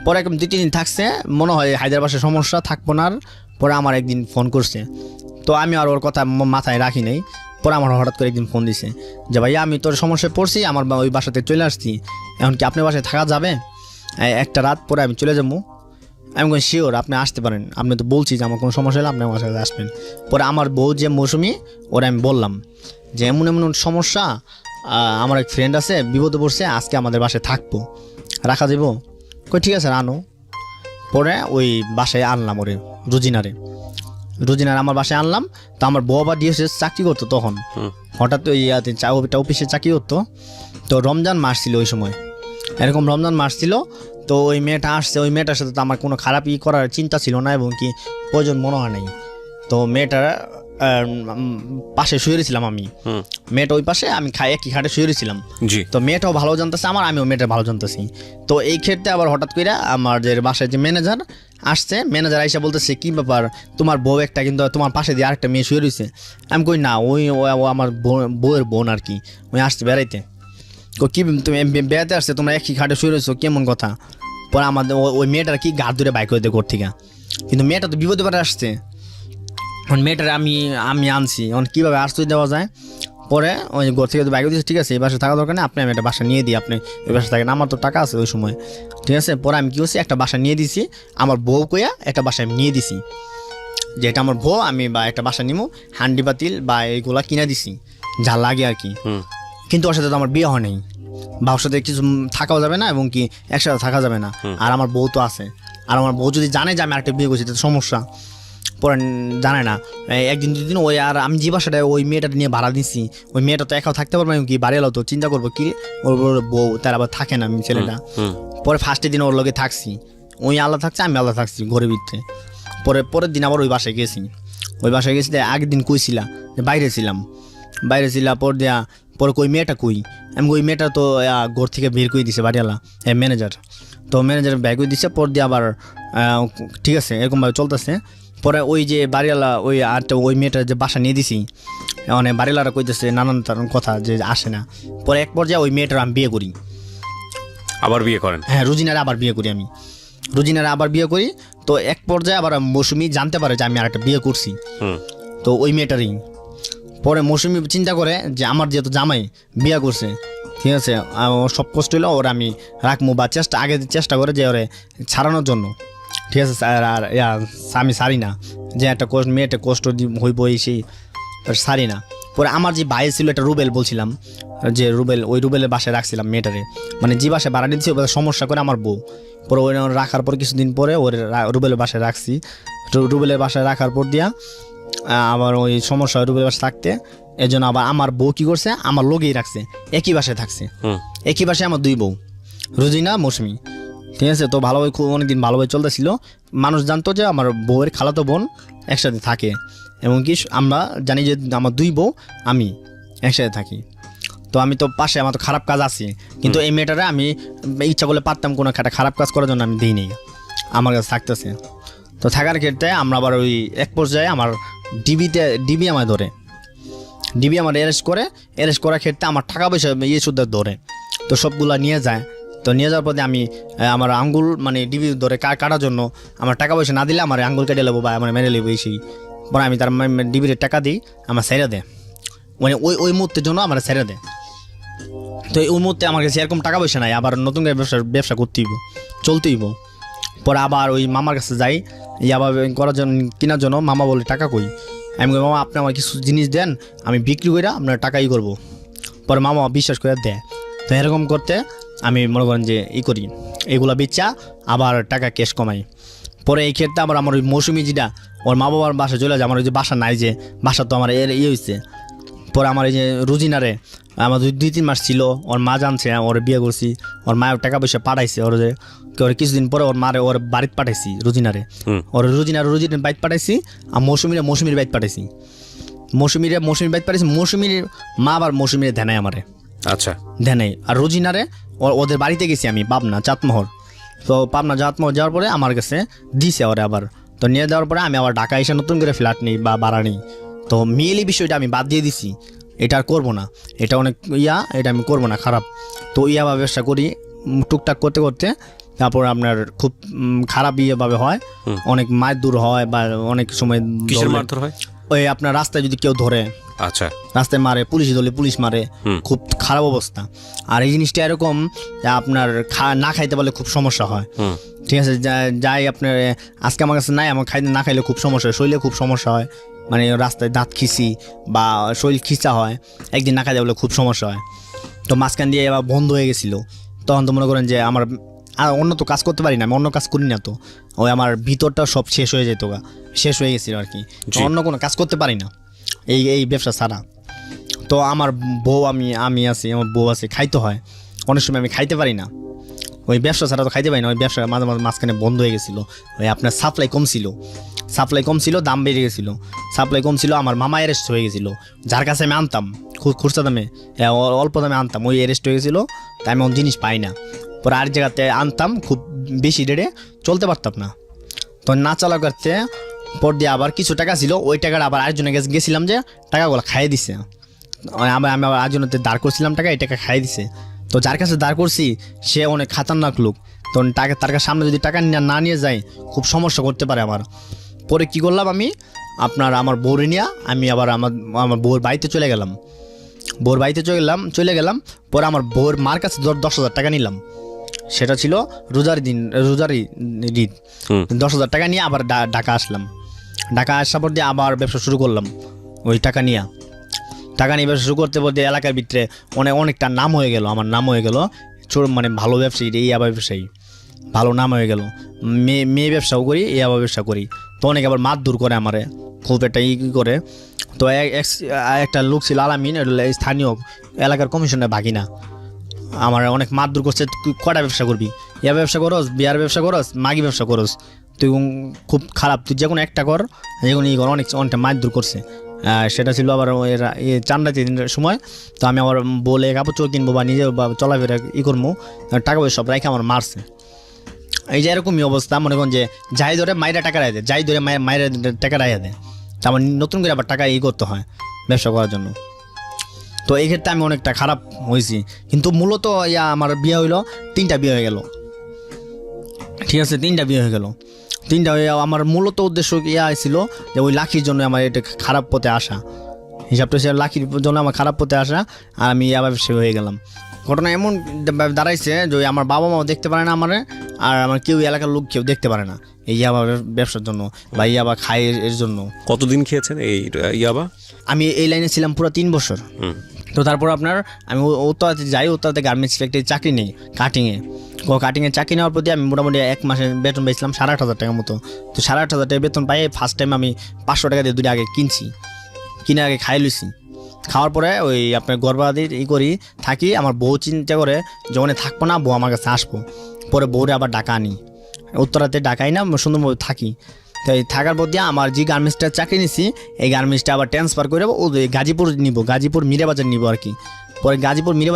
পরে একদম 2-3 দিন থাকছে, মনে হয় হায়দার বাসায় সমস্যা থাকবো না। পরে আমার একদিন ফোন করছে, তো আমি আর ওর কথা মাথায় রাখি নাই। পরে আমার হঠাৎ করে একদিন ফোন দিছে যে ভাইয়া আমি তোর সমস্যায় পড়ছি, আমার ওই বাসাতে চলে আসছি, এখন কি আপনার বাসায় থাকা যাবে একটা রাত? পরে আমি চলে যাবো। আমি কোনো শিওর আপনি আসতে পারেন, আপনি তো বলছি যে আমার কোনো সমস্যা হলে আপনি আমার সাথে আসবেন। পরে আমার বউ যে মৌসুমি, ওরা আমি বললাম যে এমন এমন সমস্যা, আমার এক ফ্রেন্ড আছে বিপদে পড়ছে, আজকে আমাদের বাসায় থাকবো, রাখা যাবো? কই ঠিক আছে আনো। পরে ওই বাসায় আনলাম ওরে, রুজিনার আমার বাসায় আনলাম। তো আমার বউ আবার ডিএসএস চাকরি করতো তখন, হঠাৎ ওই অফিসে চাকরি করতো। তো রমজান মাস ছিল ওই সময়, এরকম রমজান মাস ছিল। তো ওই মেয়েটা আসছে, ওই মেয়েটার সাথে তো আমার কোনো খারাপ করার চিন্তা ছিল না এবং কি প্রয়োজন মনে হয় নাই। তো মেয়েটার পাশে শুয়ে রয়েছিলাম আমি, মেয়েটা ওই পাশে, আমি একই খাটে শুয়ে রয়েছিলাম। তো মেয়েটাও ভালো জানতেছে আমার, আমিও মেয়েটা ভালো জানতেছি। তো এই ক্ষেত্রে আবার হঠাৎ করে আমার যে বাসায় যে ম্যানেজার আসছে, ম্যানেজার আইসা বলতেছে কি ব্যাপার তোমার বউ একটা, কিন্তু তোমার পাশে দিয়ে আরেকটা মেয়ে শুয়ে রয়েছে। আমি কই না ওই আমার বউয়ের বোন আর কি, ওই আসছে বেড়াইতে। কি তুমি বেড়াতে আসছে, তোমরা একই খাটে শুয়ে রয়েছো, কেমন কথা? পরে আমাদের ওই মেয়েটার কি গাড় ধরে বাইক হইতে ঘর থেকে, কিন্তু মেয়েটা তো বিপদে পড়ে আসছে। এখন মেয়েটার আমি আনছি, এখন কীভাবে আশ্রয় দেওয়া যায়? পরে ওই ঘর থেকে বাইক দিয়েছে, ঠিক আছে এই বাসায় থাকা দরকার নেই, আপনি আমি একটা বাসা নিয়ে দিই, আপনি ওই বাসা থাকেন, আমার তো টাকা আছে ওই সময়, ঠিক আছে। পরে আমি কী করছি, একটা বাসা নিয়ে দিছি, আমার বউ কইয়া একটা বাসা আমি নিয়ে দিছি, যে এটা আমার বউ, আমি বা একটা বাসা নিবো, হান্ডি পাতিল বা এইগুলা কিনে দিছি যা লাগে আর কি। কিন্তু ওর সাথে তো আমার বিয়ে হয় নাই, বাবার সাথে কিছু থাকাও যাবে না এবং কি একসাথে থাকা যাবে না, আর আমার বউ তো আছে, আর আমার বউ যদি জানে যে আমি আরেকটা বিয়ে করছি তো সমস্যা, পরে জানে না, একদিন দুদিন ওই আর আমি যে বাসাটা ওই মেয়েটা নিয়ে ভাড়া দিচ্ছি, ওই মেয়েটা তো একাও থাকতে পারবে না, কি বাড়ি এলো তো চিন্তা করবো কি ওর বউ তার আবার থাকে না ছেলেটা। পরে ফার্স্টের দিন ওর লগে থাকছি, ওই আলাদা থাকছে আমি আলাদা থাকছি ঘরের ভিতরে। পরের দিন আবার ওই বাসায় গেছি, আগের দিন কইছিলা যে বাইরে ছিলাম পরে ওই মেয়েটা কই, আমি ওই মেয়েটা তো ঘর থেকে বের করে দিছে বাড়িওয়ালা ম্যানেজার, তো ম্যানেজার বের করে দিচ্ছে। পর দিয়ে আবার ঠিক আছে এরকমভাবে চলতেছে। পরে ওই যে বাড়িওয়ালা ওই মেয়েটার যে বাসা নিয়ে দিছি, মানে বাড়িওয়ালারা কইতেছে নানান কথা যে আসে না। পরে এক পর্যায়ে ওই মেয়েটার আমি বিয়ে করি, আবার বিয়ে করেন? হ্যাঁ, রুজিনারে আবার বিয়ে করি। তো এক পর্যায়ে আবার মৌসুমি জানতে পারে যে আমি আরেকটা বিয়ে করছি, তো ওই মেয়েটারই। পরে মৌসুমি চিন্তা করে যে আমার যেহেতু জামাই বিয়ে করছে, ঠিক আছে, সব কষ্ট হইলো ওরা আমি রাখবো বা চেষ্টা করে যে ওরে ছাড়ানোর জন্য, ঠিক আছে। আর আমি সারি না যে একটা মেয়েটা কষ্ট হইব সেই সারি না। পরে আমার যে ভাই ছিল একটা রুবেল বলছিলাম যে ওই রুবেলের বাসায় রাখছিলাম মেয়েটারে, মানে যে বাসায় ভাড়া দিচ্ছি ওই সমস্যা করে আমার বউ। পরে ওই রাখার পর কিছুদিন পরে ওর রুবেলের বাসায় রাখছি, রুবেলের বাসায় রাখার পর দিয়া আবার ওই সমস্যা হয় রুবেলের বাসায় থাকতে, এই জন্য আবার আমার বউ কী করছে আমার লগেই রাখছে, একই বাসায় থাকছে, একই বাসায় আমার দুই বউ রুজিনা মৌসুমি, ঠিক আছে। তো ভালোভাবে খুব অনেকদিন ভালোভাবে চলতেছিল, মানুষ জানতো যে আমার বউয়ের খালাতো বোন একসাথে থাকে, এবং কি আমরা জানি যে আমার দুই বউ আমি একসাথে থাকি। তো আমি তো পাশে আমার তো খারাপ কাজ আছে, কিন্তু এই মেয়েটারে আমি ইচ্ছা করলে পারতাম কোনো একটা খারাপ কাজ করার জন্য আমি দিইনি, আমার কাছে থাকতেছে। তো থাকার ক্ষেত্রে আমরা আবার ওই এক পর্যায়ে আমার ডিবি আমায় ধরে, ডিবি আমার অ্যারেস্ট করার ক্ষেত্রে আমার টাকা পয়সা শুদ্ধ ধরে, তো সবগুলা নিয়ে যায়। তো নিয়ে যাওয়ার পরে আমি আমার আঙ্গুল মানে ডিবি ধরে কাটার জন্য আমার টাকা পয়সা না দিলে আমার আঙ্গুল কেটে নেবো বা আমার মেরে নেবো, সেই পরে আমি তার ডিবির টাকা দিই, আমার ছেড়ে দেয়, মানে ওই মুহূর্তের জন্য আমার ছেড়ে দেয়। তো ওই মুহূর্তে আমার কাছে এরকম টাকা পয়সা নাই, আবার নতুন করে ব্যবসা করতেইব, চলতেইব। পরে আবার ওই মামার কাছে যাই আবার করার জন্য কেনার জন্য, মামা বলে টাকা কই, আমি বলি মামা আপনি আমার কিছু জিনিস দেন আমি বিক্রি করে আপনার টাকাই করবো। পরে মামা বিশ্বাস করে দেয়। তো এরকম করতে আমি মনে করেন যে করি, এগুলা বেচা আবার টাকা ক্যাশ কমাই। পরে এই ক্ষেত্রে আবার আমার ওই মৌসুমি যেটা ওর মা বাবার বাসা চলে যায়, আমার ওই যে বাসা নাই, যে বাসা তো আমার হয়েছে। পরে আমার এই যে রুজিনারে আমার 2-3 মাস ছিল, ওর মা জানছে ওর বিয়ে করছি, ওর মায়ের টাকা পয়সা পাঠাইছে, ওর কিছুদিন পরে ওর মারে ওর বাড়িতে পাঠাইছি, রুজিনার বাড়িতে পাঠাইছি, আর মৌসুমির বাড়িতে পাঠাইছি, মৌসুমির বাড়িতে পাঠাইছি। মৌসুমির মা আবার মৌসুমির ধ্যানায় আমারে, আচ্ছা ধ্যানাই। আর রুজিনারে ওদের বাড়িতে গেছি আমি পাবনা চাঁদমোহর, তো পাবনা চাঁদমোহর যাওয়ার পরে আমার কাছে দিছে ওরে আবার। তো নিয়ে যাওয়ার পরে আমি আবার ঢাকা এসে নতুন করে ফ্ল্যাট নিই বা ভাড়া নিই। তো মেয়েলি বিষয়টা আমি বাদ দিয়ে দিছি, এটা আর করবো না, এটা অনেক এটা আমি করবো না, খারাপ। তো বা ব্যবসা করি টুকটাক করতে করতে, তারপর আপনার খুব খারাপ ভাবে হয়, অনেক মায়ের দূর হয় বা অনেক সময় মারধর হয়, ওই আপনার রাস্তায় যদি কেউ ধরে, আচ্ছা রাস্তায় মারে, পুলিশ ধরলে পুলিশ মারে, খুব খারাপ অবস্থা। আর এই জিনিসটা এরকম আপনার না খাইতে পারলে খুব সমস্যা হয়, ঠিক আছে। যাই আপনার আজকে আমার কাছে নাই, আমার না খাইলে খুব সমস্যা হয়, শরীরে খুব সমস্যা হয়, মানে রাস্তায় দাঁত খিচি বা শরীর খিচা হয়, একদিন না খাইতে পারলে খুব সমস্যা হয়। তো মাঝখান দিয়ে এবার বন্ধ হয়ে গেছিলো, তখন তো মনে করেন যে আমার আর অন্য তো কাজ করতে পারি না, আমি অন্য কাজ করি না, তো ওই আমার ভিতরটা সব শেষ হয়ে যেত, শেষ হয়ে গেছিলো আর কি, অন্য কোনো কাজ করতে পারি না এই ব্যবসা ছাড়া। তো আমার বউ আমি আছি, আমার বউ আছে, খাইতে হয়, অনেক সময় আমি খাইতে পারি না, ওই ব্যবসা ছাড়া তো খাইতে পারি না। ওই ব্যবসা মাঝখানে বন্ধ হয়ে গেছিলো, ওই আপনার সাপ্লাই কম ছিল, দাম বেড়ে গেছিলো, সাপ্লাই কম ছিল, আমার মামা অ্যারেস্ট হয়ে গেছিলো, যার কাছে আমি আনতাম খুচরা দামে, অল্প দামে আনতাম, ওই অ্যারেস্ট হয়ে গেছিলো, তাই আমি জিনিস পাই না। পরে আর জায়গাতে আনতাম খুব বেশি রেটে, চলতে পারতাম না। তো না চালা করতে পর দিয়ে আবার কিছু টাকা ছিল, ওই টাকাটা আবার আরেকজনের কাছে গেছিলাম যে টাকাগুলো খাইয়ে দিছে, আমি আবার আরেকজনের দাঁড় করছিলাম টাকা, এই টাকা খাইয়ে দিছে। তো যার কাছে দাঁড় করছি সে অনেক খাতারনাক লোক, তো তার কাছে সামনে যদি টাকা না নিয়ে যায় খুব সমস্যা করতে পারে আমার। পরে কি করলাম আমি আমার বউরে নিয়ে আমি আবার আমার বউর বাড়িতে চলে গেলাম, পরে আমার বউর মার কাছে 10,000 টাকা নিলাম, সেটা ছিল রোজার ঈদ, 10,000 টাকা নিয়ে আবার ঢাকা আসলাম। ঢাকা আসার পর দিয়ে আবার ব্যবসা শুরু করলাম, ওই টাকা নিয়ে ব্যবসা শুরু করতে বলতে এলাকার ভিতরে অনেকটা নাম হয়ে গেল, আমার নাম হয়ে গেল মানে ভালো ব্যবসায়ী, এই আবার ব্যবসায়ী। ভালো নাম হয়ে গেল, মেয়ে ব্যবসাও করি, আবার ব্যবসা করি। তো অনেকে আবার মারধর করে আমারে, খুব একটা করে। তো একটা লোক ছিল আলামিন, স্থানীয় এলাকার কমিশনের ভাগিনা, আমার অনেক মারধর করছে, তুই কটা ব্যবসা করবি, ব্যবসা করস, বিয়ার ব্যবসা করস, মাগি ব্যবসা করস, তুই খুব খারাপ, তুই যে কোনো একটা কর, যে কোনো কর, অনেকটা মারধর করছে। সেটা ছিল আবার চান্দাতে সময়। তো আমি আবার বলে কাপড় চোর কিনবো বা নিজে বা চলাফেরা করবো, টাকা পয়সা সব রেখে আমার মারছে। এই যে এরকমই অবস্থা, মনে করেন যে যাই ধরে মায়েরা টাকা রায় দেয়, যাই ধরে মায়েরা টাকা রায় দেয়, তারপর নতুন করে আবার টাকা করতে হয় ব্যবসা করার জন্য। তো এই ক্ষেত্রে আমি অনেকটা খারাপ হয়েছি। কিন্তু মূলত আমার বিয়ে হইলো, 3টা বিয়ে হয়ে গেল, ঠিক আছে, 3টা বিয়ে হয়ে গেল। 3টা হয়ে আমার মূলত উদ্দেশ্য ছিল যে ওই লাখির জন্য আমার এটা খারাপ পথে আসা, হিসাবটা সে লাখির জন্য আমার খারাপ পথে আসা, আর আমি আবার সে হয়ে গেলাম। ঘটনা এমন দাঁড়াইছে যে আমার বাবা মাও দেখতে পারে না আমার, আর আমার কেউ এলাকার লোক কেউ দেখতে পারে না এই ইয়াবা ব্যবসার জন্য বা ইয়াবা খাই এর জন্য। কতদিন খেয়েছেন এই ইয়াবা? আমি এই লাইনে ছিলাম পুরো 3 বছর। তো তারপর আপনার আমি উত্তরাতে যাই, উত্তরাতে গার্মেন্টস ফ্যাক্টরি চাকরি নেই, কাটিংয়ে চাকরি নেওয়ার প্রতি আমি মোটামুটি 1 মাসের বেতন পেয়েছিলাম 8,500 টাকার মতো। তো 8,500 টাকা বেতন পাই, ফার্স্ট টাইম আমি 500 টাকা দিয়ে 2টা আগে কিনে আগে খাই লইছি। খাওয়ার পরে ওই আপনার গর্ভাবধির করি থাকি, আমার বউ চিন্তা করে যখন থাকবো না, বউ আমার কাছে আসবো, পরে বউরে আবার ডাকা আনি, উত্তরাতে ডাকাই না, সুন্দরভাবে থাকি। তো এই থাকার পর দিয়ে আমার যে গার্মেন্টসটা চাকরি নিছি, এই গার্মেন্টসটা আবার ট্রান্সফার করে গাজীপুর নিব, গাজীপুর মিরাবাজার নিব আর কি। পরে গাজীপুর মিরাবাজার